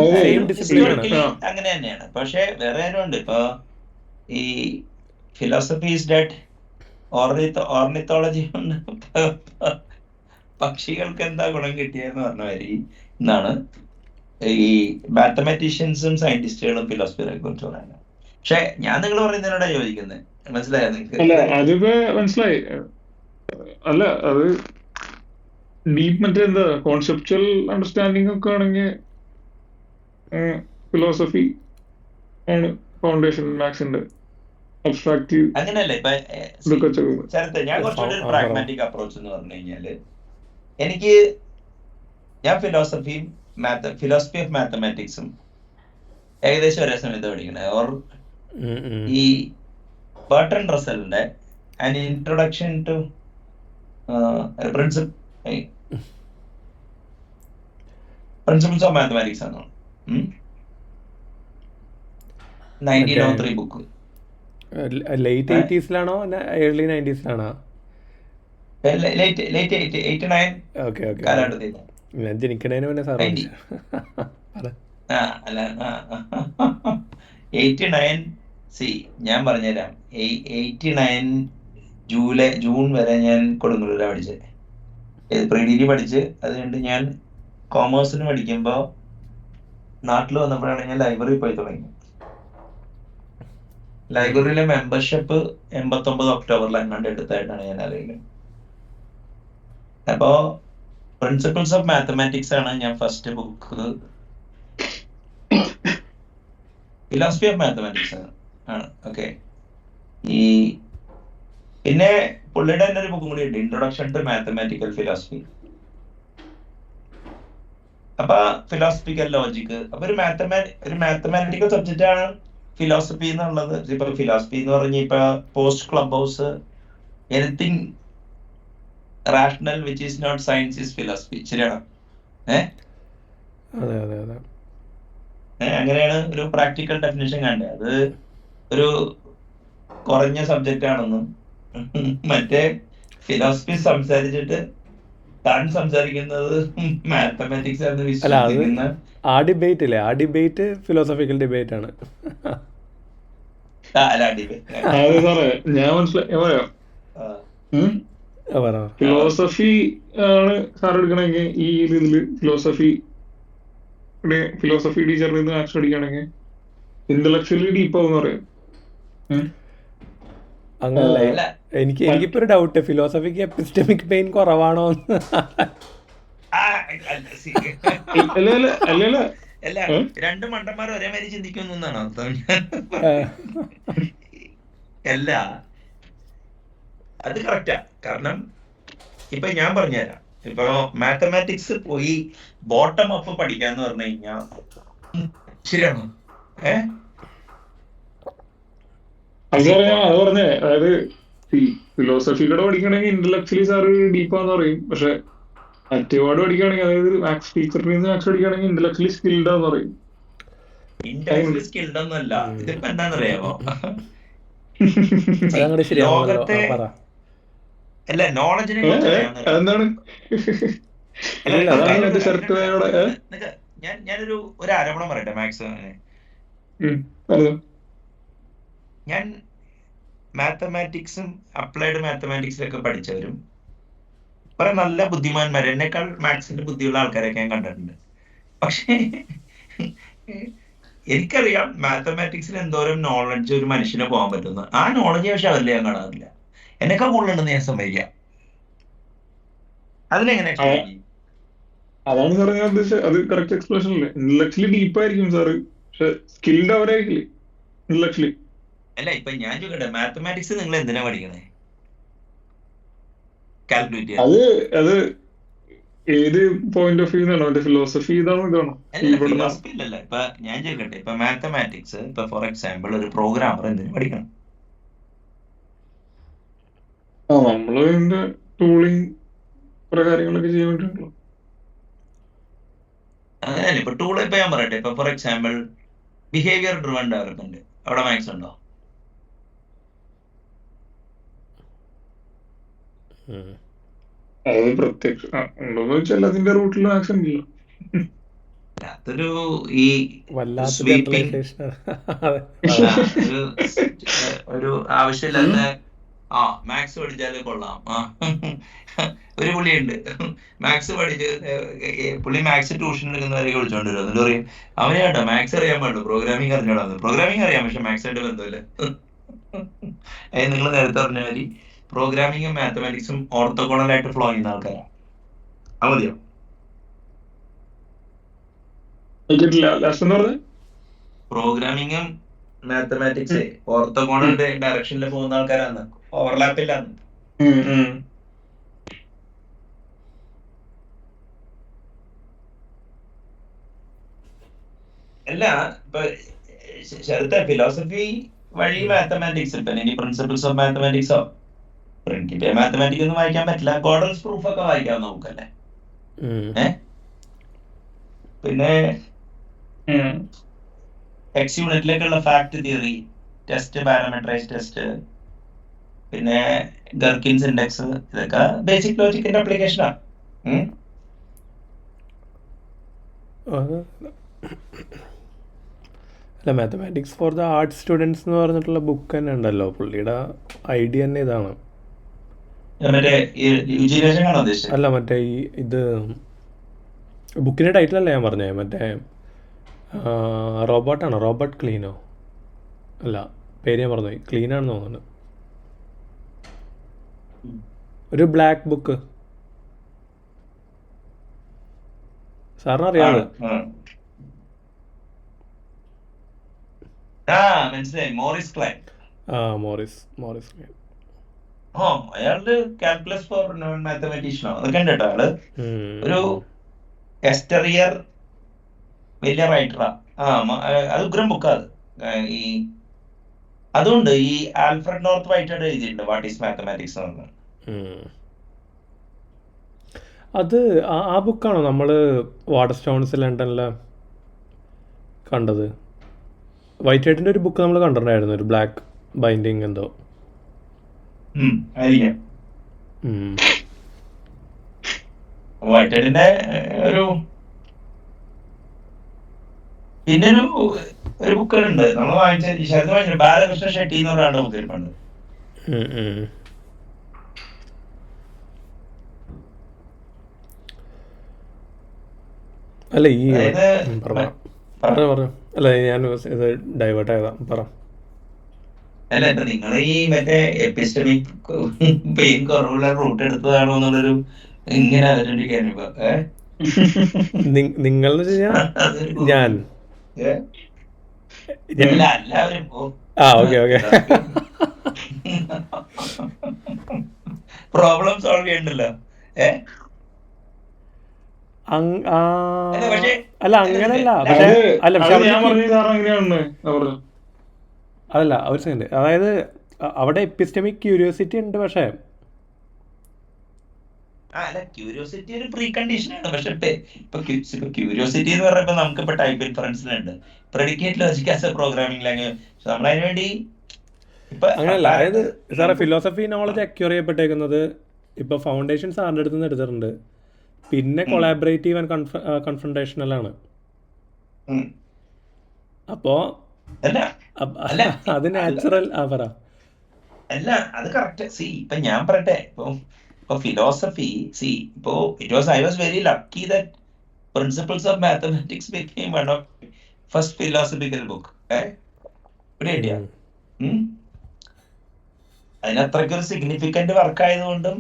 ഡിസിപ്ലിൻ ആണ്. ഹിസ്റ്റോറിക്കലി അങ്ങനെ തന്നെയാണ്. പക്ഷെ വേറെ കാര്യമുണ്ട്. ഇപ്പൊ ഈ ഫിലോസഫി ഈസ് ഡെഡ്, ഓർണിത്തോളജി കൊണ്ട് പക്ഷികൾക്ക് എന്താ ഗുണം കിട്ടിയെന്ന് പറഞ്ഞ വരി എന്നാണ് ഈ മാത്തമാറ്റീഷ്യൻസും സയന്റിസ്റ്റുകളും ഫിലോസഫിയെ കുറിച്ച് പറയുന്നത്. പക്ഷെ ഞാൻ നിങ്ങൾ പറയുന്നതിനോടാ യോജിക്കുന്നത്. മനസ്സിലായോ നിങ്ങൾക്ക്? അല്ല അതിപ്പോ മനസ്സിലായി. അല്ല അത് ഡീപ് മറ്റേ എന്താ കോൺസെപ്ച്വൽ അണ്ടർസ്റ്റാൻഡിങ് ഒക്കെ ആണെങ്കിൽ ഫിലോസഫി ആണ് ഫൗണ്ടേഷൻ മാത്സിന്റെ. അബ്സ്ട്രാക്റ്റീവ് അങ്ങനെയല്ല. ഇപ്പൊ ഇതൊക്കെ ചെയ്യുന്നത്. ചരിത്ര ഞാൻ കുറച്ചുകൂടി ഒരു ആ, പ്രാഗ്മാറ്റിക് അപ്രോച്ച് എന്ന് പറഞ്ഞു കഴിഞ്ഞാല്, ഞാൻ ഫിലോസഫിയും ഫിലോസഫി ഓഫ് മാത്തമാറ്റിക്സും ഏകദേശം ഒരേ സമയത്ത് പഠിക്കണേ. ഓർ ഈ ബർട്രൻഡ് റസലിന്റെ an introduction to principles of mathematics ആണ് 1903 ബുക്ക്. ലേറ്റ് 80s-ലാണോ ഏർലി 90s-ലാണോ? ലേറ്റ് 89 ഓക്കെ ഓക്കെ, കാലഘട്ടത്തിൽ. ഞാൻ ജനിക്കണേന് മുന്നേ സാർ 89 ഞാൻ പറഞ്ഞുതരാം. 89 ജൂൺ വരെ ഞാൻ കൊടുങ്ങല്ലൂരാ പഠിച്ചത്. പ്രീ ഡിഗ്രി പഠിച്ച് അത് കഴിഞ്ഞിട്ട് ഞാൻ കോമേഴ്സിന് പഠിക്കുമ്പോൾ നാട്ടിൽ വന്നപ്പോഴാണ് ഞാൻ ലൈബ്രറി പോയി തുടങ്ങി. ലൈബ്രറിയിലെ മെമ്പർഷിപ്പ് 89 ഒക്ടോബറിൽ എങ്ങാണ്ട് എടുത്തായിട്ടാണ് ഞാൻ അറിയുന്നത്. അപ്പോ പ്രിൻസിപ്പിൾസ് ഓഫ് മാത്തമാറ്റിക്സ് ആണ് ഞാൻ first book. Philosophy of mathematics ആണ്. ഓക്കെ, പിന്നെ പുള്ളിയുടെ തന്നെ ഒരു ബുക്കും കൂടി ഉണ്ട്, ഇൻട്രൊഡക്ഷൻ ടു മാത്തമാറ്റിക്കൽ ഫിലോസഫി. അപ്പൊ ഫിലോസഫിക്കൽ ലോജിക്, അപ്പൊ ഒരു മാത്തമാറ്റിക്കൽ സബ്ജക്റ്റ് ആണ് ഫിലോസഫി എന്നുള്ളത്. ഇപ്പൊ ഫിലോസഫി എന്ന് പറഞ്ഞ ഇപ്പൊ post Clubhouse anything rational which is not science is philosophy. ശരിയാണോ? അതെ അതെ അതെ, അങ്ങനെയാണ് ഒരു പ്രാക്ടിക്കൽ ഡെഫിനിഷൻ കണ്ടത്. അത് ഒരു കുറഞ്ഞ സബ്ജക്റ്റ് ആണെന്നും മറ്റേ ഫിലോസഫി സംസാരിച്ചിട്ട് താൻ സംസാരിക്കുന്നത് മാത്തമാറ്റിക്സ് എന്ന് വിശ്വസിക്കുന്ന ആ ഡിബേറ്റ് ഇല്ലേ, ആ ഡിബേറ്റ് ഫിലോസഫിക്കൽ ഡിബേറ്റ് ആണ്. അത് സാറേ ഞാൻ മനസ്സിലായി. ഫിലോസഫി ആണ് സാർ എടുക്കണമെങ്കിൽ ഈ രീതിയിൽ ഫിലോസഫി ടീച്ചറിൽ നിന്ന് ആക്ഷൻ അടിക്കുകയാണെങ്കിൽ ഇന്റലക്ച്വലി ഡീപ്പ് ആവും പറയാം. അങ്ങനല്ല, എനിക്കിപ്പോ ഒരു ഡൗട്ട്, ഫിലോസഫിക്ക് എപ്പിസ്റ്റമിക് പെയിൻ കുറവാണോ? അല്ല, രണ്ട് മണ്ടന്മാർ ഒരേ മാതിരി ചിന്തിക്കുന്നതാണ് അർത്ഥം. അല്ല, അത് കറക്റ്റാ. കാരണം ഇപ്പൊ ഞാൻ പറഞ്ഞുതരാം. ഇപ്പൊ മാത്തമാറ്റിക്സ് പോയി ബോട്ടം അപ്പ് പഠിക്കാന്ന് പറഞ്ഞു കഴിഞ്ഞാ ശരിയാണോ? അത് പറഞ്ഞേ, അതായത് ഫിലോസഫിയുടെ പഠിക്കണമെങ്കിൽ ഇന്റലക്ച്വലി സാറ് ഡീപ്പാന്ന് പറയും. പക്ഷെ ആക്റ്റീവാർഡ് പഠിക്കുകയാണെങ്കിൽ, അതായത് മാത്സ് ടീച്ചറിൽ നിന്ന് മാത്സ് പഠിക്കുകയാണെങ്കിൽ ഇന്റലക്ച്വലി സ്കിൽഡ് ആന്ന് പറയും. ഇന്റലക്ച്വലി സ്കിൽഡ് ഒന്നുമല്ല. ഇതിപ്പോ എന്താണെന്നറിയാമോ? ലോകത്തെ അല്ല, നോളജിനെ കുറിച്ച് എന്താണ് ഞാനൊരു ആരോപണം പറയട്ടെ. മാത്സ് ഞാൻ മാത്തമാറ്റിക്സും അപ്ലൈഡ് മാത്തമാറ്റിക്സിലൊക്കെ പഠിച്ചവരും കുറെ നല്ല ബുദ്ധിമാന്മാർ, എന്നെക്കാൾ മാത്സിന്റെ ബുദ്ധിയുള്ള ആൾക്കാരൊക്കെ ഞാൻ കണ്ടിട്ടുണ്ട്. പക്ഷേ എനിക്കറിയാം മാത്തമാറ്റിക്സിൽ എന്തോരം നോളജ് ഒരു മനുഷ്യന് പോകാൻ പറ്റുന്നു. ആ നോളജ് പക്ഷെ അവരിൽ ഞാൻ കാണാറില്ല. എന്നെക്കാൾ കൂടുതലുണ്ടെന്ന് ഞാൻ സമ്മതിക്കാം. അതിനെങ്ങനെ എക്സ്പ്ലെയിൻ ചെയ്യും? അതാണ് സാറേ ഞാൻ ഉദ്ദേശിച്ചത്. അത് കറക്റ്റ് എക്സ്പ്ലനേഷൻ അല്ലേ. ഇന്റലക്ച്വലി ഡീപ്പായിരിക്കും സാറ്, പക്ഷെ സ്കിൽഡ് അവരായിരിക്കില്ലേ ഇന്റലക്ച്വലി. അല്ല, ഇപ്പൊ ഞാൻ ചോദിക്കട്ടെ, മാത്തമാറ്റിക്സ് നിങ്ങൾ എന്തിനാ പഠിക്കണേ? കാൽക്കുലേറ്റ് ചെയ്യാൻ? അത് ഏത് പോയിന്റ് ഓഫ് വ്യൂ ആണോ? ഫിലോസഫി ഇതാണോ ഇതാണോ? ഫിലോസഫി അല്ലല്ല. ഇപ്പൊ ഞാൻ ചോദിക്കട്ടെ, ഇപ്പൊ മാത്തമാറ്റിക്സ്, ഇപ്പൊ ഫോർ എക്സാമ്പിൾ ഒരു പ്രോഗ്രാമർ എന്തിനു പഠിക്കണം? നമ്മള് ഇതിന്റെ ടൂളിങ് കുറെ കാര്യങ്ങളൊക്കെ ചെയ്യാൻ വേണ്ടിയിട്ടുണ്ടല്ലോ. അങ്ങനെയല്ല. ഇപ്പൊ ടൂൾ ഇപ്പൊ ഞാൻ പറയട്ടെ, ഇപ്പൊ for example behaviour driven development, അവിടെ മാത്സ് ഉണ്ടോ? അത് പ്രത്യേകിച്ച് ഉണ്ടോന്ന് വെച്ചാൽ അതിന്റെ റൂട്ടിൽ മാത്സ് ഉണ്ടല്ലോ. അതൊരു ഈ വല്ലാത്ത സ്വീപ്പിംഗ് ജനറലൈസേഷൻ. ഒരു ആവശ്യമില്ലാത്ത മാത്സ് പഠിച്ചാല് കൊള്ളാം. ഒരു പുള്ളിയുണ്ട്, മാത്സ് പഠിച്ച് പുള്ളി മാത്സ് ട്യൂഷൻ എടുക്കുന്നവരൊക്കെ വിളിച്ചോണ്ട് വരും. എന്നിട്ട് പറയും അവനെ കേട്ടോ മാത്സ് അറിയാൻ പാടുള്ളൂ, പ്രോഗ്രാമിംഗ് അറിഞ്ഞോളാം. പ്രോഗ്രാമിംഗ് അറിയാം, പക്ഷെ മാത്സ് ആയിട്ട് ബന്ധമില്ല. നിങ്ങൾ നേരത്തെ പറഞ്ഞ മാതിരി പ്രോഗ്രാമിങ്ങും മാത്തമാറ്റിക്സും ഓർത്തോഗോണലായിട്ട് ഫ്ലോ ചെയ്യുന്ന ആൾക്കാരാണ്. അത് മതിയോ? പ്രോഗ്രാമിങ്ങും മാത്തമാറ്റിക്സ് ഓർത്തോഗോണൽ ഡയറക്ഷനിൽ പോകുന്ന ആൾക്കാരാണ്, ഓവർലാപ്പില്ലാന്ന്. അല്ല, ഇപ്പൊ ശരത്തെ ഫിലോസഫി വഴി മാത്തമാറ്റിക്സ്, ഇപ്പൊ ഇനി പ്രിൻസിപ്പിൾസ് ഓഫ് മാത്തമാറ്റിക്സോ പ്രിൻസിപ്പൽ മാത്തമാറ്റിക്സ് ഒന്നും വായിക്കാൻ പറ്റില്ല. ഗോഡൽസ് പ്രൂഫ് ഒക്കെ വായിക്കാം നമുക്കല്ലേ. പിന്നെ എക്സ് യൂണിറ്റിലേക്കുള്ള fact theory, test, parameterize test, പിന്നെ ഗർക്കിൻസ് ഇൻഡെക്സ്, ഇതൊക്കെ ബേസിക് ലോജിക്കിന്റെ അപ്ലിക്കേഷനാണ്. അല്ല, mathematics for the arts students എന്ന് പറഞ്ഞിട്ടുള്ള ബുക്ക് തന്നെ ഉണ്ടല്ലോ. പുള്ളിയുടെ ഐഡിയ തന്നെ ഇതാണ്. അല്ല, മറ്റേ ഈ ഇത് ബുക്കിൻ്റെ ടൈറ്റിലല്ല ഞാൻ പറഞ്ഞേ, മറ്റേ റോബോട്ടാണോ? റോബർട്ട് ക്ലീനോ? അല്ല, പേര് ഞാൻ പറഞ്ഞുപോയി. ക്ലീനാണെന്ന് തോന്നുന്നു. ഒരു ബ്ലാക്ക് ബുക്ക്, സാറിന് അറിയാമോ? Morris Kline. Morris Kline. അയാളുടെ കാൽക്കുലസ് ഫോർ നോൺ മാത്തമാറ്റീഷ്യനോ അതൊക്കെ ഉണ്ട് കേട്ടോ. ആള് ഒരു എസ്റ്ററിയർ വലിയ റൈറ്ററാ. അത് ഉഗ്രം ബുക്കാ. അത് ഈ അതുകൊണ്ട് ഈ ആൽഫ്രഡ് നോർത്ത് വൈറ്റായിട്ട് എഴുതിയിട്ടുണ്ട് വാട്ട് ഈസ് മാത്തമാറ്റിക്സ് എന്ന്. അത് ആ ബുക്കാണോ നമ്മൾ വാട്ടർ സ്റ്റോൺസ് ലണ്ടനിൽ കണ്ടത്? വൈറ്റ് ഹെഡിൻ്റെ ഒരു ബുക്ക് നമ്മൾ കണ്ടിട്ടുണ്ടായിരുന്നു, ഒരു ബ്ലാക്ക് ബൈൻഡിങ് എന്തോ. വൈറ്റ് ഹെഡിന്റെ ഒരു പിന്നെ ഒരു ബുക്കുകളുണ്ട് നമ്മൾ വായിച്ച ബാലകൃഷ്ണ ഷെട്ടി എന്ന് പറയുന്ന ബുക്ക് ഇരിപ്പുണ്ട്. അല്ല ഈ അല്ല ഞാൻ ഇത് ഡൈവേർട്ട് ആയതാ. പറ. അല്ല, ഇപ്പൊ നിങ്ങൾ ഈ മറ്റേ എപ്പിസ്റ്റമിക് പെയിൻ കുറവുള്ള റൂട്ട് എടുത്തതാണോ എന്നുള്ളൊരു ഇങ്ങനെ ആലോചിക്കാൻ ഇപ്പൊ നിങ്ങൾ ഞാൻ എല്ലാവരും ഓക്കെ പ്രോബ്ലം സോൾവ് ചെയ്യണ്ടല്ലോ. അല്ല അങ്ങനല്ല, അതല്ല ഒരു സെക്കൻഡ്. അതായത് അവിടെ എപ്പിസ്റ്റമിക് ക്യൂരിയോസിറ്റി ഉണ്ട്, പക്ഷേ അല്ല, ക്യൂരിയോസിറ്റി ഒരു പ്രീ കണ്ടീഷനാണ്. പക്ഷെ ഇപ്പൊ ക്യൂരിയോസിറ്റി എന്ന് പറയുമ്പോൾ നമുക്ക് ഇപ്പൊ ടൈപ്പ് ഇൻഫറൻസിലുണ്ട്, predicate logic as a programming language. നമ്മളതിന് വേണ്ടി അങ്ങനെയല്ല. അതായത് സാറേ ഫിലോസഫി നോളജ് അക്യൂർ ചെയ്യപ്പെട്ടേക്കുന്നത് ഇപ്പൊ ഫൗണ്ടേഷൻ സാറിൻ്റെ അടുത്ത് നിന്ന് എടുത്തിട്ടുണ്ട്, പിന്നെ കൊളാബറേറ്റീവ് ആൻഡ് കൺഫ്രണ്ടേഷണലാണ്. അപ്പോ അത് നാച്ചുറൽ. പറ. അല്ല, അത് കറക്റ്റ്. സി ഇപ്പൊ ഞാൻ പറയട്ടെ, ഇപ്പൊ ഇപ്പൊ ഫിലോസഫി ഇപ്പോ I was very lucky that principles of mathematics became one of first philosophical book. ഇവിടെ അതിനത്രയ്ക്കൊരു സിഗ്നിഫിക്കന്റ് വർക്ക് ആയതുകൊണ്ടും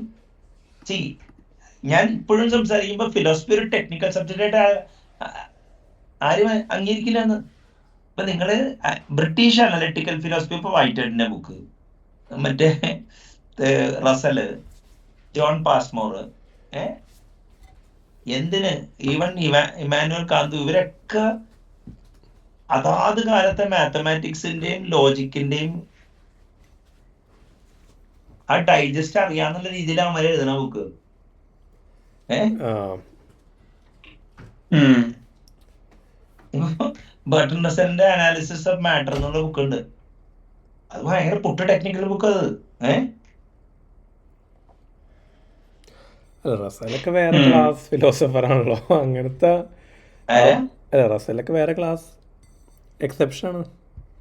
ഞാൻ ഇപ്പോഴും സംസാരിക്കുമ്പോ ഫിലോസഫി ഒരു ടെക്നിക്കൽ സബ്ജക്റ്റ് ആയിട്ട് ആരും അംഗീകരിക്കില്ലെന്ന്. ഇപ്പൊ നിങ്ങള് ബ്രിട്ടീഷ് അനലിറ്റിക്കൽ ഫിലോസഫി ഇപ്പൊ വൈറ്റഡിന്റെ ബുക്ക്, മറ്റേ റസല്, ജോൺ പാസ്മോർ, എന്തിന് ഈവൻ ഇമാനുവൽ കാന്ത്, ഇവരൊക്കെ അതാത് കാലത്തെ മാത്തമാറ്റിക്സിന്റെയും ലോജിക്കിന്റെയും ആ ഡൈജസ്റ്റ് അറിയാന്നുള്ള രീതിയിൽ അവന്മാരെ എഴുതണ ബുക്ക്. ബർട്ടൺ റസലിന്റെ അനാലിസിസ് ഓഫ് മാറ്റർ എന്നുള്ള ബുക്ക് ഉണ്ട്. അത് ഭയങ്കര പുട്ട ടെക്നിക്കൽ ബുക്ക് അത്. റസലൊക്കെ വേറെ ക്ലാസ് ഫിലോസഫർ ആണല്ലോ. അങ്ങനത്തെ റസലൊക്കെ വേറെ ക്ലാസ് എക്സെപ്ഷൻ ആണ്.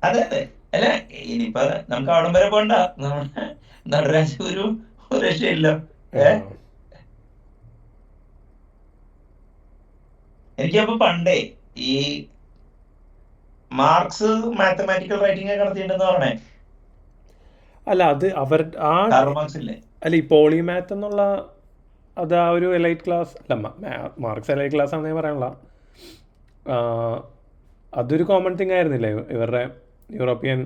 അതെ അതെ. അല്ല ഇനിയിപ്പോ നമുക്ക് അവിടം വരെ പോണ്ട. നമ്മുടെ നടരാജ് ഒരു രക്ഷയില്ല. എനിക്കപ്പോ പണ്ടേ ഈ മാർക്സ് മാത്തമാറ്റിക്കൽ റൈറ്റിംഗ് ഒക്കെ നടത്തിയിട്ടുണ്ടെന്ന് പറഞ്ഞേ. അല്ല അത് അവർ അല്ല ഈ പോളിമാത്ത് എന്നുള്ള അത് ആ ഒരു എലൈറ്റ് ക്ലാസ് അല്ല, മാർക്സ് എലൈറ്റ് ക്ലാസ് ആണെന്ന് പറയാനുള്ള അതൊരു കോമൺ തിങ് ആയിരുന്നില്ലേ ഇവരുടെ യൂറോപ്യൻ?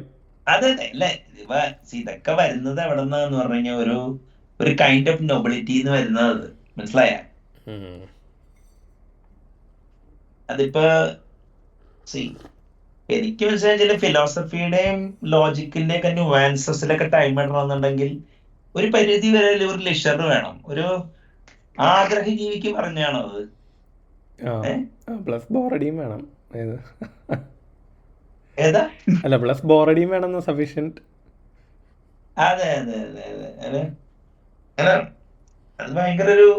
അതെ അല്ലേ. ഇതൊക്കെ വരുന്നത് എവിടെ നിന്നാന്ന് പറഞ്ഞു കഴിഞ്ഞാൽ ഒരു കൈൻഡ് ഓഫ് നൊബിലിറ്റി എന്ന് വരുന്നത്, മനസ്സിലായ? അതിപ്പോ എനിക്ക് മനസ്സിലായ ഫിലോസഫിയുടെയും ലോജിക്കിന്റെ ഒക്കെ ന്യൂവാൻസസിലൊക്കെ ടൈം ഇടണമെന്നുണ്ടെങ്കിൽ ഒരു പരിധി വരെ ഒരു ലിഷർ വേണം, ഒരു ആഗ്രഹ ജീവിക്ക് പറഞ്ഞാണോ അത്. പ്ലസ് ബോറടിയും വേണം. ഏതാ? അല്ല പ്ലസ് ബോറടിയും വേണം. സഫീഷ്യന്റ്. അതെ അതെ അതെ അതെ അതെ. അത് ഭയങ്കര ഒരു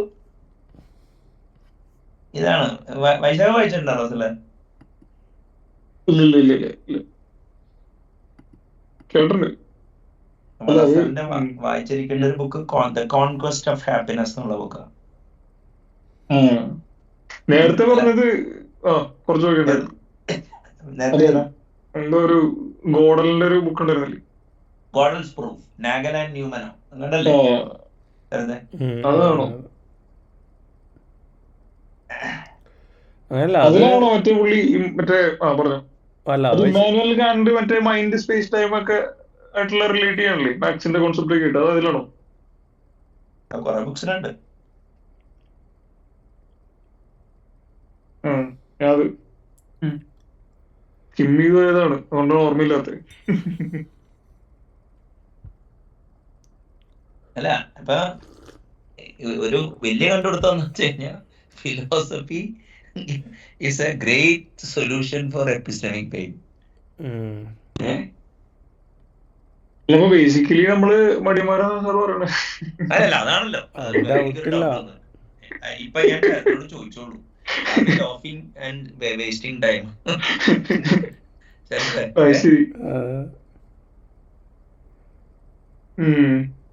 ഇതാണ്. വൈശാഖ വായിച്ചിട്ടുണ്ടോ റസല്? റസലിന്റെ വായിച്ചിരിക്കേണ്ട ഒരു book the conquest of happiness എന്നുള്ള ബുക്കാണ്. നേരത്തെ പറഞ്ഞത് കുറച്ച് എന്തോ ഒരു ഗോഡലിന്റെ ഒരു ബുക്ക് ഉണ്ടായിരുന്നില്ലേ? ഗോഡൽസ് പ്രൂഫ്, നാഗലാൻഡ് ന്യൂമനോ അങ്ങനല്ലേ? അതാണോ? അതിലാണോ മറ്റേ പുള്ളി മറ്റേ പറഞ്ഞോ ഇമ്മാനുവൽ കാന്റ് മറ്റേ മൈൻഡ് സ്പേസ് ടൈം ഒക്കെ ആയിട്ടുള്ള റിലേറ്റ് ചെയ്യാനല്ലേ മാത്സിന്റെ കോൺസെപ്റ്റ് ഒക്കെ കിട്ടും? അത് അതിലാണോ? കുറെ ബുക്സിലുണ്ട്. അത് കിമ്മി പോയതാണ്, അതുകൊണ്ടാണ് ഓർമ്മയില്ലാത്തത്. അല്ല ഇപ്പൊ ഒരു വലിയ കണ്ടുപിടുത്തം വെച്ച് കഴിഞ്ഞാൽ philosophy is a great solution for epistemic pain. Basically നമ്മള് മടിമാരാണ് സാർ പറയണേ. അല്ലല്ല അതാണല്ലോ ഇപ്പൊ ഞാൻ ചോദിച്ചോളൂ. Wasting time.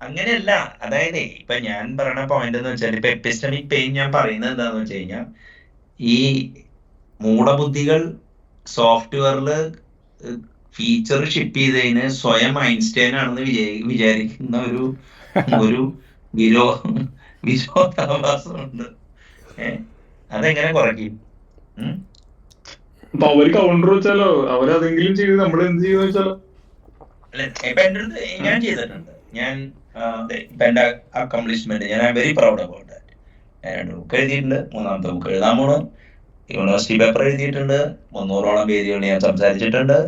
അങ്ങനെയല്ല. അതായത് ഇപ്പൊ ഞാൻ പറയണ പോയിന്റ് എന്ന് വെച്ചാൽ ഇപ്പൊ എപ്പിസ്റ്റമിക് പെയിൻ ഞാൻ പറയുന്നത് എന്താന്ന് വെച്ച് കഴിഞ്ഞാൽ ഈ മൂഢബുദ്ധികൾ സോഫ്റ്റ്വെയറില് ഫീച്ചർ ഷിപ്പ് ചെയ്തതിന് സ്വയം ഐൻസ്റ്റൈൻ ആണെന്ന് വിചാരിക്കുന്ന ഒരു വിരോധാഭാസമുണ്ട്. അതെങ്ങനെ കുറയ്ക്കും? അവര് കൗണ്ടർ വെച്ചാലോ, അവരതെങ്കിലും ചെയ്ത് നമ്മൾ എന്ത് ചെയ്യുന്ന വെച്ചാലോ. അല്ല ഇപ്പൊ എന്റെ അടുത്ത് ഞാൻ ചെയ്തിട്ടുണ്ട്. ഞാൻ ഇപ്പൊ എന്റെ അക്കംപ്ലിഷ്മെന്റ് ഞാൻ വെരി പ്രൗഡ് അബൌട്ട് ദാറ്റ്. ഞാൻ 2 ബുക്ക് എഴുതിയിട്ടുണ്ട്, 3ാമത്തെ ബുക്ക് എഴുതാൻ പോണു. യൂണിവേഴ്സിറ്റി പേപ്പർ എഴുതിയിട്ടുണ്ട്, 300ഓളം വേദികൾ ഞാൻ സംസാരിച്ചിട്ടുണ്ട്.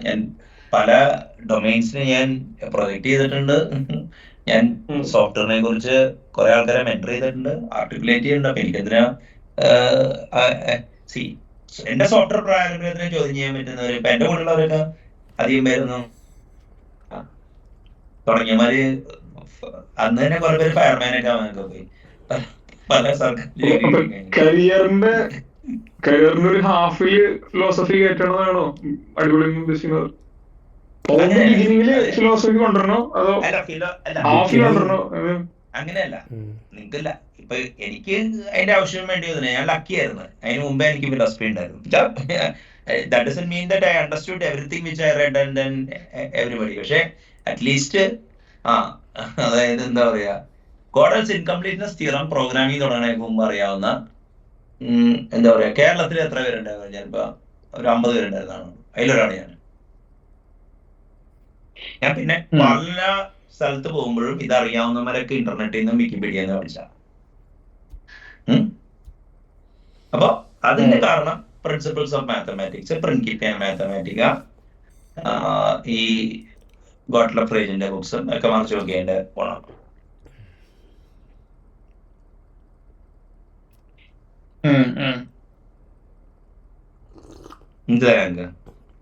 ഞാൻ പല ഡൊമൈൻസിന് ഞാൻ പ്രൊജക്ട് ചെയ്തിട്ടുണ്ട്. ഞാൻ സോഫ്റ്റ്വെയറിനെ കുറിച്ച് കുറെ ആൾക്കാരെ മെന്റർ ചെയ്തിട്ടുണ്ട്, ആർട്ടിക്കുലേറ്റ് ചെയ്യുന്നുണ്ട്. അപ്പൊ എനിക്കെന്തിനാ എന്റെ സോഫ്റ്റ്വെയർ പ്രാരംഭത്തിന് ചോദ്യം ചെയ്യാൻ പറ്റുന്നവര് ഇപ്പൊ എന്റെ കൂടെയുള്ളവരൊക്കെ അധികം പേരൊന്നും തുടങ്ങിയമാര് അന്ന് തന്നെ കുറെ പേര് ഫയർമാനൊക്കെ ആവാനൊക്കെ പോയി. പല കരിയറിന്റെ ഒരു ഹാഫില് ഫിലോസഫി കയറ്റണതാണോ അടിപൊളി ഉദ്ദേശിക്കുന്നത്? ഫിലോസഫി കൊണ്ടുവരണോ അതോ ഹാഫിൽ കൊണ്ടുവരണോ? അങ്ങനെയല്ല, നിങ്ങൾക്കില്ല. ഇപ്പൊ എനിക്ക് അതിന്റെ ആവശ്യം വേണ്ടി വന്നില്ല, ഞാൻ ലക്കി ആയിരുന്നു. അതിന് മുമ്പേ എനിക്ക് ഫിലോസഫി ഉണ്ടായിരുന്നു. That doesn't mean that I understood everything which I read and then everybody. പക്ഷെ അറ്റ്ലീസ്റ്റ് അതായത് എന്താ പറയാ, ഗോഡൽസ് ഇൻകംപ്ലീറ്റ്നെസ് തിയറം പ്രോഗ്രാമിംഗ് തുടങ്ങുന്നതിന് മുമ്പ് അറിയാവുന്ന എന്താ പറയാ, കേരളത്തിൽ എത്ര പേരുണ്ടായിരുന്നു? ഞാനിപ്പോ ഒരു 50 പേരുണ്ടായിരുന്നാണ്, അതിലൊരാണ് ഞാൻ. പിന്നെ പല സ്ഥലത്ത് പോകുമ്പോഴും ഇതറിയാവുന്നവരൊക്കെ ഇന്റർനെറ്റിൽ നിന്നും വിക്കിപീഡിയ പഠിച്ച. അപ്പൊ അതിന്റെ കാരണം principles of mathematics, principia mathematica, ഈ ഗോട്ട്ലബ് ഫ്രേജിന്റെ ബുക്സും ഒക്കെ മറിച്ച് നോക്കിയതിന്റെ ഗുണം.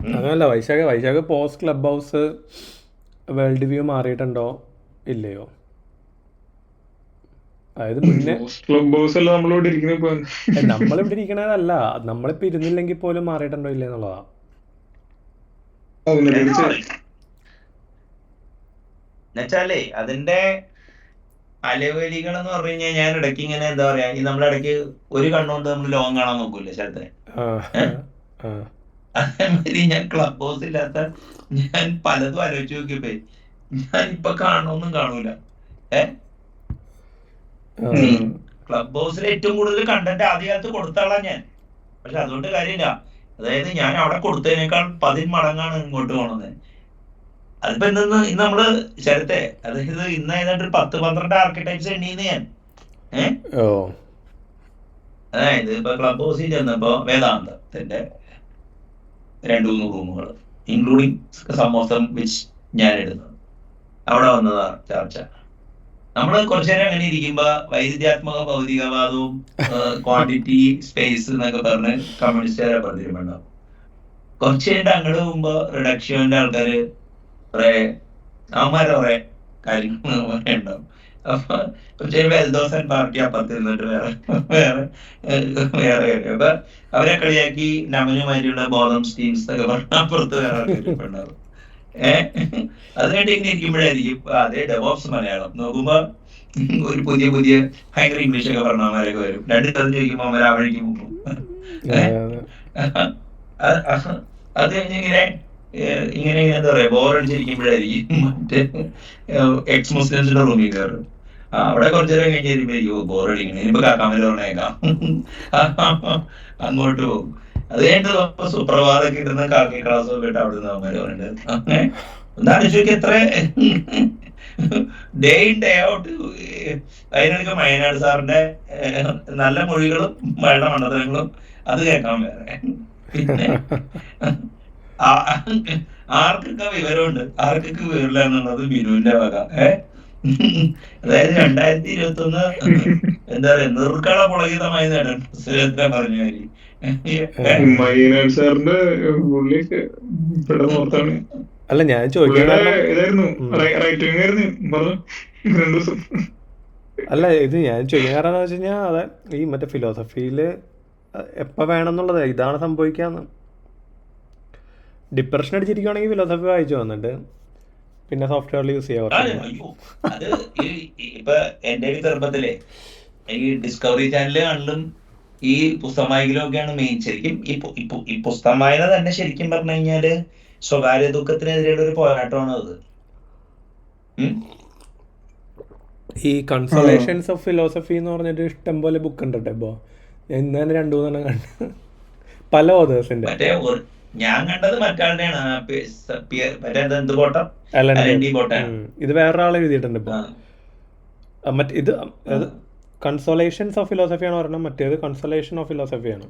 അങ്ങനല്ല Vaishakh post clubhouse world view മാറിയിട്ടുണ്ടോ ഇല്ലയോ? അതായത് മുന്നേ നമ്മളിവിടെ ഇരിക്കണതല്ല, നമ്മളിപ്പോ ഇരുന്നില്ലെങ്കിൽ പോലും മാറിയിട്ടുണ്ടോ ഇല്ലേ എന്നുള്ളതാ. എന്നുവെച്ചാലേ അതിന്റെ അലവലികൾ എന്ന് പറഞ്ഞു കഴിഞ്ഞാൽ, ഞാൻ ഇടയ്ക്ക് ഇങ്ങനെ എന്താ പറയാ, ഈ നമ്മളിടയ്ക്ക് ഒരു കണ്ണുകൊണ്ട് നമ്മൾ ലോകം കാണാൻ നോക്കൂല്ലേ ശരത്തിനെ, അതേമാതിരി ഞാൻ ക്ലബ് ഹൗസ് ഇല്ലാത്ത ഞാൻ പലതും ആലോചിച്ച് നോക്കിയപ്പോ ഞാൻ ഇപ്പൊ കാണണമെന്നും കാണൂല. ക്ലബ് ഹൗസിൽ ഏറ്റവും കൂടുതൽ കണ്ടന്റ് ആദ്യകാലത്ത് കൊടുത്താളാ ഞാൻ. പക്ഷെ അതുകൊണ്ട് കാര്യമില്ല. അതായത് ഞാൻ അവിടെ കൊടുത്തതിനേക്കാൾ 10 മടങ്ങാണ് ഇങ്ങോട്ട് പോണത്. അതിപ്പോ ഇന്ന് നമ്മള് ശരത്തെ, അതായത് ഇന്ന് ഏതാണ്ട് 10-12 ആർക്കിടെക്ട്സ് എണ്ണീന്ന് ഞാൻ. അതായത് ഇപ്പൊ ക്ലബ് ഹൗസിൽ ചെന്നപ്പോ വേദാന്തത്തിന്റെ 2-3 റൂമുകൾ, ഇൻക്ലൂഡിങ് സമോസം വിച്ച് ഞാൻ ഇടുന്നത്, അവിടെ വന്നതാ ചർച്ച. നമ്മള് കുറച്ചു നേരം അങ്ങനെ ഇരിക്കുമ്പോ വൈരുദ്ധ്യാത്മക ഭൗതികവാദവും ക്വാണ്ടിറ്റി സ്പേസ് എന്നൊക്കെ പറഞ്ഞ് കമ്മ്യൂണിസ്റ്റുകാരെ പറഞ്ഞിട്ടുണ്ടാവും. കുറച്ചു കഴിഞ്ഞിട്ട് അങ്ങോട്ട് പോകുമ്പോ റിഡക്ഷന്റെ ആൾക്കാര് അവന്മാരെ കുറെ കാര്യങ്ങൾ ഉണ്ടാവും. അപ്പൊ കുറച്ച് വെൽദോസൻ പാർട്ടി അപ്പുറത്ത് നിന്നിട്ട് വേറെ കാര്യം. അപ്പൊ അവരെ കളിയാക്കി നമനുമായിട്ടുള്ള ബോധം സ്റ്റീംസ് എന്നൊക്കെ പറഞ്ഞ അപ്പുറത്ത് വേറെ ഉണ്ടാവും. അത് വേണ്ടി ഇങ്ങനെ ഇരിക്കുമ്പോഴായിരിക്കും അതേ ഡെവോപ്സ് മലയാളം നോക്കുമ്പോ ഒരു പുതിയ ഭയങ്കര ഇംഗ്ലീഷ് ഒക്കെ പറഞ്ഞവന്മാരൊക്കെ വരും. 2 സ്ഥലം ചോദിക്കുമ്പോ അവന്മാർ ആ വഴിക്ക് പോകും. അത് കഴിഞ്ഞിങ്ങനെ ഇങ്ങനെ എന്താ പറയാ, ബോറടിച്ചിരിക്കുമ്പോഴായിരിക്കും മറ്റേ എക്സ് മുസ്ലിംസിന്റെ റൂമിൽ കയറും. അവിടെ കുറച്ചു നേരം കഴിഞ്ഞിരിക്കുമ്പോ ബോറടിക്കണം, ഇനിയിപ്പോ കാക്കാമല പറഞ്ഞേക്കാം, അങ്ങോട്ട് പോകും. അത് കഴിഞ്ഞിട്ട് സുപ്രഭാതമൊക്കെ ഇരുന്ന് കാക്കി ക്ലാസ് ഒക്കെ ഇട്ട് അവിടെ നിന്ന് അവന്മാര് പറഞ്ഞിട്ട് അങ്ങനെ എന്താലോചിക്കും എത്ര ഡേ ഇൻ ഡേ ഔട്ട്. അതിനൊക്കെ വയനാട് സാറിന്റെ നല്ല മൊഴികളും വേണ്ട മണ്ഡലങ്ങളും അത് കേൾക്കാൻ വേറെ. പിന്നെ ആർക്കൊക്കെ വിവരമുണ്ട്, ആർക്കൊക്കെ വിവരമില്ല എന്നുള്ളത് ബിനുവിന്റെ വക. അതായത് 2021 എന്താ പറയാ, നിർക്കള പുളകിതമായി നേടാൻ സുരേന്ദ്രൻ പറഞ്ഞ മാതിരി. അല്ല ഞാൻ ചോദിക്കാൻ അല്ല ഇത് ഞാൻ ചോദിക്കാൻ കാരണം എന്ന് വെച്ച് കഴിഞ്ഞാൽ, അതെ ഈ മറ്റേ ഫിലോസഫിയിൽ എപ്പോൾ വേണമെന്നുള്ളത് ഇതാണ് സംഭവിക്കാന്ന്. ഡിപ്രഷൻ അടിച്ചിരിക്കുകയാണെങ്കിൽ ഫിലോസഫി വായിച്ചു വന്നിട്ട് പിന്നെ സോഫ്റ്റ്വെയറിൽ യൂസ് ചെയ്യാം. അത് ഇപ്പൊ എന്റെ ഒരു ചെറുപ്പത്തിലെ ഈ ഡിസ്കവറി ചാനല് കണ്ടും ഈ പുസ്തകം വായിക്കലും ഒക്കെയാണ് മെയിൻ. ശരിക്കും ഈ പുസ്തകം വായന തന്നെ ശരിക്കും പറഞ്ഞു കഴിഞ്ഞാല് സ്വകാര്യ ദുഃഖത്തിനെതിരെയുള്ള ഒരു പോരാട്ടമാണ് അത്. ഈ കൺസോളേഷൻസ് ഓഫ് ഫിലോസഫി എന്ന് പറഞ്ഞിട്ട് ഇഷ്ടം പോലെ ബുക്ക് ഉണ്ട് കേട്ടോ. ഇപ്പോൾ ഞാൻ ഇന്ന് തന്നെ 2-3 കണ്ടു, പല ഓതേഴ്സിന്റെ. ഞാൻ കണ്ടത് മറ്റാളുടെയാണ്, ഇത് വേറൊരാൾ എഴുതിയിട്ടുണ്ട് ഇപ്പൊ. ഇത് കൺസോളേഷൻസ് ഓഫ് ഫിലോസഫി ആണ് പറഞ്ഞത്, മറ്റേത് കൺസോളേഷൻ ഓഫ് ഫിലോസഫി ആണ്.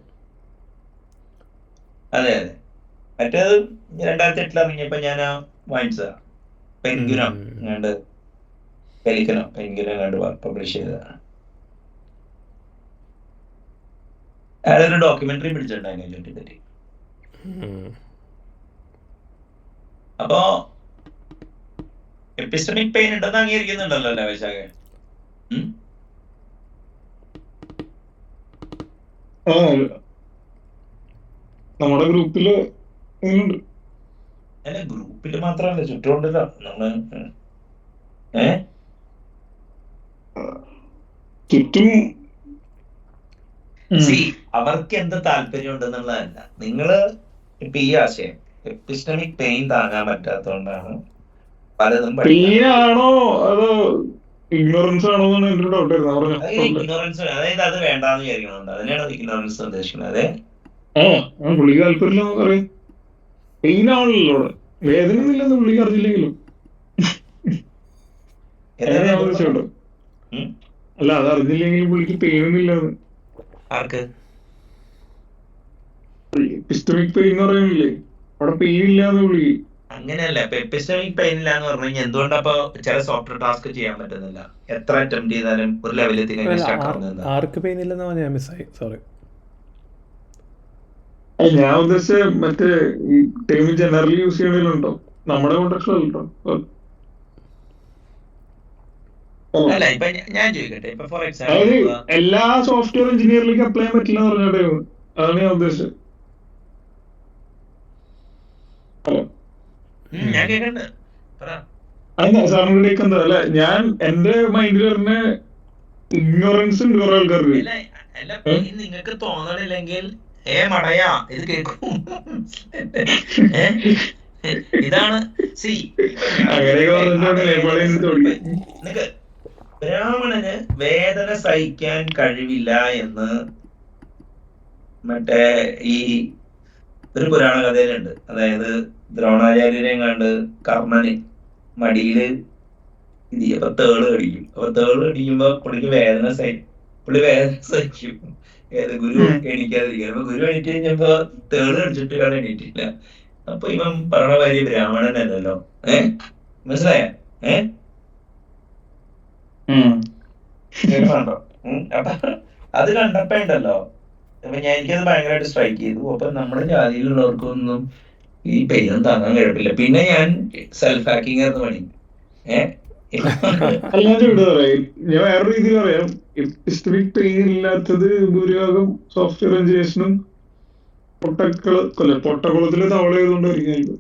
അതെ അതെ, മറ്റേത് 2008 ഇറങ്ങിയപ്പോ ഞാൻ വാങ്ങിച്ചതാ. പെൻഗ്വിനോ കണ്ട് പബ്ലിഷ് ചെയ്തതാണ്. അയാളൊരു ഡോക്യുമെന്ററി പിടിച്ചിട്ടുണ്ടായിരുന്നു ചുറ്റിപ്പറ്റി. അപ്പോ എപ്പിസ്റ്റമിക് പെയിൻ ഉണ്ടെന്ന് അംഗീകരിക്കുന്നുണ്ടല്ലോ അല്ലേ വൈശാഖ? നമ്മുടെ ഗ്രൂപ്പില് അല്ല, ഗ്രൂപ്പില് മാത്രമല്ല ചുറ്റുമുണ്ടല്ലോ നമ്മള്. ചുറ്റും അവർക്ക് എന്ത് താല്പര്യം ഉണ്ടെന്നുള്ളതല്ല. നിങ്ങള് ഇപ്പൊ ഈ ആശയം എപ്പിസ്റ്റമിക് പെയിൻ താങ്ങാൻ പറ്റാത്തതുകൊണ്ടാണ് പലതും പെയിനാണോ അതോ ഇഗ്നോറൻസ് ആണോ എന്നാണ് എന്റെ ഡൗട്ട് ആയിരുന്നു. ഇഗ്നോറൻസ്, അതായത് അത് വേണ്ടാന്ന് വിചാരിക്കണുണ്ട്. അതിനാണ് ഇഗ്നോറൻസ് ഉദ്ദേശിക്കുന്നത്. അതെ, പുള്ളിക്ക് താല്പര്യമില്ല പറയും. പെയിനാണല്ലോ അവിടെ, വേദന ഒന്നുമില്ലെന്ന് പുള്ളിക്ക് അറിഞ്ഞില്ലെങ്കിലും. അല്ല, അത് അറിഞ്ഞില്ലെങ്കിലും പുള്ളിക്ക് പെയിൻ ഒന്നും ഇല്ലാന്ന്. ആർക്ക്? എപ്പിസ്റ്റമിക് പെയിൻ എന്ന് പറയുന്നില്ലേ, അവിടെ പെയിൻ ഇല്ലാന്ന് പുള്ളിക്ക്. അങ്ങനെയല്ല. ഇപ്പൊ എപ്പിസ്റ്റമിക് പെയിൻ ഇല്ലാന്ന് പറഞ്ഞു കഴിഞ്ഞാൽ എന്തുകൊണ്ടപ്പോ ചില സോഫ്റ്റ്വെയർ ടാസ്ക് ചെയ്യാൻ പറ്റുന്നില്ല? എത്ര അറ്റംപ്റ്റ് ചെയ്താലും ഒരു ലെവലിൽ ആർക്ക് പെയിൻ ഇല്ലെന്നാ ഞാൻ മിസ്സായി, സോറി. ഞാൻ ഉദ്ദേശിച്ച മറ്റേ ഈ ടൈം ജനറലി യൂസ് ചെയ്യണതിലുണ്ടോ, നമ്മുടെ കോൺടാക്റ്റിലുണ്ടോ? അല്ല, ഇപ്പൊ ഞാൻ ചോദിക്കട്ടെ, ഇപ്പൊ ഫോർ അതായത് എക്സാമ്പിൾ എല്ലാ സോഫ്റ്റ്വെയർ എഞ്ചിനീയറിലേക്ക് അപ്ലൈ ചെയ്യാൻ പറ്റില്ല എന്ന് പറഞ്ഞ ടൈം, അതാണ് ഞാൻ ഉദ്ദേശിച്ചത്. ഞാൻ കേൾക്കണ്ട്. അല്ല സാറിലേക്ക് എന്താ, അല്ല ഞാൻ എന്റെ മൈൻഡിൽ പറഞ്ഞ ഇഗ്നോറൻസ് ഉണ്ട് കുറെ ആൾക്കാർക്ക്. നിങ്ങൾക്ക് തോന്നണില്ലെങ്കിൽ മടയാ ഇത് കേൾക്കും. ഇതാണ് ബ്രാഹ്മണന് വേദന സഹിക്കാൻ കഴിവില്ല എന്ന് മറ്റേ ഈ ഒരു പുരാണ കഥയിലുണ്ട്. അതായത് ദ്രോണാചാര്യരെയും കണ്ട് കർണന് മടിയില് ഇത് അപ്പൊ തേള് കടിക്കും. അപ്പൊ തേള് കടിക്കുമ്പോ പുള്ളി വേദന സഹിക്കും. ഗുരു എണീക്കാതിരിക്കും. അപ്പൊ ഗുരു എണീറ്റ് കഴിഞ്ഞപ്പോ തേള് കടിച്ചിട്ട് ഇയാൾ എണീറ്റില്ല. അപ്പൊ ഇവൻ പറഞ്ഞ കാര്യം ബ്രാഹ്മണനല്ലല്ലോ. മനസ്സിലായ? കേൾക്കണോ? അപ്പൊ അത് കണ്ടപ്പോ ഉണ്ടല്ലോ, അപ്പൊ എനിക്കത് ഭയങ്കരമായിട്ട് സ്ട്രൈക്ക് ചെയ്തു. അപ്പൊ നമ്മുടെ ജാതിയിലുള്ളവർക്കൊന്നും ഈ പെയിനും താങ്ങാൻ കഴിയില്ല. പിന്നെ ഞാൻ സെൽഫ് ഹാക്കിങ് ആയിരുന്നു പണി. ഞാൻ വേറെ രീതിയിൽ പറയാം. എപ്പിസ്റ്റമിക് പെയിൻ ഇല്ലാത്തത് ഭൂരിഭാഗം സോഫ്റ്റ്വെയർ എഞ്ചിനീയേഴ്സിനും പൊട്ടക്കുളത്തില് തവള ചെയ്തുകൊണ്ടിരിക്കും.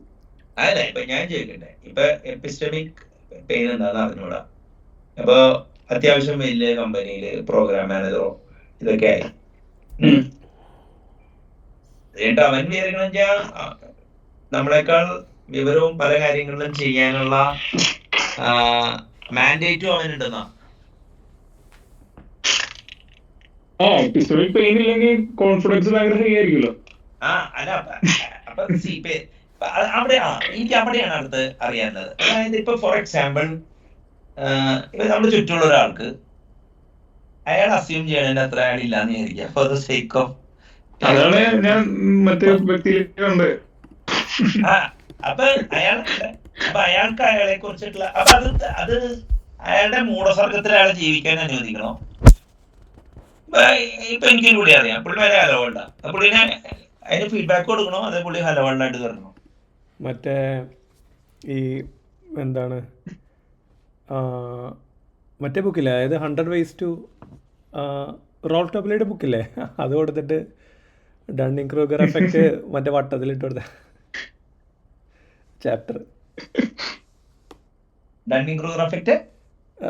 അതല്ല, ഇപ്പൊ ഞാൻ ചോദിക്കട്ടെ, ഇപ്പൊ എപ്പിസ്റ്റമിക് പെയിൻ എന്താന്ന് അറിഞ്ഞൂടാ. അപ്പൊ അത്യാവശ്യം വലിയ കമ്പനിയില് പ്രോഗ്രാം മാനേജറോ ഇതൊക്കെ ആയി. അതുകൊണ്ട് അവൻ വിചാരിക്കണെന്ന് വെച്ചാൽ നമ്മളെക്കാൾ വിവരവും പല കാര്യങ്ങളിലും ചെയ്യാനുള്ള മാൻഡേറ്റും അവനുണ്ടെന്നാ. പെയിൻ ഇല്ലെങ്കിൽ കോൺഫിഡൻസ് ഭയങ്കര ഹൈ ആയിരിക്കുമല്ലോ. അല്ല, അപ്പൊ അവിടെ എനിക്ക് അവിടെയാണ് അടുത്ത് അറിയാനുള്ളത്. അതായത് ഇപ്പൊ ഫോർ എക്സാമ്പിൾ ഇപ്പൊ നമ്മുടെ ചുറ്റുമുള്ള ഒരാൾക്ക് അയാൾ അസ്യൂം ചെയ്യണതിന്റെ അത്ര അയാൾ ഇല്ലാന്ന് വിചാരിക്കാം. ഫോർ ദ സേക്ക് ഓഫ് അതാണ് ഞാൻ മറ്റേ വ്യക്തിയിലുണ്ട്. അപ്പൊ അയാൾക്ക് അയാളെ കുറിച്ചിട്ടുള്ള അപ്പൊ അത് അയാളുടെ മൂഢസർഗത്തിൽ അയാളെ ജീവിക്കാൻ അനുവദിക്കണോ? ഇപ്പൊ എനിക്ക് പുള്ളി അറിയാം, പുള്ളി വരെ ഹലവണ്ട, പുള്ളിനെ അതിന് ഫീഡ്ബാക്ക് കൊടുക്കണോ അതേ പുള്ളി ഹലവണ്ടായിട്ട് തരണോ? മറ്റേ ഈ എന്താണ് മറ്റേ ബുക്കില്ലേ, അതായത് 100 ways to റോൾ ടോപ്പിലയുടെ ബുക്കില്ലേ, അത് കൊടുത്തിട്ട് ഡണ്ണിങ് ക്രൂഗർ എഫക്റ്റ് മറ്റേ വട്ടത്തിലിട്ട് കൊടുത്ത ചാപ്റ്റർ. ഡണ്ണിങ് ക്രൂഗർ എഫക്റ്റ്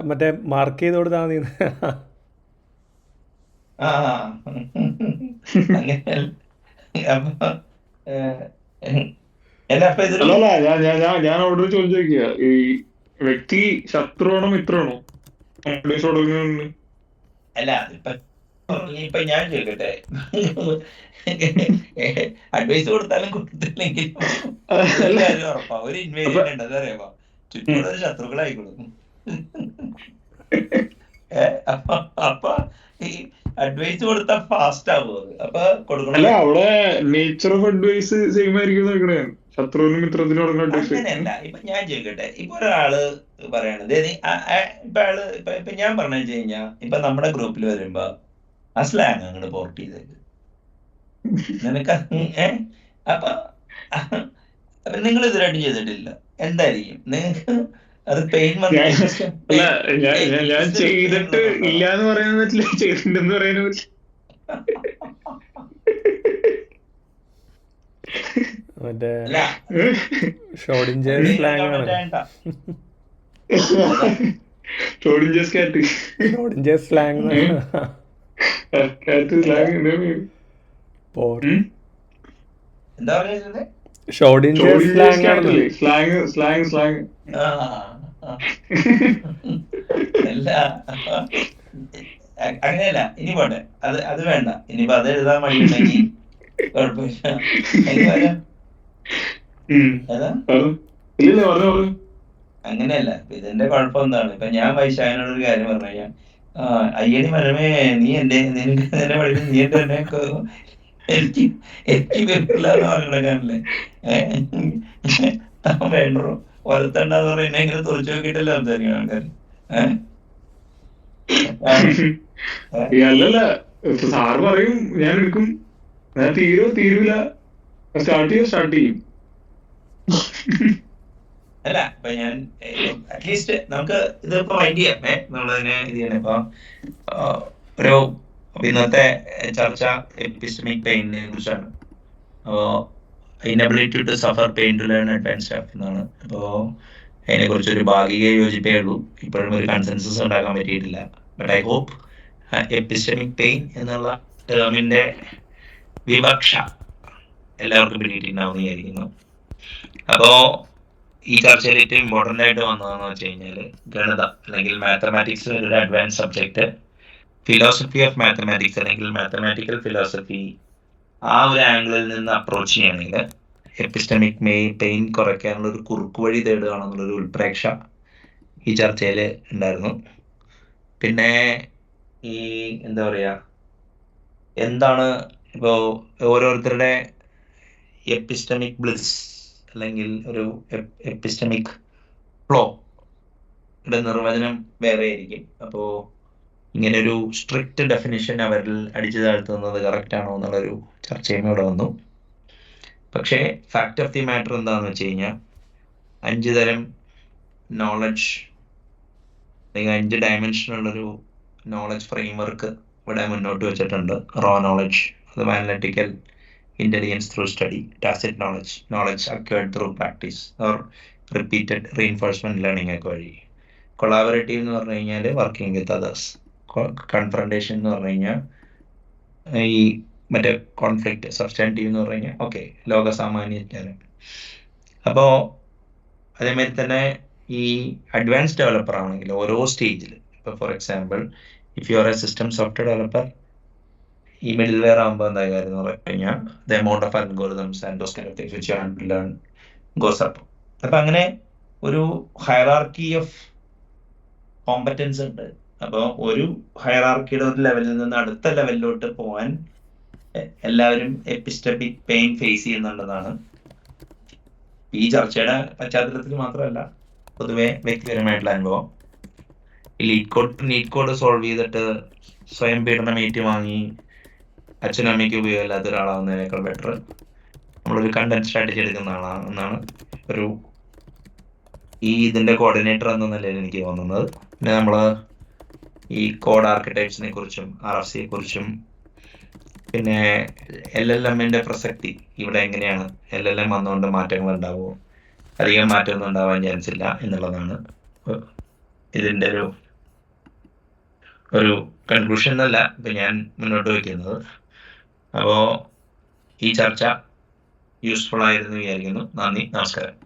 മറ്റേ മാർക്ക് ചെയ്ത് കൊടുത്താൽ മതി. ഞാൻ അവിടെ ചോദിക്കുക, ഈ വ്യക്തി ശത്രുവാണോ മിത്രമാണോ? അല്ല, ഇപ്പൊ ഞാൻ ചോദിക്കട്ടെ, അഡ്വൈസ് കൊടുത്താലും കൊടുത്തില്ലെങ്കിൽ ഉറപ്പാ ഒരു ഇൻവേരിയന്റ് ഉണ്ട്. അതറിയാമോ? ചുറ്റുമുള്ള ശത്രുക്കളായിക്കോളും. അപ്പൊ ഈ അഡ്വൈസ് കൊടുത്താൽ ഫാസ്റ്റ് ആവുമോ? അപ്പൊ കൊടുക്കണം. അവിടെ നേച്ചർ ഓഫ് അഡ്വൈസ് സെയിം ആയിരിക്കും. ശത്രുവിനും മിത്രത്തിനും അങ്ങനെയല്ല. ഇപ്പൊ ഞാൻ ചോദിക്കട്ടെ, ഇപ്പൊ ഒരാള് പറയണത് ഇപ്പൊ ഞാൻ പറഞ്ഞു വെച്ച് കഴിഞ്ഞാ, ഇപ്പൊ നമ്മുടെ ഗ്രൂപ്പിൽ വരുമ്പോ ആ സ്ലാങ് അങ്ങോട്ട് പോർട്ട് ചെയ്തേക്ക് നിനക്ക്. അപ്പൊ നിങ്ങൾ ഇതിലായിട്ട് ചെയ്തിട്ടില്ല, എന്തായിരിക്കും നിങ്ങൾക്ക് അത് പെയിൻ? ഞാൻ ചെയ്തിട്ട് ഇല്ലാന്ന് പറയാൻ പറ്റില്ല, ചെയ്തിട്ടുണ്ടെന്ന് പറയാനും പറ്റില്ല. മറ്റേ ഷോർഡിഞ്ചർ സ്ലാങ് ആണ്. ഷോഡിഞ്ചേഴ്സ് കാറ്റ്. ഷോഡിഞ്ചേഴ്സ് സ്ലാങ് കാറ്റ് സ്ലാങ് എന്താ പറയുന്നത്? ഷോഡിഞ്ചേഴ്സ് സ്ലാങ് ആണ്. Slang slang slang. അല്ല അങ്ങനെയല്ല, ഇനി പോട്ടെ, അത് വേണ്ട. ഇനിയിപ്പോ അത് എഴുതാൻ മടിയുണ്ടെങ്കിൽ കുഴപ്പമില്ല. അങ്ങനെയല്ല, ഇതിന്റെ കുഴപ്പം എന്താണ്? ഇപ്പൊ ഞാൻ വൈശാഖനോടൊരു കാര്യം പറഞ്ഞു കഴിഞ്ഞാൽ, അയ്യടി മരമേ, നീ നിനക്ക് എന്നെ പഠിപ്പിച്ച് നീ എന്നെ എനിക്ക് വരില്ല എന്ന് പറഞ്ഞിടക്കാനല്ലേ വേണ്ടോ വലുത്തണ്ടെന്ന് പറഞ്ഞ എന്നെ ഇങ്ങനെ തുറച്ചു നോക്കിയിട്ടല്ലേ സംസാരിക്കും ആൾക്കാർ. അല്ലല്ല, സാറ് പറയും ഞാൻ എടുക്കും, ഞാൻ തീരൂല, സ്റ്റാർട്ട് ചെയ്യും. അല്ല ഇപ്പൊ ഞാൻ അറ്റ്ലീസ്റ്റ് നമുക്ക് ഇതിപ്പോ മൈൻഡ് ചെയ്യാം, നമ്മളതിനെ ഇത് ചെയ്യണം. ഇപ്പൊ ഒരു ഇന്നത്തെ ചർച്ച എപ്പിസ്റ്റമിക് പെയിനെ കുറിച്ചാണ്. അപ്പോ inability to suffer pain to learn advanced stuff എന്നാണ്. അപ്പോ അതിനെ കുറിച്ച് ഒരു ഭാഗിക യോജിപ്പേ ഉള്ളൂ, ഇപ്പോഴും ഒരു കൺസെൻസസ് ഉണ്ടാക്കാൻ പറ്റിയിട്ടില്ല. But I hope epistemic pain എന്നുള്ള ടേമിന്റെ വിവക്ഷ എല്ലാവർക്കും പിടിയിട്ടുണ്ടാവുമെന്ന് വിചാരിക്കുന്നു. അപ്പോ ഈ ചർച്ചയിൽ ഏറ്റവും ഇമ്പോർട്ടൻ്റ് ആയിട്ട് വന്നതെന്ന് വെച്ച് കഴിഞ്ഞാൽ ഗണിതം അല്ലെങ്കിൽ മാത്തമാറ്റിക്സ് ഒരു advance subject, philosophy of mathematics അല്ലെങ്കിൽ മാത്തമാറ്റിക്കൽ ഫിലോസഫി, ആ ഒരു ആംഗിളിൽ നിന്ന് അപ്രോച്ച് ചെയ്യുകയാണെങ്കിൽ എപ്പിസ്റ്റമിക് പെയിൻ കുറയ്ക്കാനുള്ള ഒരു കുറുക്ക് വഴി തേടുകയാണെന്നുള്ളൊരു ഉൾപ്രേക്ഷ ഈ ചർച്ചയിൽ ഉണ്ടായിരുന്നു. പിന്നെ ഈ എന്താ പറയുക, എന്താണ് ഇപ്പോൾ ഓരോരുത്തരുടെ എപ്പിസ്റ്റമിക് ബ്ലിസ് അല്ലെങ്കിൽ ഒരു എപ്പിസ്റ്റമിക് ഫ്ലോ യുടെ നിർവചനം വേറെ ആയിരിക്കും. അപ്പോൾ ഇങ്ങനെ ഒരു സ്ട്രിക്റ്റ് ഡെഫിനിഷൻ അവരിൽ അടിച്ചു താഴ്ത്തുന്നത് കറക്റ്റ് ആണോ എന്നുള്ളൊരു ചർച്ചയും ഇവിടെ വന്നു. പക്ഷേ ഫാക്ട് ഓഫ് ദി മാറ്റർ എന്താണെന്ന് വെച്ച് കഴിഞ്ഞാൽ 5 തരം നോളജ് അല്ലെങ്കിൽ 5 ഡയമെൻഷനുള്ളൊരു നോളജ് ഫ്രെയിംവർക്ക് ഇവിടെ മുന്നോട്ട് വെച്ചിട്ടുണ്ട്. റോ നോളജ്, അത് analytical intelligence through study, tacit knowledge, knowledge acquired through practice or repeated reinforcement learning ഒക്കെ വഴി, കൊളാബറേറ്റീവ് എന്ന് പറഞ്ഞു കഴിഞ്ഞാൽ വർക്കിംഗ് വിത്ത് അതേഴ്സ്, കൺഫ്രണ്ടേഷൻ എന്ന് പറഞ്ഞു കഴിഞ്ഞാൽ ഈ മറ്റേ കോൺഫ്ലിക്റ്റ്, സബ്സ്റ്റാൻറ്റീവ് എന്ന് പറഞ്ഞു കഴിഞ്ഞാൽ ഓക്കെ ലോകസാമാന്യജ്ഞാനം. അപ്പോൾ അതേമാതിരി തന്നെ ഈ അഡ്വാൻസ് ഡെവലപ്പർ ആണെങ്കിൽ ഓരോ സ്റ്റേജിൽ, ഇപ്പോൾ for example if you are a system software developer, ഈ മിഡിൽ വെയർ ആകുമ്പോൾ എന്താ കാര്യം എന്ന് പറഞ്ഞു കഴിഞ്ഞാൽ the amount of algorithms and those kind of things which you have to learn goes up. അപ്പം അങ്ങനെ ഒരു ഹയറാർക്കി ഓഫ് കോമ്പറ്റൻസ് ഉണ്ട്. അപ്പോൾ ഒരു ഹയറാർക്കിയുടെ ഒരു ലെവലിൽ നിന്ന് അടുത്ത ലെവലിലോട്ട് പോകാൻ എല്ലാവരും എപ്പിസ്റ്റമിക് പെയിൻ ഫേസ് ചെയ്യുന്നുണ്ടെന്നാണ് ഈ ചർച്ചയുടെ പശ്ചാത്തലത്തിൽ മാത്രമല്ല പൊതുവെ വ്യക്തിപരമായിട്ടുള്ള അനുഭവം. ഈ നീറ്റ് കോഡ് സോൾവ് ചെയ്തിട്ട് സ്വയം പീഡനം ഏറ്റുവാങ്ങി അച്ഛനും അമ്മയ്ക്ക് ഉപയോഗമില്ലാത്ത ഒരാളാവുന്നതിനേക്കാൾ ബെറ്റർ നമ്മളൊരു കണ്ടന്റ് സ്ട്രാറ്റജി എടുക്കുന്ന ആളാണെന്നാണ് ഒരു ഇതിന്റെ കോർഡിനേറ്റർ എന്ന നിലയിൽ എനിക്ക് തോന്നുന്നത്. പിന്നെ നമ്മൾ ഈ കോഡ് ആർക്കിടെക്ചറിനെ കുറിച്ചും RFC കുറിച്ചും പിന്നെ LLMന്റെ പ്രസക്തി ഇവിടെ എങ്ങനെയാണ്, LLM വന്നുകൊണ്ട് മാറ്റങ്ങൾ ഉണ്ടാവുമോ, അധികം മാറ്റമൊന്നും ഉണ്ടാവാൻ ചാൻസ് ഇല്ല എന്നുള്ളതാണ് ഇതിൻ്റെ ഒരു കൺക്ലൂഷൻ എന്നല്ല ഇപ്പം ഞാൻ മുന്നോട്ട് വയ്ക്കുന്നത്. അപ്പോൾ ഈ ചർച്ച യൂസ്ഫുൾ ആയിരുന്നു വിചാരിക്കുന്നു. നന്ദി, നമസ്കാരം.